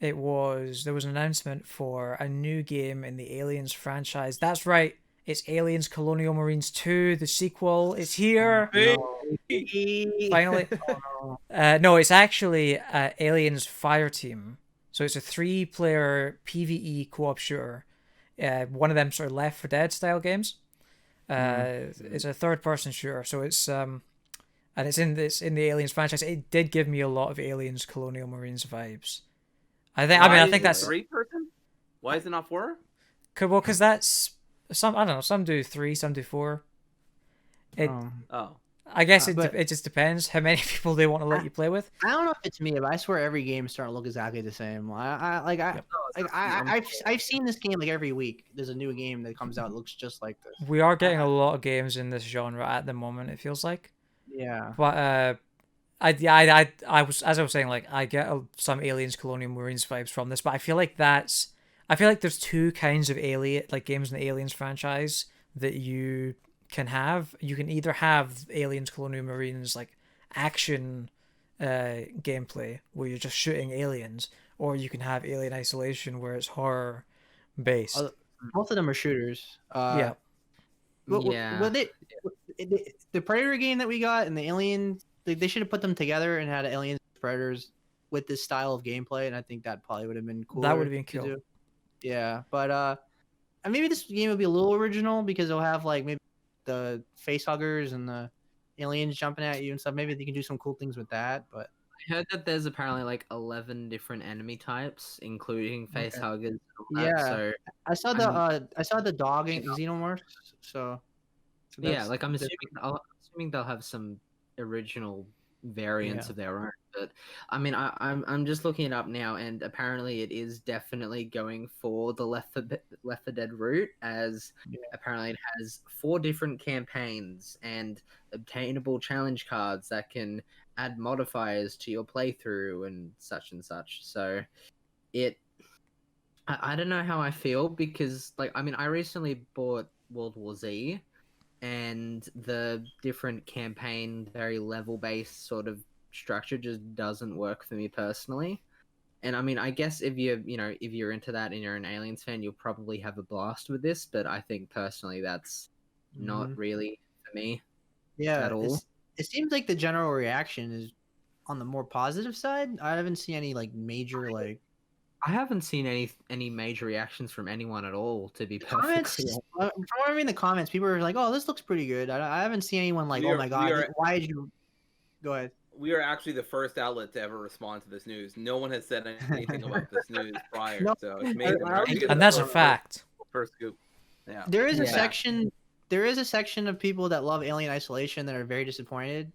there was an announcement for a new game in the Aliens franchise. That's right. It's Aliens Colonial Marines 2, the sequel. It's here. Finally. No, it's actually Aliens Fireteam. So it's a 3-player PvE co-op shooter. One of them sort of Left 4 Dead style games. It's a third-person shooter. So it's and it's in the Aliens franchise. It did give me a lot of Aliens Colonial Marines vibes. I think that's 3-person. Why is it not 4? Well, because that's I don't know. Some do 3, some do 4. Oh. I guess but- it just depends how many people they want to let you play with. I don't know if it's me, but I swear every game is starting to look exactly the same. I've seen this game like every week. There's a new game that comes out that looks just like this. We are getting a lot of games in this genre at the moment. It feels like, Yeah. but I was, as I was saying, like, I get some Aliens Colonial Marines vibes from this, but I feel like there's two kinds of games in the Aliens franchise that you can have. You can either have Aliens Colonial Marines like action gameplay where you're just shooting aliens, or you can have Alien Isolation where it's horror based. Both of them are shooters. Yeah. The Predator game that we got and the Alien, they should have put them together and had Aliens and Predators with this style of gameplay, and I think that probably would have been cool. That would have been cool. Yeah, but and maybe this game will be a little original because it'll have like maybe the face huggers and the aliens jumping at you and stuff. Maybe they can do some cool things with that. But I heard that there's apparently like 11 different enemy types, including face huggers. And all that, yeah, so I saw the dog in Xenomorphs. So yeah, like I'm assuming they'll have some original variants of their own. But I mean, I'm just looking it up now, and apparently it is definitely going for the Left 4 Dead route, as apparently it has 4 different campaigns and obtainable challenge cards that can add modifiers to your playthrough and such and such. So I don't know how I feel, because like, I mean, I recently bought World War Z, and the different campaign, very level based sort of structure just doesn't work for me personally. And I mean, I guess if you're into that and you're an Aliens fan, you'll probably have a blast with this, but I think personally that's not really for me at all. It seems like the general reaction is on the more positive side. I haven't seen any like major like I haven't seen any major reactions from anyone at all, to be perfectly comments. From what I read in the comments, people are like, "Oh, this looks pretty good." I haven't seen anyone like, "Oh my god, why did you?" Go ahead. We are actually the first outlet to ever respond to this news. No one has said anything about this news prior, so it's amazing. And that's a fact. First scoop. Yeah. There is a section. There is a section of people that love Alien Isolation that are very disappointed.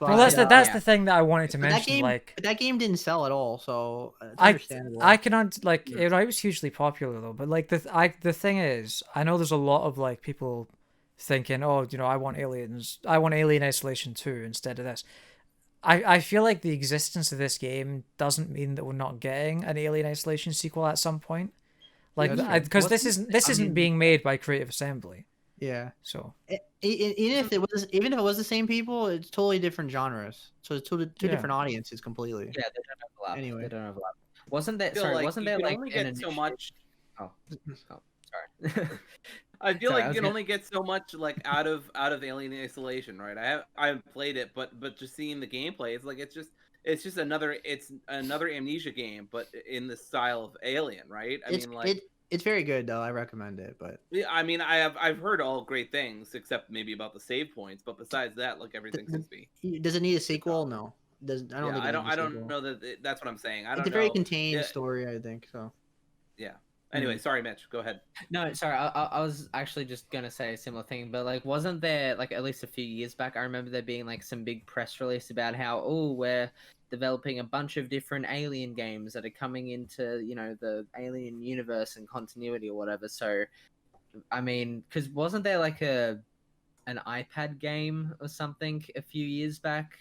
Well, that's the thing that I wanted to mention. That game didn't sell at all, so it's understandable. I cannot it was hugely popular though, but like the thing is, I know there's a lot of like people thinking, oh, I want Alien Isolation 2 instead of this. I feel like the existence of this game doesn't mean that we're not getting an Alien Isolation sequel at some point. Like, because this isn't being made by Creative Assembly. Yeah. So Even if it was the same people, it's totally different genres. So it's two Yeah. different audiences completely. Yeah, they don't overlap. Anyway. They don't overlap. Wasn't there? I feel Sorry, like wasn't you there can like only an get so initiative? much. Oh, sorry. I feel Sorry, I like was you can gonna- only get so much like out of Alien Isolation, right? I haven't played it, but just seeing the gameplay, it's like it's just another Amnesia game, but in the style of Alien, right? It's very good though. I recommend it, but I've heard all great things except maybe about the save points, but besides that, like everything seems to be. does it need a sequel? No. I don't Yeah, think it needs a I sequel. don't know that that's what I'm saying. I don't It's a very know. contained Yeah, story, I think. So yeah. Anyway, sorry, Mitch. Go ahead. No, sorry. I was actually just gonna say a similar thing, but like, wasn't there like at least a few years back? I remember there being like some big press release about how we're developing a bunch of different Alien games that are coming into the Alien universe and continuity or whatever. So, I mean, because wasn't there like an iPad game or something a few years back?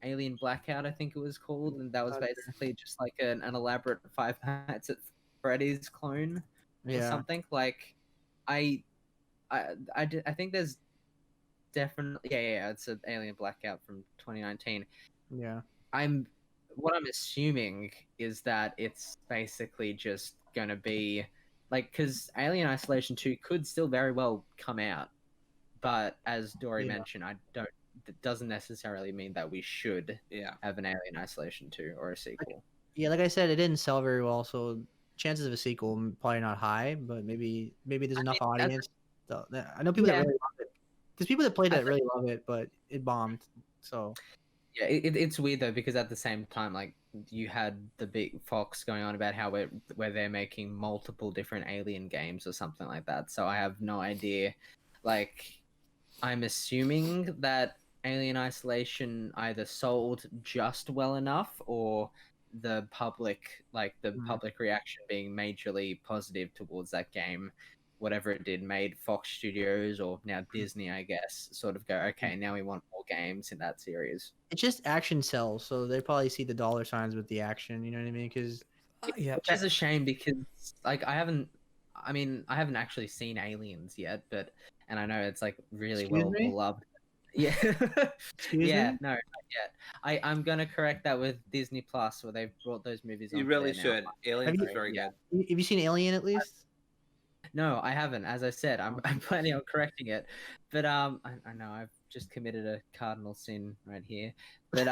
Alien Blackout, I think it was called, and that was basically just like an elaborate Five Nights at Freddy's clone or something. Like, I think there's definitely it's an Alien Blackout from 2019. Yeah. What I'm assuming is that it's basically just gonna be like, because Alien Isolation 2 could still very well come out, but as Dory mentioned, it doesn't necessarily mean that we should have an Alien Isolation 2 or a sequel. Yeah, like I said, it didn't sell very well, so chances of a sequel probably not high, but maybe there's enough audience. I know people that really love it. There's people that played it really love it, but it bombed. So yeah, it's weird though, because at the same time, like, you had the big Fox going on about how where they're making multiple different Alien games or something like that. So I have no idea. Like, I'm assuming that Alien Isolation either sold just well enough, or the public reaction being majorly positive towards that game, whatever it did, made Fox Studios, or now Disney, I guess, sort of go, okay, now we want more games in that series. it's just action sells, so they probably see the dollar signs with the action. You know what I mean? Because which is a shame, because like I haven't actually seen Aliens yet, and I know it's like really beloved. Yeah. Excuse me? No, not yet. I'm gonna correct that with Disney Plus, where they've brought those movies on. You really should. Aliens is very good. Have you seen Alien at least? No, I haven't. As I said, I'm planning on correcting it, but I know I've just committed a cardinal sin right here, but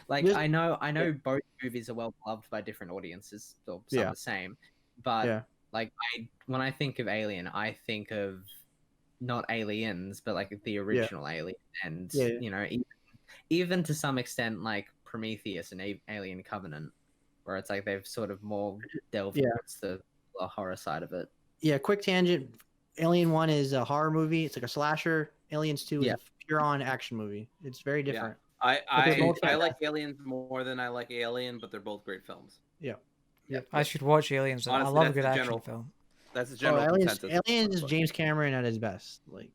like, I know both movies are well beloved by different audiences, or some the same, but like, when I think of Alien, I think of not Aliens, but like the original Alien, and even to some extent like Prometheus and Alien Covenant, where it's like they've sort of more delved towards the horror side of it. Yeah, quick tangent. Alien 1 is a horror movie. It's like a slasher. Aliens 2 is a pure-on action movie. It's very different. I like Aliens more than I like Alien, but they're both great films. Yeah. I should watch Aliens. Honestly, I love a good action film. That's the general consensus. Aliens is James Cameron at his best. Like,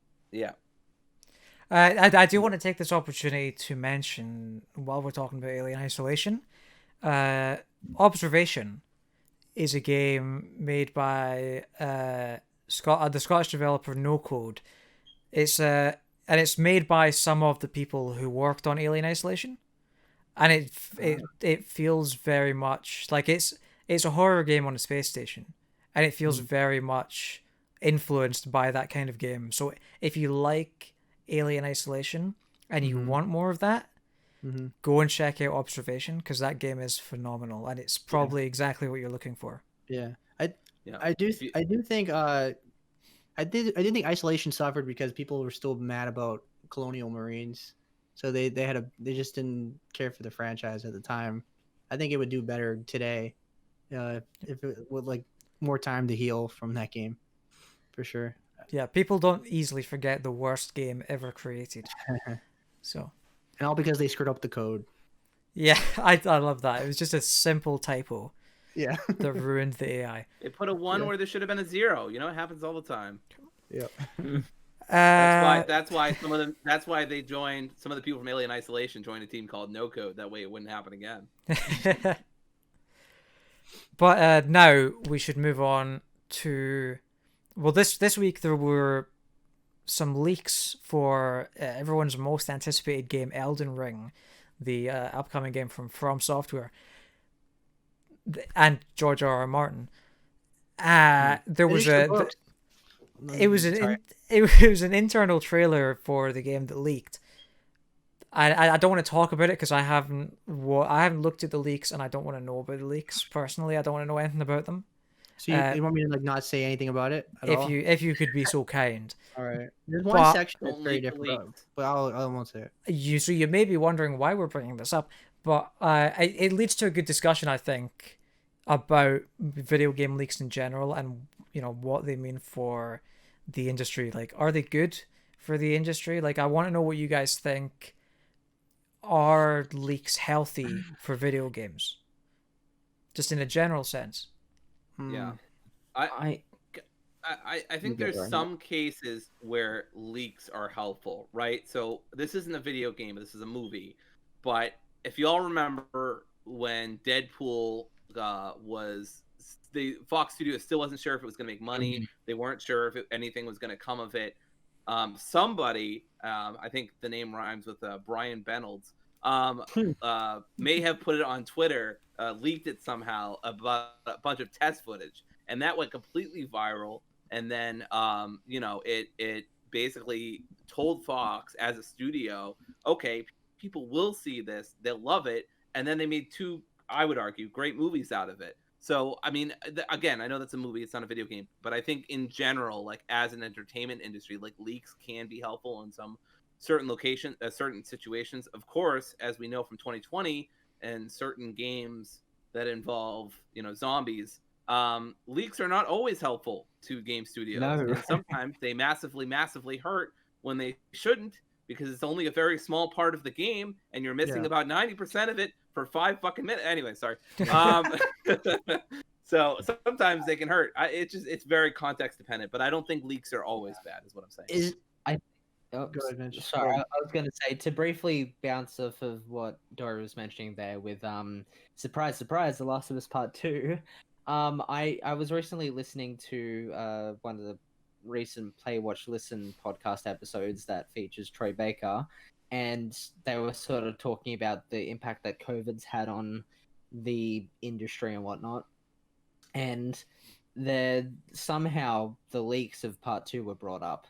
I do want to take this opportunity to mention, while we're talking about Alien Isolation, Observation is a game made by the Scottish developer No Code. And it's made by some of the people who worked on Alien Isolation, and it feels very much like it's a horror game on a space station, and it feels very much influenced by that kind of game. So if you like Alien Isolation and you want more of that, go and check out Observation, because that game is phenomenal, and it's probably exactly what you're looking for. I do think I did think Isolation suffered because people were still mad about Colonial Marines, so they just didn't care for the franchise at the time. I think it would do better today if it would, like, more time to heal from that game, for sure. Yeah, people don't easily forget the worst game ever created. So, and all because they screwed up the code. Yeah, I love that. It was just a simple typo. Yeah. That ruined the AI. They put a 1 where there should have been a 0. You know, it happens all the time. Yeah. That's why some of them. That's why they joined. Some of the people from Alien Isolation joined a team called No Code. That way, it wouldn't happen again. But now we should move on to well, this week there were some leaks for everyone's most anticipated game, Elden Ring, the upcoming game from Software and George R.R. Martin. There was it was it was an internal trailer for the game that leaked. I don't want to talk about it because I haven't looked at the leaks, and I don't want to know about the leaks personally. I don't want to know anything about them. So you want me to like not say anything about it at all? If you could be so kind. All right. There's one section that's very different, but I won't say it. So you may be wondering why we're bringing this up, but it leads to a good discussion, I think, about video game leaks in general and what they mean for the industry. Like, are they good for the industry? Like, I want to know what you guys think. Are leaks healthy for video games? Just in a general sense. Yeah. I think there's some cases where leaks are helpful, right? So this isn't a video game, this is a movie. But if you all remember when Deadpool was, the Fox Studio still wasn't sure if it was going to make money. They weren't sure if anything was going to come of it. Somebody, I think the name rhymes with Brian Reynolds, may have put it on Twitter, leaked it somehow about a bunch of test footage, and that went completely viral. And then, it basically told Fox as a studio, okay, people will see this, they'll love it, and then they made two, I would argue, great movies out of it. So, I mean, again, I know that's a movie, it's not a video game, but I think in general, like as an entertainment industry, like leaks can be helpful in some certain locations, certain situations. Of course, as we know from 2020 and certain games that involve, zombies, leaks are not always helpful to game studios. No. And sometimes they massively hurt when they shouldn't, because it's only a very small part of the game and you're missing about 90% of it for 5 fucking minutes. Anyway, sorry. So sometimes they can hurt. It's very context dependent, but I don't think leaks are always bad, is what I'm saying. Sorry, I was going to say, to briefly bounce off of what Dory was mentioning there with surprise, surprise, The Last of Us Part 2. I was recently listening to one of the recent Play, Watch, Listen podcast episodes that features Troy Baker, and they were sort of talking about the impact that COVID's had on the industry and whatnot. And somehow the leaks of Part 2 were brought up,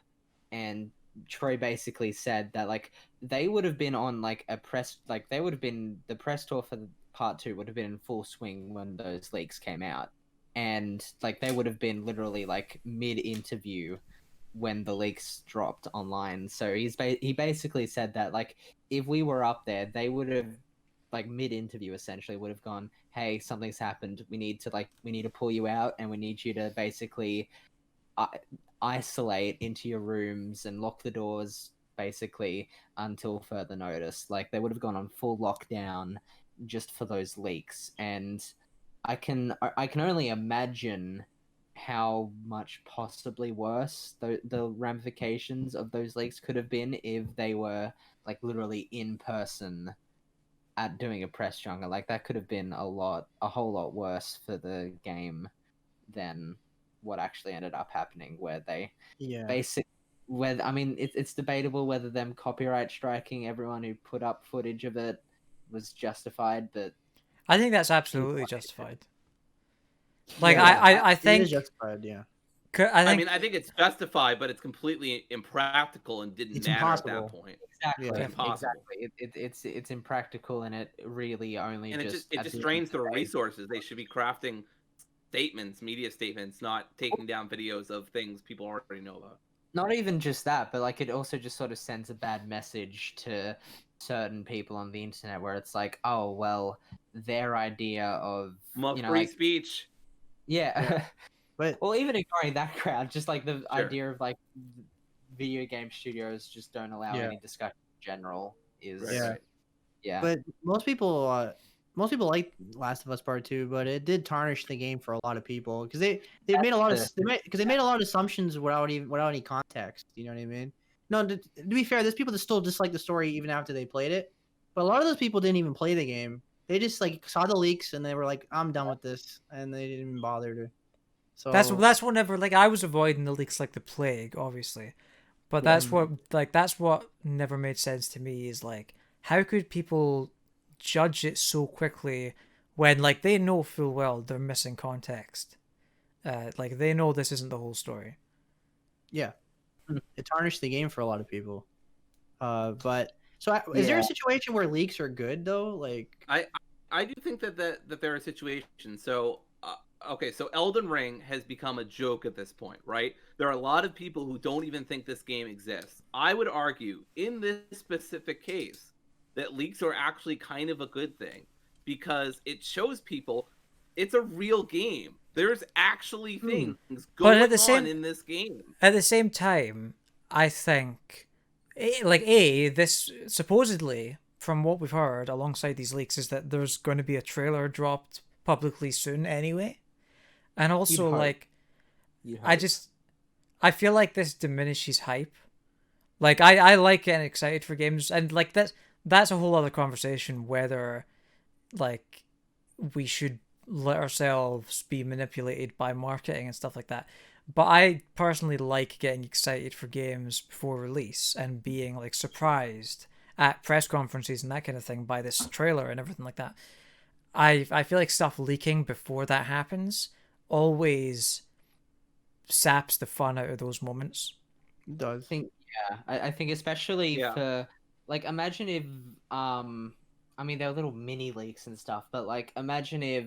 and Troy basically said that like they would have been on like a press, like they would have been, the press tour for Part 2 would have been in full swing when those leaks came out, and like they would have been literally like mid-interview when the leaks dropped online. So he basically said that like if we were up there, they would have like mid-interview essentially would have gone, hey, something's happened, we need to pull you out, and we need you to basically isolate into your rooms and lock the doors basically until further notice. Like they would have gone on full lockdown just for those leaks. And I can only imagine how much possibly worse the ramifications of those leaks could have been if they were like literally in person at doing a press junket. Like that could have been a whole lot worse for the game than what actually ended up happening, where they it's debatable whether them copyright striking everyone who put up footage of it was justified, but I think that's absolutely justified. Like I think it is justified, yeah. I think it's justified, but it's completely impractical and didn't matter impossible. At that point. Exactly. It's impractical, and it really only and it just drains their resources. They should be crafting statements, media statements, not taking down videos of things people already know about. Not even just that, but like it also just sort of sends a bad message to certain people on the internet, where it's like, oh well, their idea of free speech. Yeah. But well, even ignoring that crowd, just like the idea of like video game studios just don't allow any discussion in general is yeah. But most people like Last of Us Part 2, but it did tarnish the game for a lot of people because they made a lot of assumptions without any context. You know what I mean? No, to be fair, there's people that still dislike the story even after they played it, but a lot of those people didn't even play the game. They just like saw the leaks and they were like, "I'm done with this," and they didn't even bother to So That's whenever like I was avoiding the leaks like the plague, obviously. But that's what never made sense to me is like how could people judge it so quickly when like they know full well they're missing context. Like they know this isn't the whole story. yeah, it tarnished the game for a lot of people. But so is there a situation where leaks are good though? Like I do think that there are situations. So okay, so Elden Ring has become a joke at this point, right? There are a lot of people who don't even think this game exists. I would argue in this specific case that leaks are actually kind of a good thing because it shows people it's a real game. There's actually things going on in this game. At the same time, I think, this supposedly, from what we've heard alongside these leaks, is that there's going to be a trailer dropped publicly soon anyway. And also, like, I feel like this diminishes hype. Like, I like getting excited for games, and, like, that's a whole other conversation whether, like, we should let ourselves be manipulated by marketing and stuff like that. But I personally like getting excited for games before release and being like surprised at press conferences and that kind of thing by this trailer and everything like that. I feel like stuff leaking before that happens always saps the fun out of those moments. it does. I think especially for like imagine if I mean there are little mini leaks and stuff, but like imagine if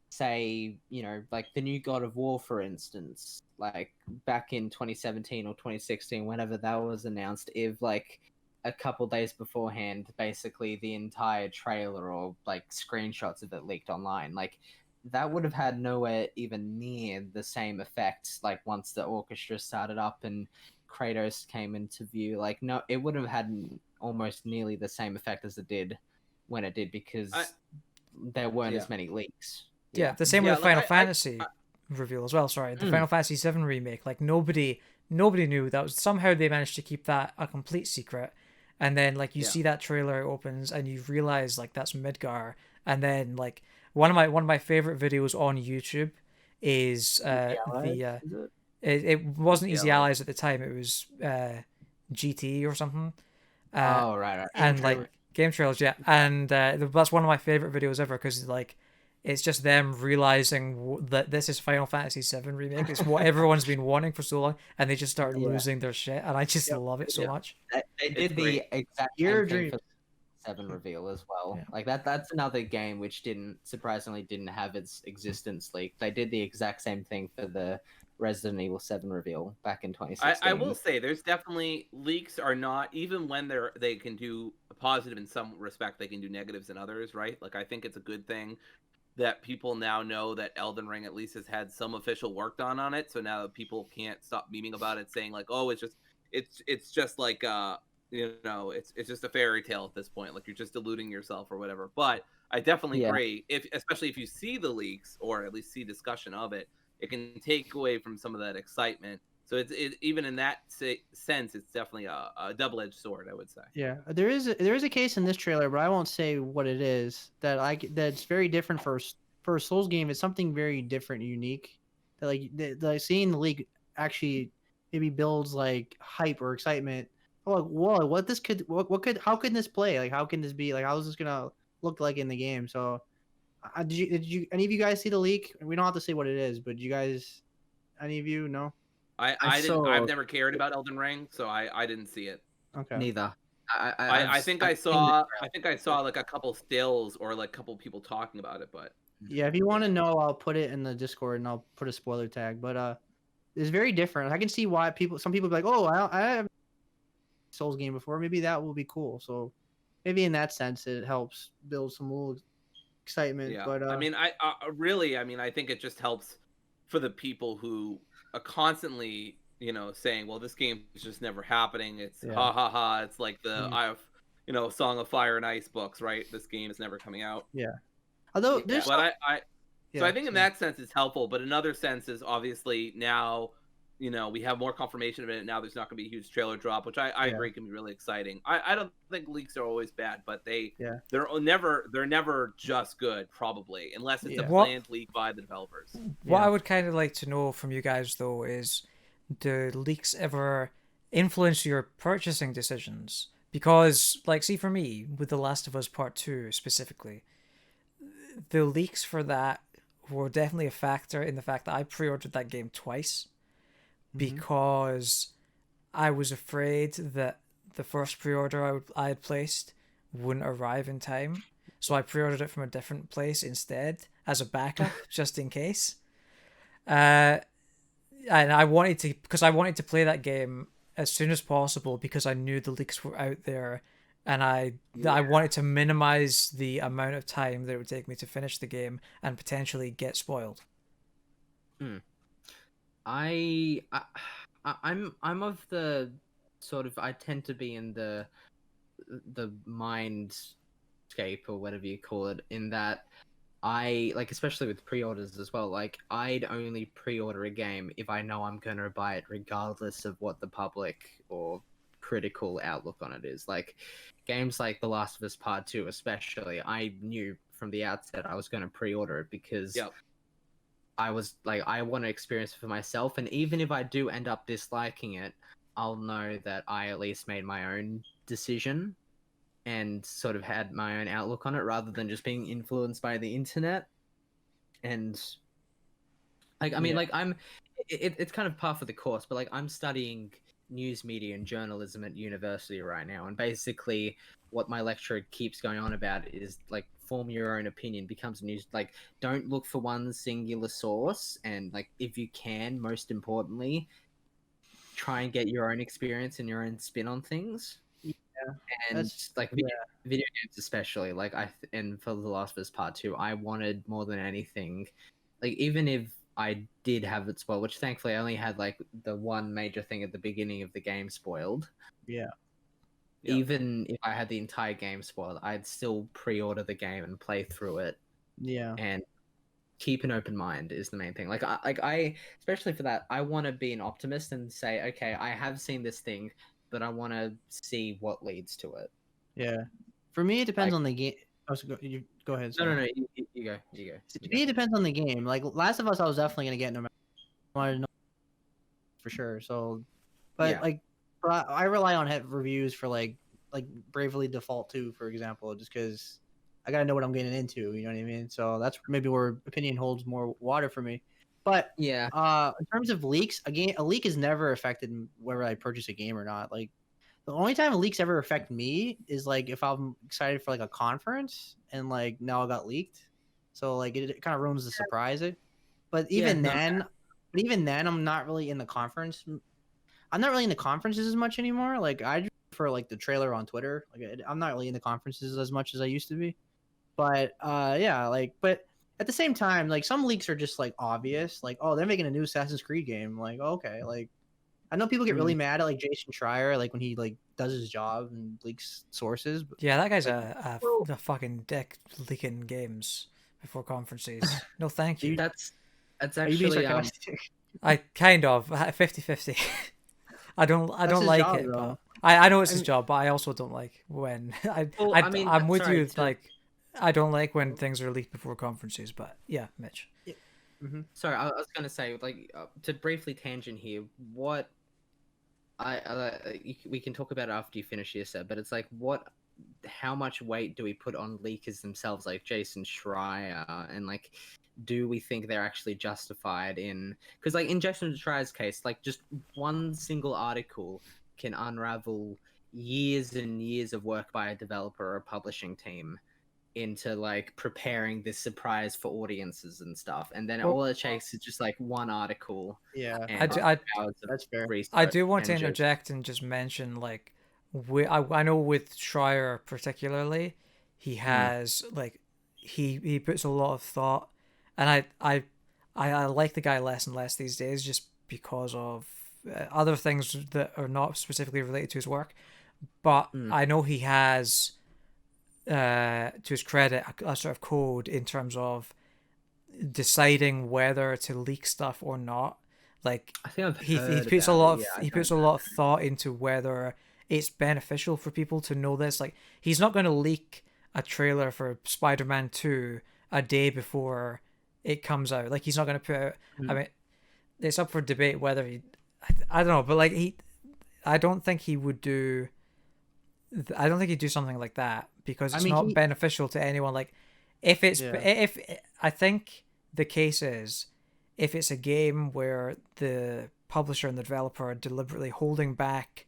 say, you know, like the new God of War, for instance, like back in 2017 or 2016, whenever that was announced, if like a couple days beforehand, basically the entire trailer or like screenshots of it leaked online, like that would have had nowhere even near the same effect. Like once the orchestra started up and Kratos came into view, like no, it would have had almost nearly the same effect as it did when it did because there weren't as many leaks. Yeah, the same with the Final Fantasy reveal as well. Sorry, the Final Fantasy VII remake. Like nobody knew that was somehow they managed to keep that a complete secret. And then like you see that trailer opens and you realize like that's Midgar. And then like one of my favorite videos on YouTube is it wasn't Easy Allies at the time. It was GT or something. Right. And like game trailers, yeah. And that's one of my favorite videos ever because like. It's just them realizing that this is Final Fantasy VII Remake. It's what everyone's been wanting for so long, and they just start losing their shit, and I just love it so much. They did the exact same thing for 7 reveal as well. Like that's another game which surprisingly didn't have its existence leaked. They did the exact same thing for the Resident Evil 7 reveal back in 2016. I will say there's definitely leaks are not, even when they can do positive in some respect, they can do negatives in others, right? Like I think it's a good thing that people now know that Elden Ring at least has had some official work done on it. So now that people can't stop memeing about it, saying like, oh, it's just like, it's just a fairy tale at this point. Like you're just deluding yourself or whatever. But I definitely agree. Especially if you see the leaks or at least see discussion of it, it can take away from some of that excitement. So it's even in that sense, it's definitely a double-edged sword, I would say. Yeah, there is a case in this trailer, but I won't say what it is. That's very different for a Souls game. It's something very different, unique. That seeing the leak actually maybe builds like hype or excitement. Oh, like whoa, how could this play? Like how can this be? Like how is this gonna look like in the game? So, did you any of you guys see the leak? We don't have to say what it is, but any of you know? I've never cared about Elden Ring, so I didn't see it. Okay. Neither. I think I saw like a couple stills or like a couple people talking about it, but yeah, if you want to know, I'll put it in the Discord and I'll put a spoiler tag. But it's very different. I can see why some people be like, oh, I have Souls game before. Maybe that will be cool. So maybe in that sense, it helps build some little excitement. Yeah, but I mean, I think it just helps for the people who are constantly, saying, well, this game is just never happening. It's ha ha ha. It's like the Song of Fire and Ice books, right? This game is never coming out. Yeah. Although so I think in that sense it's helpful, but in other senses, obviously now you know, we have more confirmation of it now. There's not going to be a huge trailer drop, which I Yeah. agree can be really exciting. I don't think leaks are always bad, but Yeah. they're never just good, probably, unless it's a Yeah. planned leak by the developers. What Yeah. I would kind of like to know from you guys, though, is do leaks ever influence your purchasing decisions? Because, like, see, for me, with The Last of Us Part 2 specifically, the leaks for that were definitely a factor in the fact that I pre-ordered that game twice because I was afraid that the first pre-order I had placed wouldn't arrive in time. So I pre-ordered it from a different place instead as a backup, just in case. And I wanted to play that game as soon as possible because I knew the leaks were out there, and I wanted to minimize the amount of time that it would take me to finish the game and potentially get spoiled. I'm of the sort of, I tend to be in the mindscape or whatever you call it, in that I like, especially with pre-orders as well, like I'd only pre-order a game if I know I'm gonna buy it regardless of what the public or critical outlook on it is. Like games like The Last of Us Part 2 especially, I knew from the outset I was gonna pre-order it because I was like, I want to experience it for myself, and even if I do end up disliking it, I'll know that I at least made my own decision and sort of had my own outlook on it rather than just being influenced by the internet. And like, I mean, like it's kind of par for the course, but like I'm studying news media and journalism at university right now, and basically what my lecturer keeps going on about is like, form your own opinion, becomes news. Like, don't look for one singular source, and like, if you can, most importantly, try and get your own experience and your own spin on things. And like video games especially, like and for The Last of Us Part 2, I wanted more than anything, like even if I did have it spoiled, which thankfully I only had like the one major thing at the beginning of the game spoiled. Even if I had the entire game spoiled, I'd still pre-order the game and play through it. And keep an open mind is the main thing. Like I especially for that, I want to be an optimist and say, okay, I have seen this thing, but I want to see what leads to it. For me, it depends on the game. You go ahead. No, you go. To me, it depends on the game. Like Last of Us, I was definitely gonna get no matter. I wanted to know for sure. So, but I rely on reviews for like Bravely Default 2, for example, just because I gotta know what I'm getting into. You know what I mean? So that's maybe where opinion holds more water for me. But in terms of leaks, a leak has never affected whether I purchase a game or not. Like the only time leaks ever affect me is like if I'm excited for like a conference and like now it got leaked, so like it kind of ruins the surprise. But even then, I'm not really in the conference. I'm not really in the conferences as much anymore. Like I just prefer like the trailer on Twitter. Like I'm not really in the conferences as much as I used to be. But but at the same time, like some leaks are just like obvious. Like, oh, they're making a new Assassin's Creed game. Like, okay, like I know people get really mad at like Jason Schreier, like when he like does his job and leaks sources. But, yeah, that guy's a fucking dick leaking games before conferences. No, thank you. That's actually I kind of 50-50. I don't like job, it, though. but I know it's his job, but I also don't like when I'm with you. Like I don't like when things are leaked before conferences, but yeah, Mitch. Sorry, I was gonna say, like, to briefly tangent here, what we can talk about it after you finish here, Seb, but it's like, how much weight do we put on leakers themselves, like Jason Schreier, and like, do we think they're actually justified in? Because like in Jason Schreier's case, like just one single article can unravel years and years of work by a developer or a publishing team into like preparing this surprise for audiences and stuff, and then all it takes is just like one article. That's fair. I do want to interject and just mention, like, I know with Schreier particularly, he has like he puts a lot of thought, and I like the guy less and less these days just because of other things that are not specifically related to his work, but I know he has, to his credit, a sort of code in terms of deciding whether to leak stuff or not. Like I think I've he heard puts a about lot it, of yeah, I he don't puts a know. lot of thought into whether it's beneficial for people to know this. Like he's not going to leak a trailer for Spider-Man 2 a day before it comes out. Like he's not going to put out. I mean, it's up for debate whether he. I don't know, but like I don't think he would do. I don't think he'd do something like that because I it's mean, not beneficial to anyone. Like, if it's Yeah. if I think the case is if it's a game where the publisher and the developer are deliberately holding back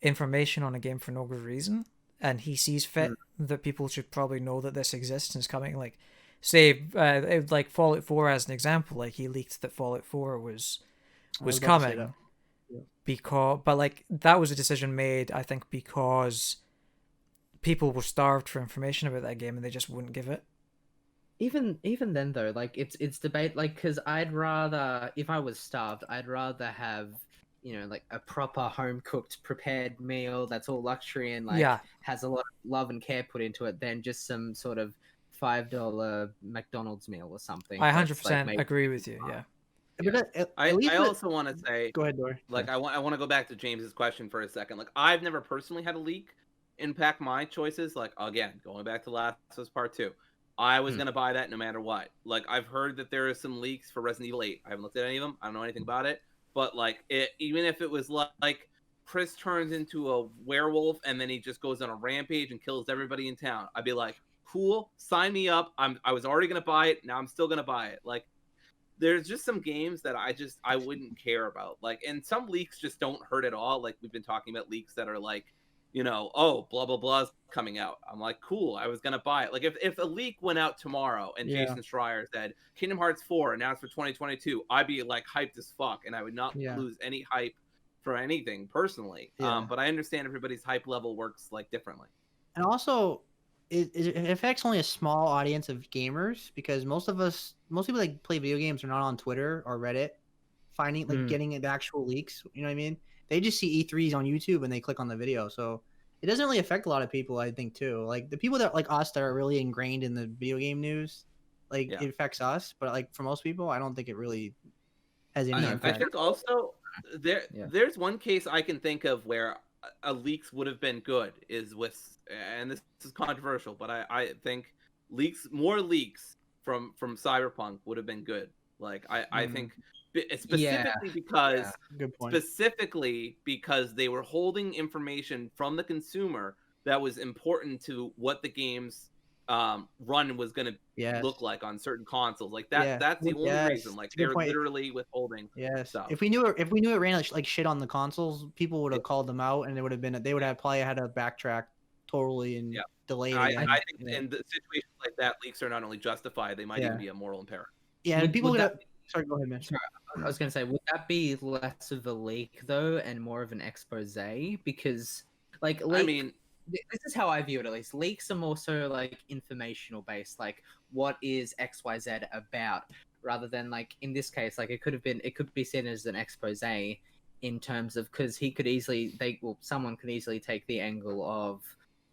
information on a game for no good reason, and he sees fit that people should probably know that this exists and is coming. Like, say, like Fallout 4 as an example, like he leaked that Fallout 4 was I was was about to say coming that. Yeah. because, but like that was a decision made, I think, because people were starved for information about that game and they just wouldn't give it. Even then though, like it's debate, like, because I'd rather, if I was starved, I'd rather have, you know, like a proper home cooked prepared meal that's all luxury and like Yeah. has a lot of love and care put into it than just some sort of $5 McDonald's meal or something. I that's, like, 100% made- agree with you. Yeah. But at I least with- also want to say, Go ahead, Dory. like, I want to go back to James's question for a second. Like, I've never personally had a leak impact my choices. Like, again, going back to Last of Us Part 2, I was gonna buy that no matter what. Like, I've heard that there are some leaks for Resident Evil 8. I haven't looked at any of them. I don't know anything about it. But like, even if it was like Chris turns into a werewolf and then he just goes on a rampage and kills everybody in town, I'd be like, cool, sign me up. I was already gonna buy it. Now I'm still gonna buy it. Like, there's just some games that I wouldn't care about. Like, and some leaks just don't hurt at all. Like, we've been talking about leaks that are like, you know, oh, blah blah blah's coming out. I'm like, cool, I was gonna buy it. Like, if a leak went out tomorrow and Yeah. Jason Schreier said Kingdom Hearts 4 announced for 2022, I'd be like hyped as fuck, and I would not Yeah. lose any hype for anything personally. Yeah. But I understand everybody's hype level works like differently. And also, it affects only a small audience of gamers because most people that play video games are not on Twitter or Reddit, finding like getting the actual leaks. You know what I mean? They just see E3s on YouTube and they click on the video. So it doesn't really affect a lot of people, I think, too. Like the people that like us that are really ingrained in the video game news, like Yeah. it affects us. But like for most people, I don't think it really has any I impact. think also there's one case I can think of where a leaks would have been good is with, and this is controversial, but I think more leaks from Cyberpunk would have been good. Like I think specifically because Good point. specifically because they were holding information from the consumer that was important to what the game's run was going to look like on certain consoles. Like that. Yeah. That's the only Yes. reason. Like It's a good they're point. literally withholding. Yes. stuff. If we knew it ran like shit on the consoles, people would have called them out, and they would have probably had to backtrack totally and delay it. I again. think in the situations like that, leaks are not only justified; they might even be a moral imperative. Yeah, and people would would. that- Sorry, go ahead, man. Sorry, I was gonna say, would that be less of a leak though, and more of an expose? Because, like, I mean, this is how I view it, at least. Leaks are more so like informational based, like what is XYZ about, rather than like in this case, like it could be seen as an expose in terms of, because someone could easily take the angle of,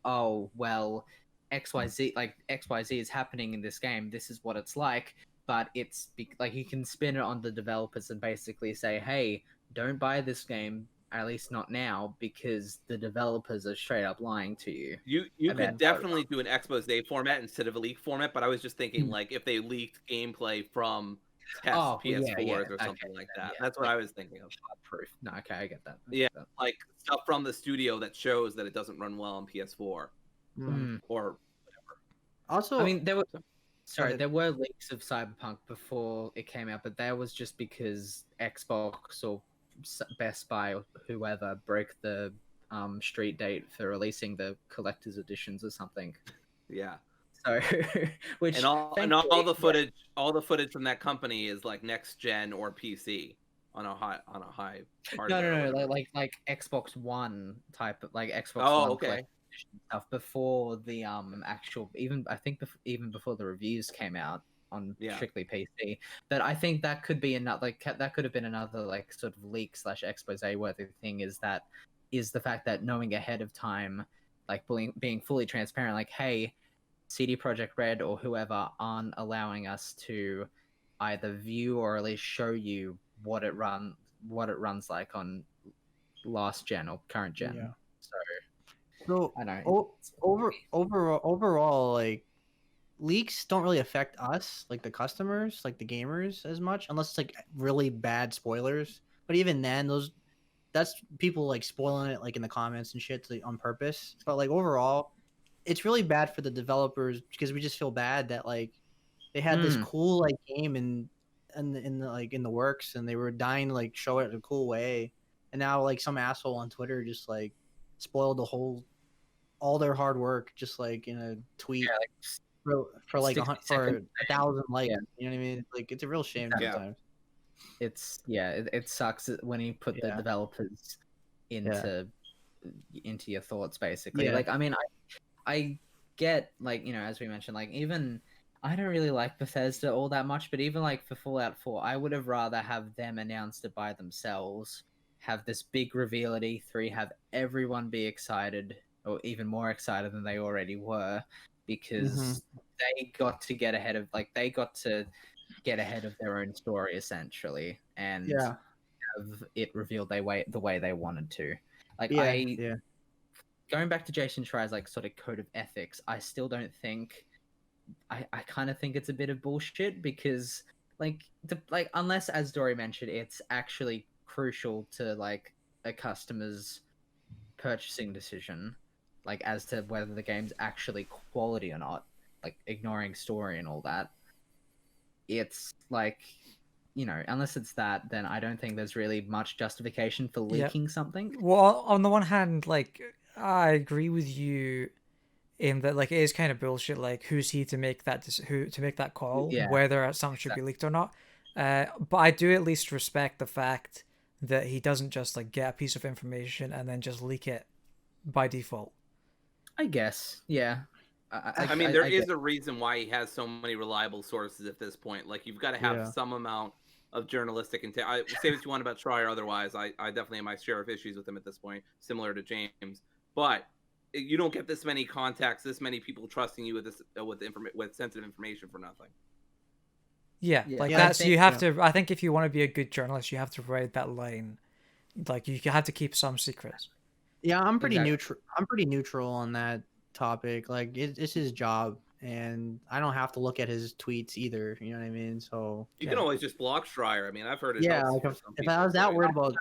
oh well, XYZ is happening in this game. This is what it's like. But it's like you can spin it on the developers and basically say, hey, don't buy this game, at least not now, because the developers are straight up lying to you. You could definitely do an expose format instead of a leak format, but I was just thinking like if they leaked gameplay from test PS4s or something like that. That's what I was thinking of. Proof. No, okay, I get that. Like stuff from the studio that shows that it doesn't run well on PS4 or whatever. Also, I mean, there were leaks of Cyberpunk before it came out, but that was just because Xbox or Best Buy or whoever broke the street date for releasing the collector's editions or something. Yeah. So, which all the footage from that company is like next gen or PC on a high hardware. No, like Xbox One type of, like Xbox One okay. stuff before the actual, I think even before the reviews came out on strictly PC. But I think that could be that could have been another like sort of leak / expose worthy thing, is the fact that knowing ahead of time, like being fully transparent, like, hey, CD Projekt Red or whoever aren't allowing us to either view or at least show you what it runs like on last gen or current gen. Yeah. So I know. Overall, like leaks don't really affect us, like the customers, like the gamers, as much, unless it's like really bad spoilers. But even then, that's people like spoiling it like in the comments and shit like, on purpose. But like overall, it's really bad for the developers because we just feel bad that like they had this cool like game in the works and they were dying to like show it in a cool way, and now like some asshole on Twitter just like spoiled all their hard work just like in a tweet for like 1,000 likes. Yeah. You know what I mean? Like it's a real shame sometimes. It sucks when you put the developers into your thoughts basically. Yeah. Like I mean I get like, you know, as we mentioned, like even I don't really like Bethesda all that much, but even like for Fallout 4, I would have rather have them announced it by themselves, have this big reveal at E3, have everyone be excited or even more excited than they already were, because they got to get ahead of their own story essentially, and have it revealed the way they wanted to. Like going back to Jason Schreier's like sort of code of ethics, I still don't think I kind of think it's a bit of bullshit, because like unless, as Dory mentioned, it's actually crucial to like a customer's purchasing decision, like as to whether the game's actually quality or not, like ignoring story and all that. It's like, you know, unless it's that, then I don't think there's really much justification for leaking something. Well, on the one hand, like I agree with you in that, like, it is kind of bullshit. Like, who's he to make that call, whether something should be leaked or not? But I do at least respect the fact that he doesn't just like get a piece of information and then just leak it by default. I guess, yeah. I mean, there is a reason why he has so many reliable sources at this point. Like, you've got to have some amount of journalistic intent. Say what you want about Schreier, otherwise, I definitely have my share of issues with him at this point, similar to James. But you don't get this many contacts, this many people trusting you with sensitive information for nothing. That's, you have to. I think if you want to be a good journalist, you have to ride that line. Like, you have to keep some secrets. Yeah, I'm pretty neutral. I'm pretty neutral on that topic. Like, it's his job, and I don't have to look at his tweets either. You know what I mean? So you can always just block Schreier. I mean, I've heard it. Yeah, like if I was that worried about,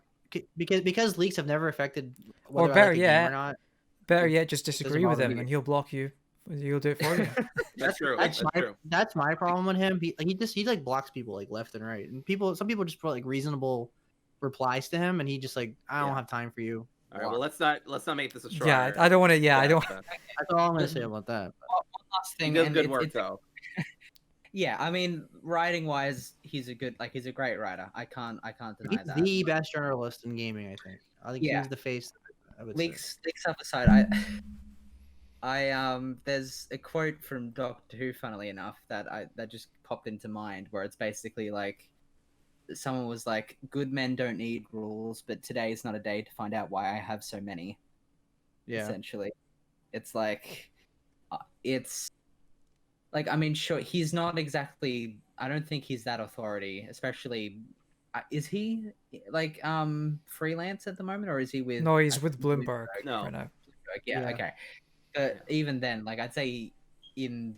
because leaks have never affected whether I like a game or not. Better yet, just disagree with him, and he'll block you. He'll do it for you. That's true. That's my problem with him. He like blocks people like left and right, and some people just put like reasonable replies to him, and he just like, I don't have time for you. All right, well, let's not make this a Schreier. Yeah, I don't want to. Yeah, I don't. That's all I'm gonna say about that. One last thing. He does good work though. Yeah, I mean, writing wise, he's a great writer. I can't deny that. He's the best journalist in gaming, I think. He's the face. Leaks up aside, there's a quote from Doctor Who, funnily enough, that just popped into mind, where it's basically like someone was like, "Good men don't need rules, but today is not a day to find out why I have so many." Yeah. Essentially, it's like, I mean, sure, he's not exactly. I don't think he's that authority, especially. Is he like freelance at the moment, or is he with? No, he's with Bloomberg. No. Right now. Yeah. Okay. But even then, like, I'd say within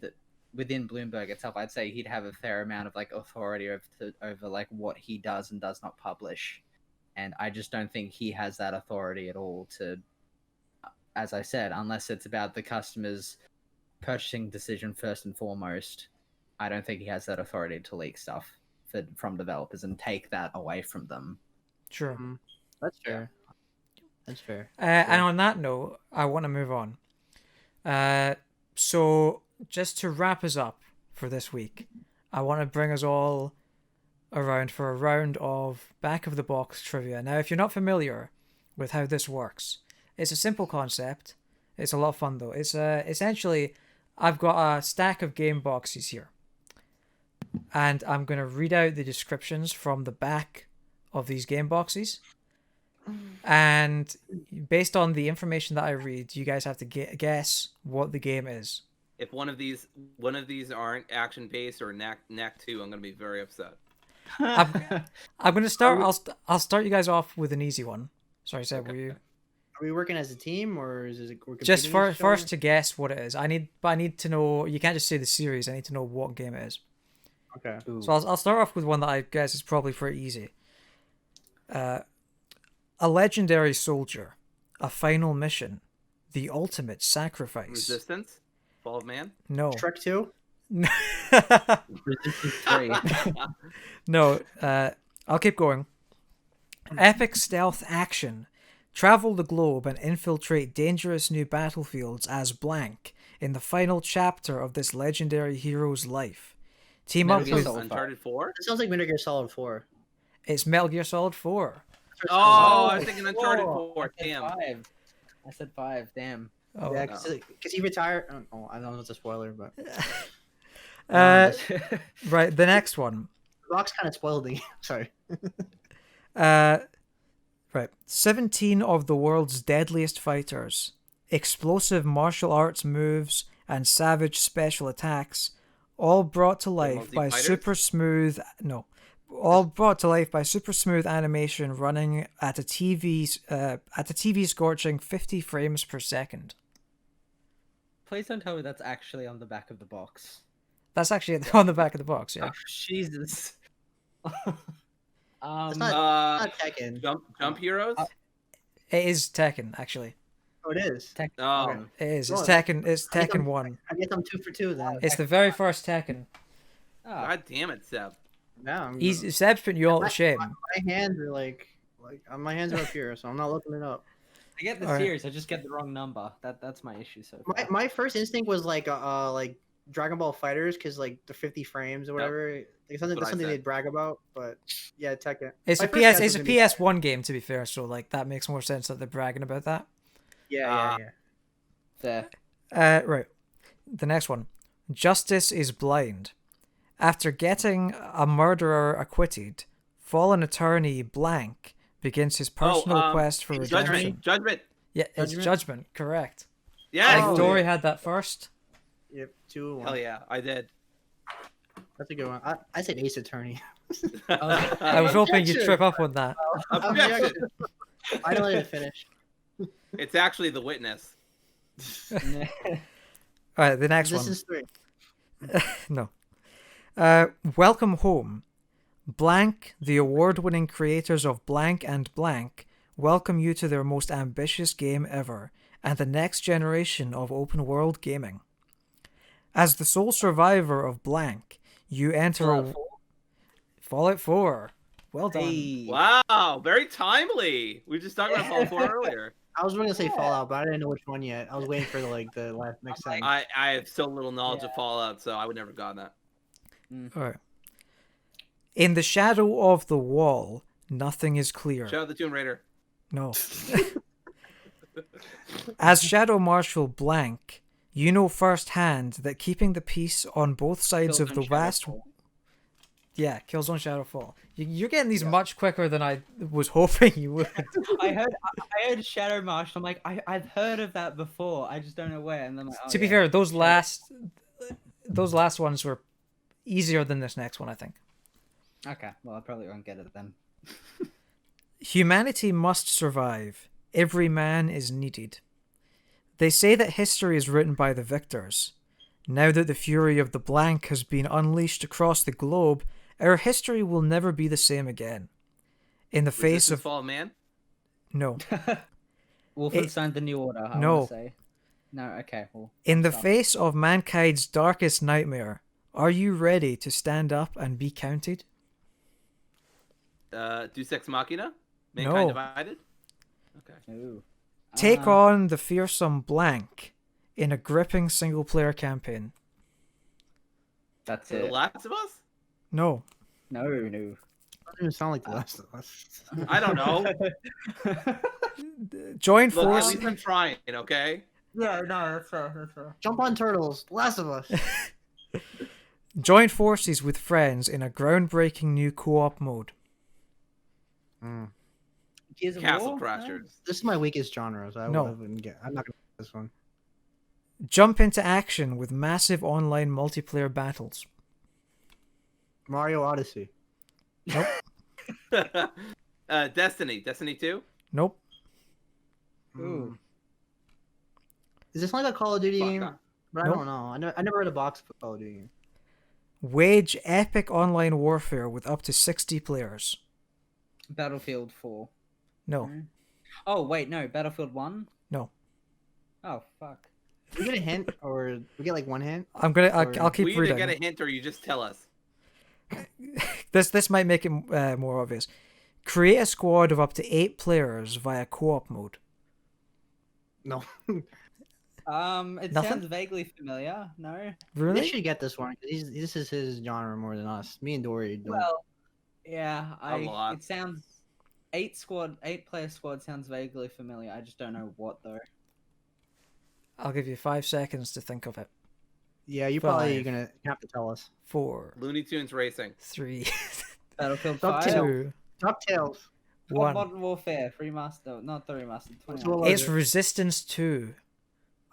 Bloomberg itself, I'd say he'd have a fair amount of like authority over like what he does and does not publish, and I just don't think he has that authority at all to, as I said, unless it's about the customer's purchasing decision first and foremost. I don't think he has that authority to leak stuff from developers and take that away from them. Sure. That's fair. That's fair. And on that note, I want to move on. So just to wrap us up for this week, I want to bring us all around for a round of back of the box trivia. Now, if you're not familiar with how this works, it's a simple concept. It's a lot of fun though. It's essentially, I've got a stack of game boxes here, and I'm going to read out the descriptions from the back of these game boxes. And based on the information that I read, you guys have to guess what the game is. If one of these aren't action based or knack 2, I'm going to be very upset. I'm gonna start. I'll start you guys off with an easy one. Sorry, Seb, were you? Are we working as a team or is it we're Just competing with each first other? to guess what it is. I need to know. You can't just say the series. I need to know what game it is. Okay. Ooh. So I'll start off with one that I guess is probably pretty easy. A legendary soldier, a final mission, the ultimate sacrifice. Resistance, Fall of Man. No. Shrek 2? Resistance 3. No. I'll keep going. Epic stealth action. Travel the globe and infiltrate dangerous new battlefields as blank in the final chapter of this legendary hero's life. Team Metal up Gear with Solid. Uncharted 4. That sounds like Metal Gear Solid 4. it's Metal Gear Solid 4. Oh, I was thinking Uncharted 4. Damn. I said 5. Damn. Oh. Yeah, because he retired. Oh, I don't know if it's a spoiler, but Right, the next one. Rock's kind of spoiled the game. Sorry. Right. 17 of the world's deadliest fighters, explosive martial arts moves, and savage special attacks, all brought to life by multi-fighters? all brought to life by super smooth animation running at a TV scorching 50 frames per second. Please don't tell me that's actually on the back of the box. That's actually on the back of the box, yeah. Oh, Jesus. It's Uh, not Tekken. Jump Heroes. It is Tekken, actually. Oh, it is. Oh, It is. It's Oh, Tekken. It's I think Tekken I'm- 1. I guess I'm 2 for 2 then. It's the very first Tekken. Oh, God damn it, Seb. Yeah, Seb's putting you all to shame. my hands are my hands are up here, so I'm not looking it up. I get the Alright. series, I just get the wrong number. That's my issue so far. My first instinct was like Dragon Ball Fighters because like the 50 frames or whatever. Like, That's that's what I something said. they brag about, but yeah, Tekken. It's My a first guess PS. was It's a gonna be PS1 game, to be fair. So like that makes more sense that they're bragging about that. Yeah. There. Right. The next one. Justice is blind. After getting a murderer acquitted, fallen attorney blank begins his personal quest for redemption. Judgment. Yeah, it's Judgment? Judgment. Correct. Yeah. Oh, Dory had that first. Yep. 2-1. Hell yeah, I did. That's a good one. I said Ace Attorney. I was hoping you'd Objection! trip up on that. Objection. I don't let it finish. It's actually The Witness. All right, the next This one. is 3. No. Welcome home. Blank, the award-winning creators of Blank and Blank, welcome you to their most ambitious game ever, and the next generation of open-world gaming. As the sole survivor of Blank, you enter Fallout 4. Well done. Hey. Wow, very timely. We just talked about Fallout 4 earlier. I was going to say Fallout, but I didn't know which one yet. I was waiting for the last next sentence. I have so little knowledge of Fallout, so I would never have gotten that. All right. In the shadow of the wall, nothing is clear. Shout out the Tomb Raider. No. As Shadow Marshal Blank, you know firsthand that keeping the peace on both sides of the vast... Yeah, Killzone Shadowfall. You're getting these much quicker than I was hoping you would. I heard Shadow Marshal. I'm like, I've heard of that before. I just don't know where. And then like, oh, To be yeah. fair, those last ones were easier than this next one, I think. Okay, well I probably won't get it then. Humanity must survive. Every man is needed. They say that history is written by the victors. Now that the fury of the Blank has been unleashed across the globe, our history will never be the same again. In the face of... Fall of Man. No. Wolfenstein: The New Order. I No. wanna say. No. Okay. Well. In the stop. face of mankind's darkest nightmare, are you ready to stand up and be counted? Deus Ex Machina. No. Mankind Divided. Okay. Ooh. Take on the fearsome Blank in a gripping single-player campaign. That's The it. Last of Us. No. No. It doesn't even sound like The Last of Us. I don't know. Join Look, at forces. least I'm trying. Okay. Yeah. No. That's fair. That's fair. Jump on turtles. The Last of Us. Join forces with friends in a groundbreaking new co-op mode. Gears of Castle War? Crashers. This is my weakest genre, so No. wouldn't get. I'm not gonna get this one. Jump into action with massive online multiplayer battles. Mario Odyssey. Nope. Destiny 2. Nope. Ooh. Is this like a Call of Duty Fuck game? that. But Nope. I don't know. I never read a box for Call of Duty game. Wage epic online warfare with up to 60 players. Battlefield 4. No. No. Oh wait, no. Battlefield 1. No. Oh fuck. Do we get a hint, or we get like one hint? I'll keep We either reading. get a hint or you just tell us. This might make it more obvious. Create a squad of up to 8 players via co-op mode. No. It Nothing? sounds vaguely familiar. No. They Really? should get this one. This is his genre more than us. Me and Dory don't. Well, yeah. lot. It sounds 8-player squad sounds vaguely familiar. I just don't know what though. I'll give you 5 seconds to think of it. Yeah, you're probably 5. gonna have to tell us. 4, Looney Tunes Racing. 3, Battlefield Duck 5. Tail. 2, DuckTales. Oh, 1. Modern Warfare remaster, not the remastered. What's 21. what- It's Resistance 2.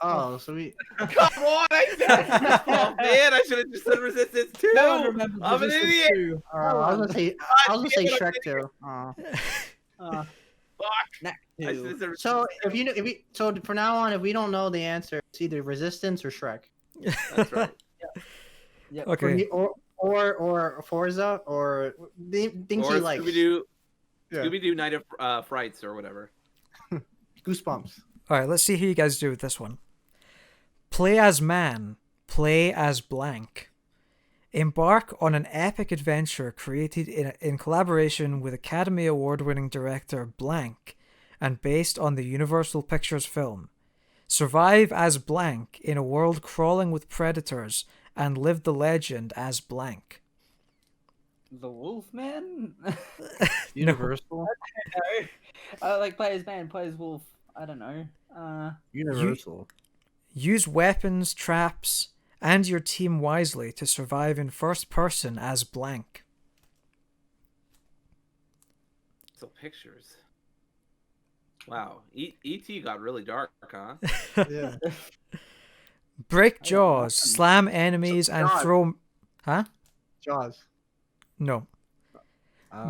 Oh, so we. Come on! Oh man, I should have just said Resistance 2. No one remembers I'm an Resistance idiot. 2. I was gonna say. I was gonna say Shrek too. Fuck. Knack I 2. should have said So Resistance so for now on, if we don't know the answer, it's either Resistance or Shrek. 2. That's right. Yep. Okay. Or Forza or things Or he likes. Scooby-Doo Night of Frights or whatever. Goosebumps. All right, let's see how you guys do with this one. Play as man. Play as blank. Embark on an epic adventure created in collaboration with Academy Award-winning director Blank and based on the Universal Pictures film. Survive as blank in a world crawling with predators and live the legend as blank. The Wolfman? Universal. Like play as man, play as wolf. I don't know. Universal. Use weapons, traps, and your team wisely to survive in first person as blank. So pictures. Wow. E.T. got really dark, huh? Yeah. Break I don't jaws, know. slam enemies, and Jaws. throw... Huh? Jaws. No.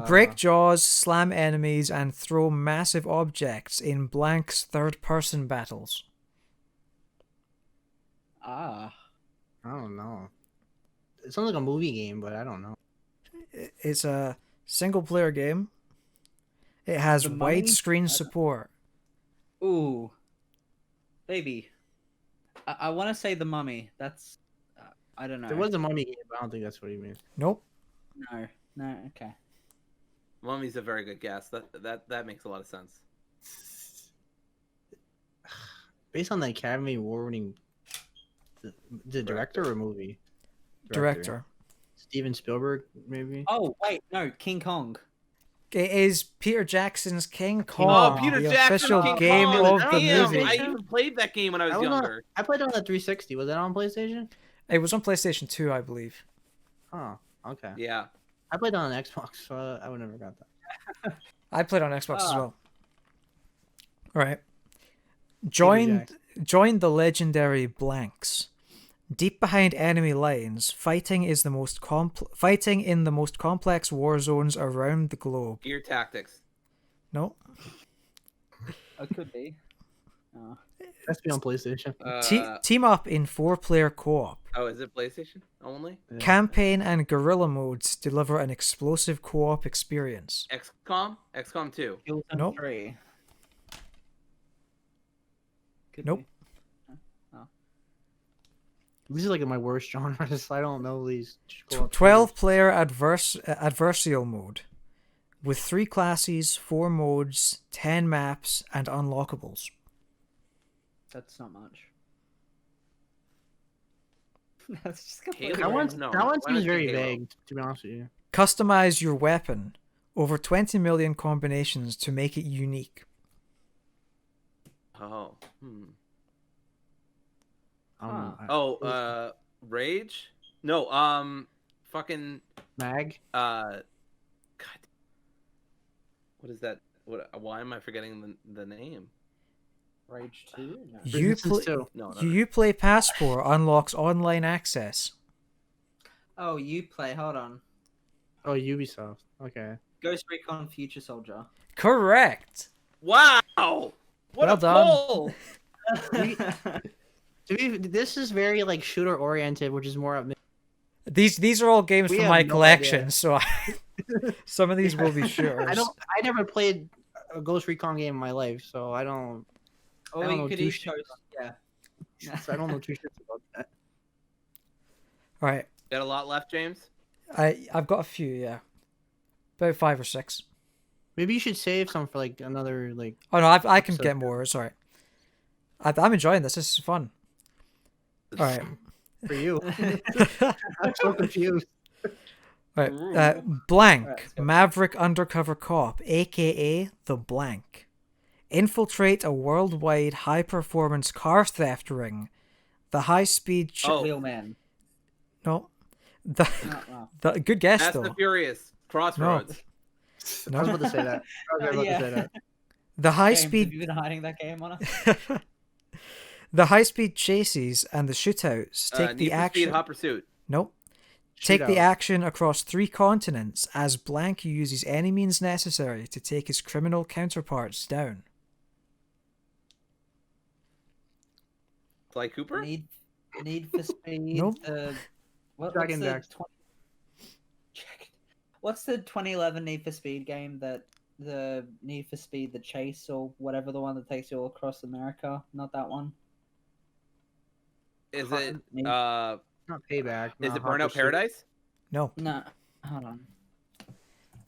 Break jaws, slam enemies, and throw massive objects in blank's third-person battles. Ah. I don't know. It sounds like a movie game, but I don't know. It's a single-player game. It has The Mummy? widescreen support. Ooh. Baby. I want to say The Mummy. That's... I don't know. There was a mummy game, but I don't think that's what he means. Nope. No, okay. Mummy's a very good guess. That makes a lot of sense. Based on the Academy Award-winning, the director or movie? Director. Steven Spielberg, maybe. Oh, wait, no, King Kong. It is Peter Jackson's King Kong, Oh, Peter the Jackson, official King game Kong. of the Damn, movie. I even played that game when I was younger. I played it on the 360. Was that on PlayStation? It was on PlayStation 2, I believe. Oh, okay. Yeah. I played it on Xbox, so I would never got that. I played on Xbox as Ah. well. All right. Join the legendary blanks. Deep behind enemy lines, fighting in the most complex war zones around the globe. Gear Tactics. No. It could be. Oh. That's be on PlayStation. Team up in 4-player co-op. Oh, is it PlayStation only? Yeah. Campaign and guerrilla modes deliver an explosive co-op experience. XCOM? XCOM 2. Killzone Nope. 3. Could Nope. be. These are like my worst genres. I don't know these. co-op 12-player adversarial mode. With 3 classes, 4 modes, 10 maps, and unlockables. That's not much. That's just Halo? completely That one, No, that one why not seems say very Halo? vague, to be honest with you. Customize your weapon. Over 20 million combinations to make it unique. Oh. I don't know. Oh, Rage? No, fucking, Mag? God. What is that? Why am I forgetting the name? Rage 2? No. Resistance 2. No, no. Uplay Passport unlocks online access. Oh, you play. Hold on. Oh, Ubisoft. Okay. Ghost Recon Future Soldier. Correct. Wow! What Well a done. poll! This is very like shooter oriented, which is more up. These are all games We from have my no collection, idea. so some of these will be shooters. I never played a Ghost Recon game in my life, so I don't. Or I don't we know could two each shits chose. Yeah. So I don't know two shits about that. All right, Got a lot left, James? I've got a few, yeah, about 5 or 6. Maybe you should save some for like another like. Oh no, I can episode. get more. It's all right. I'm enjoying this. This is fun. All right. For you. I'm so confused. Right. Ooh. Blank, Alright, let's go. Maverick Undercover Cop, aka The Blank. Infiltrate a worldwide high-performance car theft ring. The high-speed... Oh. Wheelman. No. The, No. the good guess, Fast though. and Furious. Crossroads. No. I was about to say that. I was about Yeah. to say that. The James, high-speed... have you been hiding that game on us? The high-speed chases and the shootouts take Need the for action... Speed Hot Pursuit. Nope. Take the Shootout. action across 3 continents as Blank uses any means necessary to take his criminal counterparts down. Sly Cooper? Need for Speed. Nope. What's Dragon the Dax. What's the 2011 Need for Speed game that the Need for Speed the Chase or whatever, the one that takes you all across America? Not that one. Is it Need- Not payback. is not it Hot Burnout Pursuit. Paradise? No. No, hold on.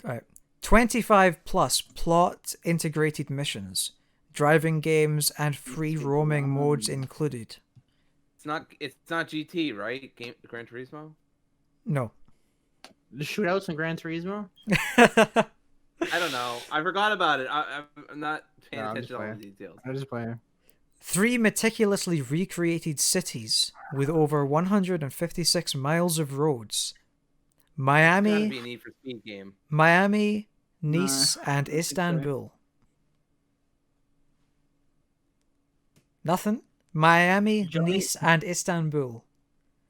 Right. 25 plus plot integrated missions, driving games, and free roaming modes included. It's not GT, right? Gran Turismo? No. The shootouts in Gran Turismo. I don't know. I forgot about it. I'm not paying No, I'm attention just to all the playing. details. I'm just playing. 3 meticulously recreated cities with over 156 miles of roads. It's gotta Miami, be a Need for Speed game. Miami, Nice, Nah, and I don't think so. Istanbul. Nothing? Miami, Johnny- Nice, and Istanbul.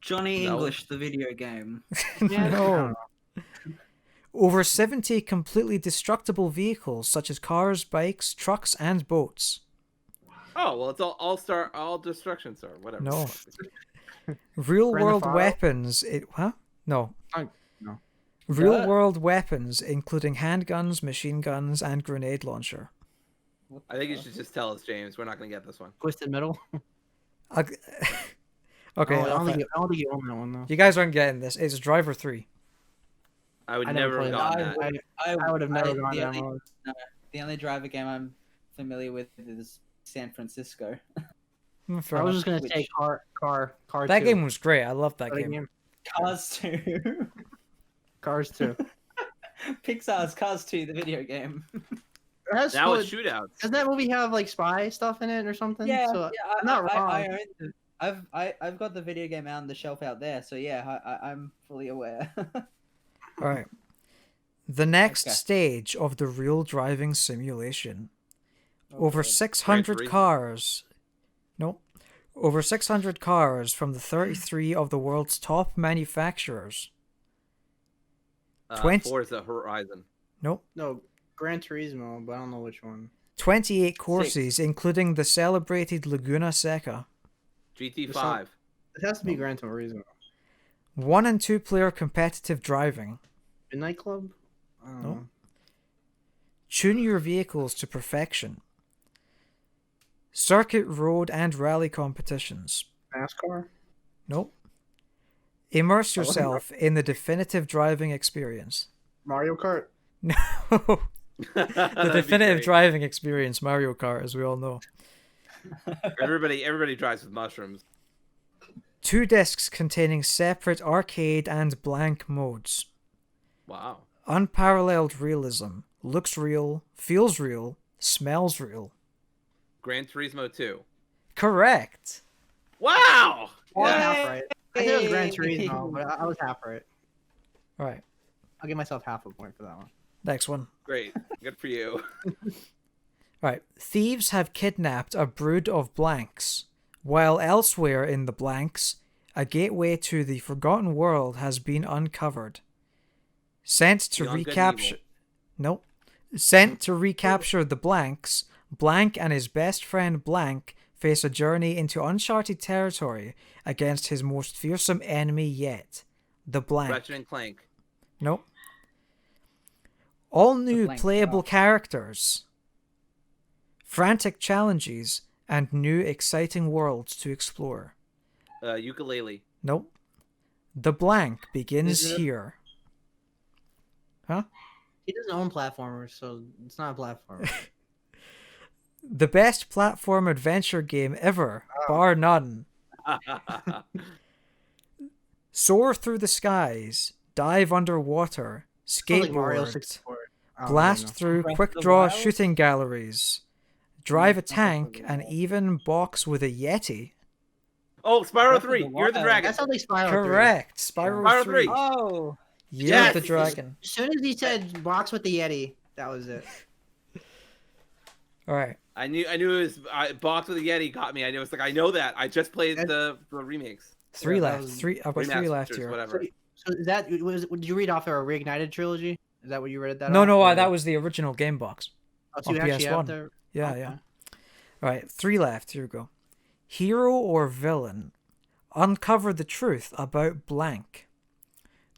Johnny No. English, the video game. No. Over 70 completely destructible vehicles such as cars, bikes, trucks, and boats. Oh well, it's all destruction star, whatever. No. Real world Theft Auto? weapons. Huh? No. No. Real world weapons, including handguns, machine guns, and grenade launcher. What I think you the- should just tell us, James. We're not gonna get this one. Twisted Metal. I'll- okay, Oh, I don't okay. think you own that one though. You guys aren't getting this. It's Driver 3. I would I never never have played gotten that. that. I would have never gone the that only, mode. the only driver game I'm familiar with is San Francisco. Fair I was enough. just gonna Which- say car. That 2. game was great. I loved that Other game. Cars 2. Cars 2. Pixar's Cars 2, the video game. Now it's shootouts. Doesn't that movie have like spy stuff in it or something? Yeah, So, yeah, I'm not wrong. I own the, I've got the video game out on the shelf out there, so yeah, I'm fully aware. Alright. The next Okay. stage of the real driving simulation. Oh, Over God. 600 Gran Turismo. cars. Nope. Over 600 cars from the 33 of the world's top manufacturers. 20 Forza Horizon. Nope. No, Gran Turismo, but I don't know which one. 28 courses, including the celebrated Laguna Seca. GT5. It has to be Gran Turismo. 1 and 2 player competitive driving. Midnight Club. I don't No. know. Tune your vehicles to perfection. Circuit, road, and rally competitions. NASCAR. Nope. Immerse I wasn't yourself in the definitive driving experience. Mario Kart. No. The That'd be definitive great. driving experience, Mario Kart, as we all know. Everybody drives with mushrooms. 2 discs containing separate arcade and blank modes. Wow. Unparalleled realism. Looks real, feels real, smells real. Gran Turismo 2. Correct. Wow. I was Yeah. half right. I said it was Gran Turismo, but I was half right. All right. I'll give myself half a point for that one. Next one. Great. Good for you. Right. Thieves have kidnapped a brood of blanks, while elsewhere in the blanks, a gateway to the forgotten world has been uncovered. Sent to Beyond Good and recapture. Evil. Nope. Sent to recapture the Blanks, Blank and his best friend Blank face a journey into uncharted territory against his most fearsome enemy yet, the Blank. Ratchet and Clank. Nope. All new Blank playable Rock. characters, frantic challenges, and new exciting worlds to explore. Ukulele. Nope. The Blank begins Is it- here. Huh? He doesn't own platformers, so it's not a platformer. The best platform adventure game ever, bar none. Soar through the skies, dive underwater, Sounds like Mario skateboard, 64. I don't blast know. through Breath quick of the draw Wild? shooting galleries, drive a Breath of the tank, and Wild. even box with a Yeti. Oh, Spyro Breath of 3. the You're the Wild. dragon. That sounds like Spyro 3. Correct. Spyro Spyro 3. 3. Oh, Year Yes! of the Dragon. As soon as he said box with the Yeti, that was it. All right. I knew it was Box with a Yeti got me. I know it's like I know that. I just played the remakes. Three Yeah, that left. was- Three. I've got three left Remasters, here. whatever. So is that did you read off a Reignited trilogy? Is that what you read that? No, off, no, or- that was the original game box. Oh, so on you actually PS1. have the... Yeah, Okay. yeah. All right, three left. Here we go. Hero or villain? Uncover the truth about blank.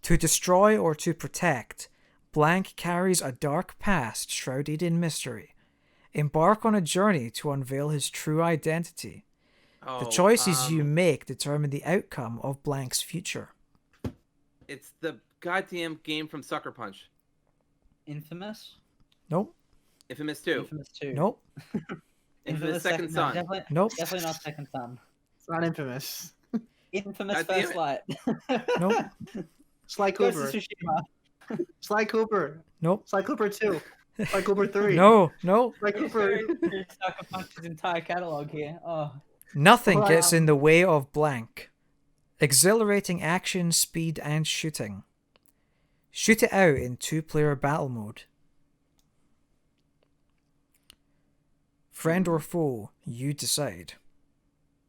To destroy or to protect, blank carries a dark past shrouded in mystery. Embark on a journey to unveil his true identity. The choices you make determine the outcome of blank's future. It's the goddamn game from Sucker Punch. Infamous. Nope. Infamous 2. Infamous 2. Nope. Infamous Second no, Son. definitely, Nope. definitely not Second Son. It's not Infamous. Infamous God damn First it. Light. Nope. Sly Ghost Cooper. of Tsushima. Sly Cooper. Nope. Sly Cooper 2. Sly Cooper 3. No. No. Sly Cooper. Sucker Punch's entire catalog here. Oh, Nothing Well, gets in the way of blank. Exhilarating action, speed, and shooting. Shoot it out in two-player battle mode. Friend or foe, you decide.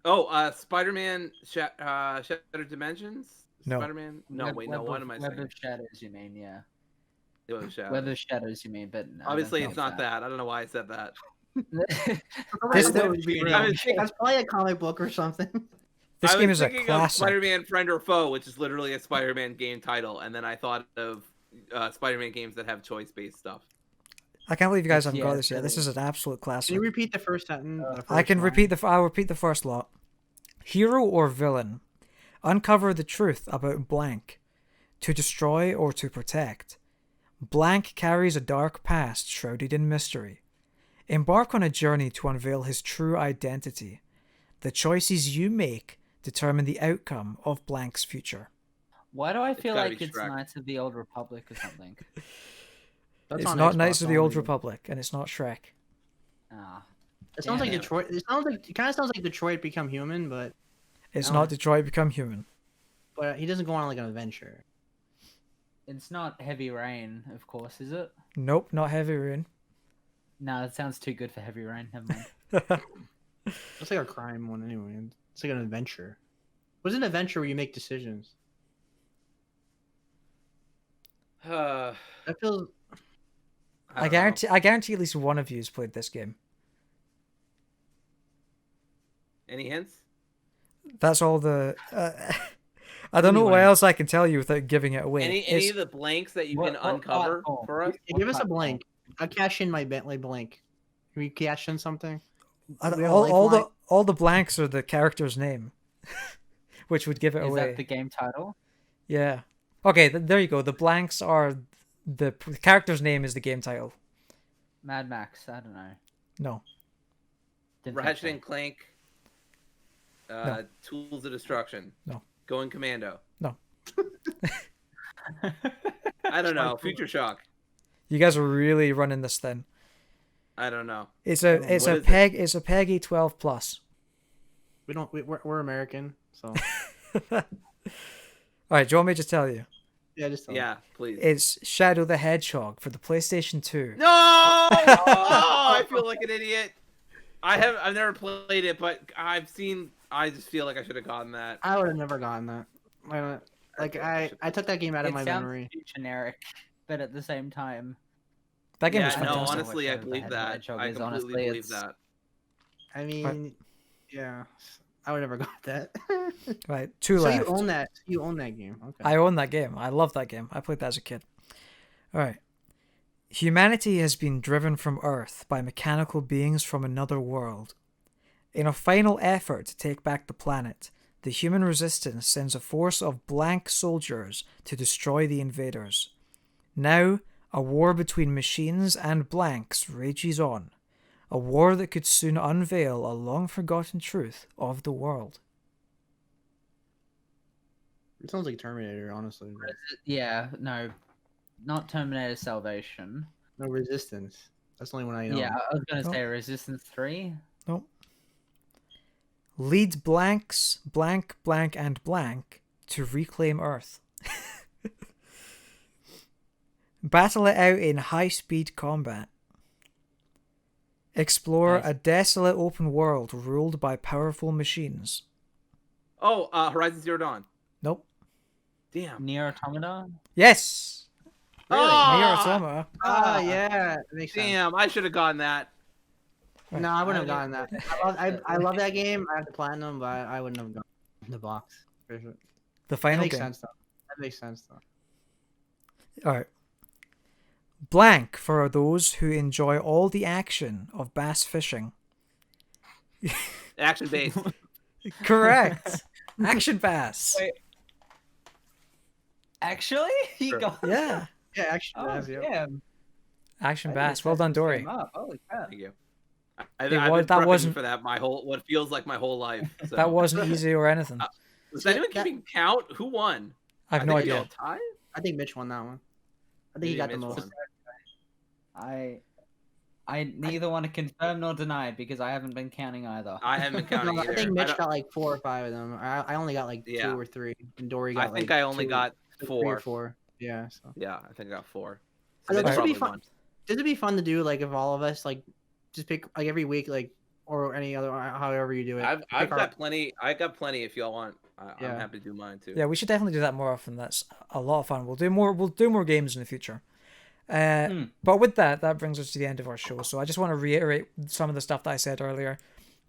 Oh, Spider-Man Shattered Dimensions? No. Spider-Man? No, wait, no. What am I Web saying? of Shadows, you mean? Yeah. It was Shadow. Web of Shadows, you mean? But no, I don't Obviously, think it's not that. I don't know why I said that. This- That would be real. I was thinking- That's probably a comic book or something. This I game was is a thinking of classic. Spider-Man Friend or Foe, which is literally a Spider-Man game title, and then I thought of Spider-Man games that have choice-based stuff. I can't believe you guys haven't Yeah, got this yet. This really. is an absolute Can classic. you repeat the first sentence? the I first can line? repeat I'll repeat the first lot. Hero or villain? Uncover the truth about blank. To destroy or to protect. Blank carries a dark past shrouded in mystery. Embark on a journey to unveil his true identity. The choices you make determine the outcome of blank's future. Why do I feel gotta like be it's Shrek. Knights of the Old Republic or something? That's It's on not Xbox Knights of the Old only. Republic, and it's not Shrek. Ah, It sounds like Damn. Detroit. It sounds like it kind of sounds like Detroit Become Human, but It's Oh. not Detroit Become Human. he doesn't go on like an adventure. it's not Heavy Rain, of course, is it? Nope, not Heavy Rain. No, it sounds too good for Heavy Rain. Never mind. It's like a crime one anyway. It's like an adventure. What's an adventure where you make decisions? Uh, That feels. I guarantee at least one of you has played this game. Any hints? That's all the. I don't know what Anyway. else I can tell you without giving it away. Any It's- of the blanks that you What- can what uncover platform? for us? Give us a blank. I'll cash in my Bentley blank. Can we cash in something? I don't- we have a all lifeline? the blanks are the character's name, which would give it Is away. that the game title? Yeah. Okay, there you go. The blanks are the character's name is the game title. Mad Max. I don't know. No. Didn't think Ratchet so. and Clank. No. Tools of Destruction. No. Going Commando. No. I don't know. Future Shock. You guys are really running this thin. I don't know. It's What is it? It's a PEGI 12 plus. We don't. We're American, so All right, do you want me to tell you? yeah. Just tell me. Yeah, please. It's Shadow the Hedgehog for the PlayStation 2. No! Oh, I feel like an idiot. I've never played it, but I just feel like I should have gotten that. I would have never gotten that. I took that game out of It my sounds memory. too generic. but at the same time, That game was Yeah, no, fantastic. honestly, I Which believe the that. Hedgehog I is, completely honestly, believe it's- that. I mean, yeah, I would never go with that. Right, two So left. you own that? You own that game? Okay. I own that game. I love that game. I played that as a kid. All right. Humanity has been driven from Earth by mechanical beings from another world. In a final effort to take back the planet, the human resistance sends a force of blank soldiers to destroy the invaders. Now, a war between machines and blanks rages on. A war that could soon unveil a long-forgotten truth of the world. It sounds like Terminator, honestly. but yeah, no, not Terminator Salvation. No Resistance. That's the only one I know. Yeah, I was gonna Nope. say Resistance 3. Nope. Lead blanks, blank, blank, and blank to reclaim Earth. Battle it out in high-speed combat. Explore Nice. a desolate open world ruled by powerful machines. Oh, Horizon Zero Dawn. Nope. Damn. Nier Automata. Yes! Really? Nier Automata. Ah, yeah, that makes sense. Damn, I should have gotten that. No, I wouldn't have I gotten that. I love that game. I have the platinum, but I wouldn't have gotten the box. For sure. The That final makes game. sense though. That makes sense though. Alright. Blank for those who enjoy all the action of bass fishing. Action based. Correct. Action bass. Wait. Actually, you Sure. got Yeah. Yeah, actually, Oh, yeah. damn. Action I bass. just Well set done, this Dory. game up. Holy crap. Thank you. It I've was- been that prepping wasn't- for that what feels like my whole life. So. That wasn't easy or anything. Does anyone that- keeping count? Who won? I have no think we idea. all tied? I think Mitch won that one. I think he Maybe got the Mitch most. won. I neither want to confirm nor deny because I haven't been counting either. I haven't been counting No, either. I think Mitch don't- got like 4 or 5 of them. I only got like Yeah. 2 or 3, and Dory I got. think like, I only 2, got 3 4. or 4. Yeah. So Yeah, I think I got 4. I So think Mitch this would be probably fun. won. This would be fun to do, like if all of us like just pick like every week, like or any other, however you do it. I've pick our- got plenty. I got plenty. If y'all want, Yeah. I'm happy to do mine too. Yeah, we should definitely do that more often. That's a lot of fun. We'll do more games in the future. But with that brings us to the end of our show. So I just want to reiterate some of the stuff that I said earlier.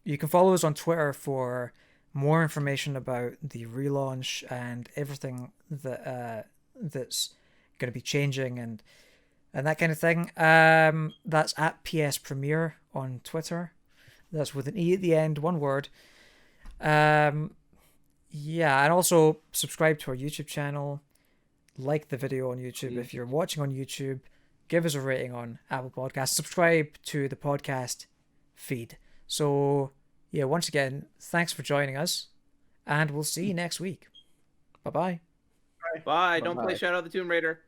You can follow us on Twitter for more information about the relaunch and everything that that's going to be changing and that kind of thing. That's at PSPremiere on Twitter. That's with an E at the end, one word. Yeah, and also subscribe to our YouTube channel. Like the video on YouTube if you're watching on YouTube. Give us a rating on Apple Podcasts. Subscribe to the podcast feed. So, yeah, once again, thanks for joining us. And we'll see you next week. Bye-bye. Bye. Don't Bye-bye. play Shadow of the Tomb Raider.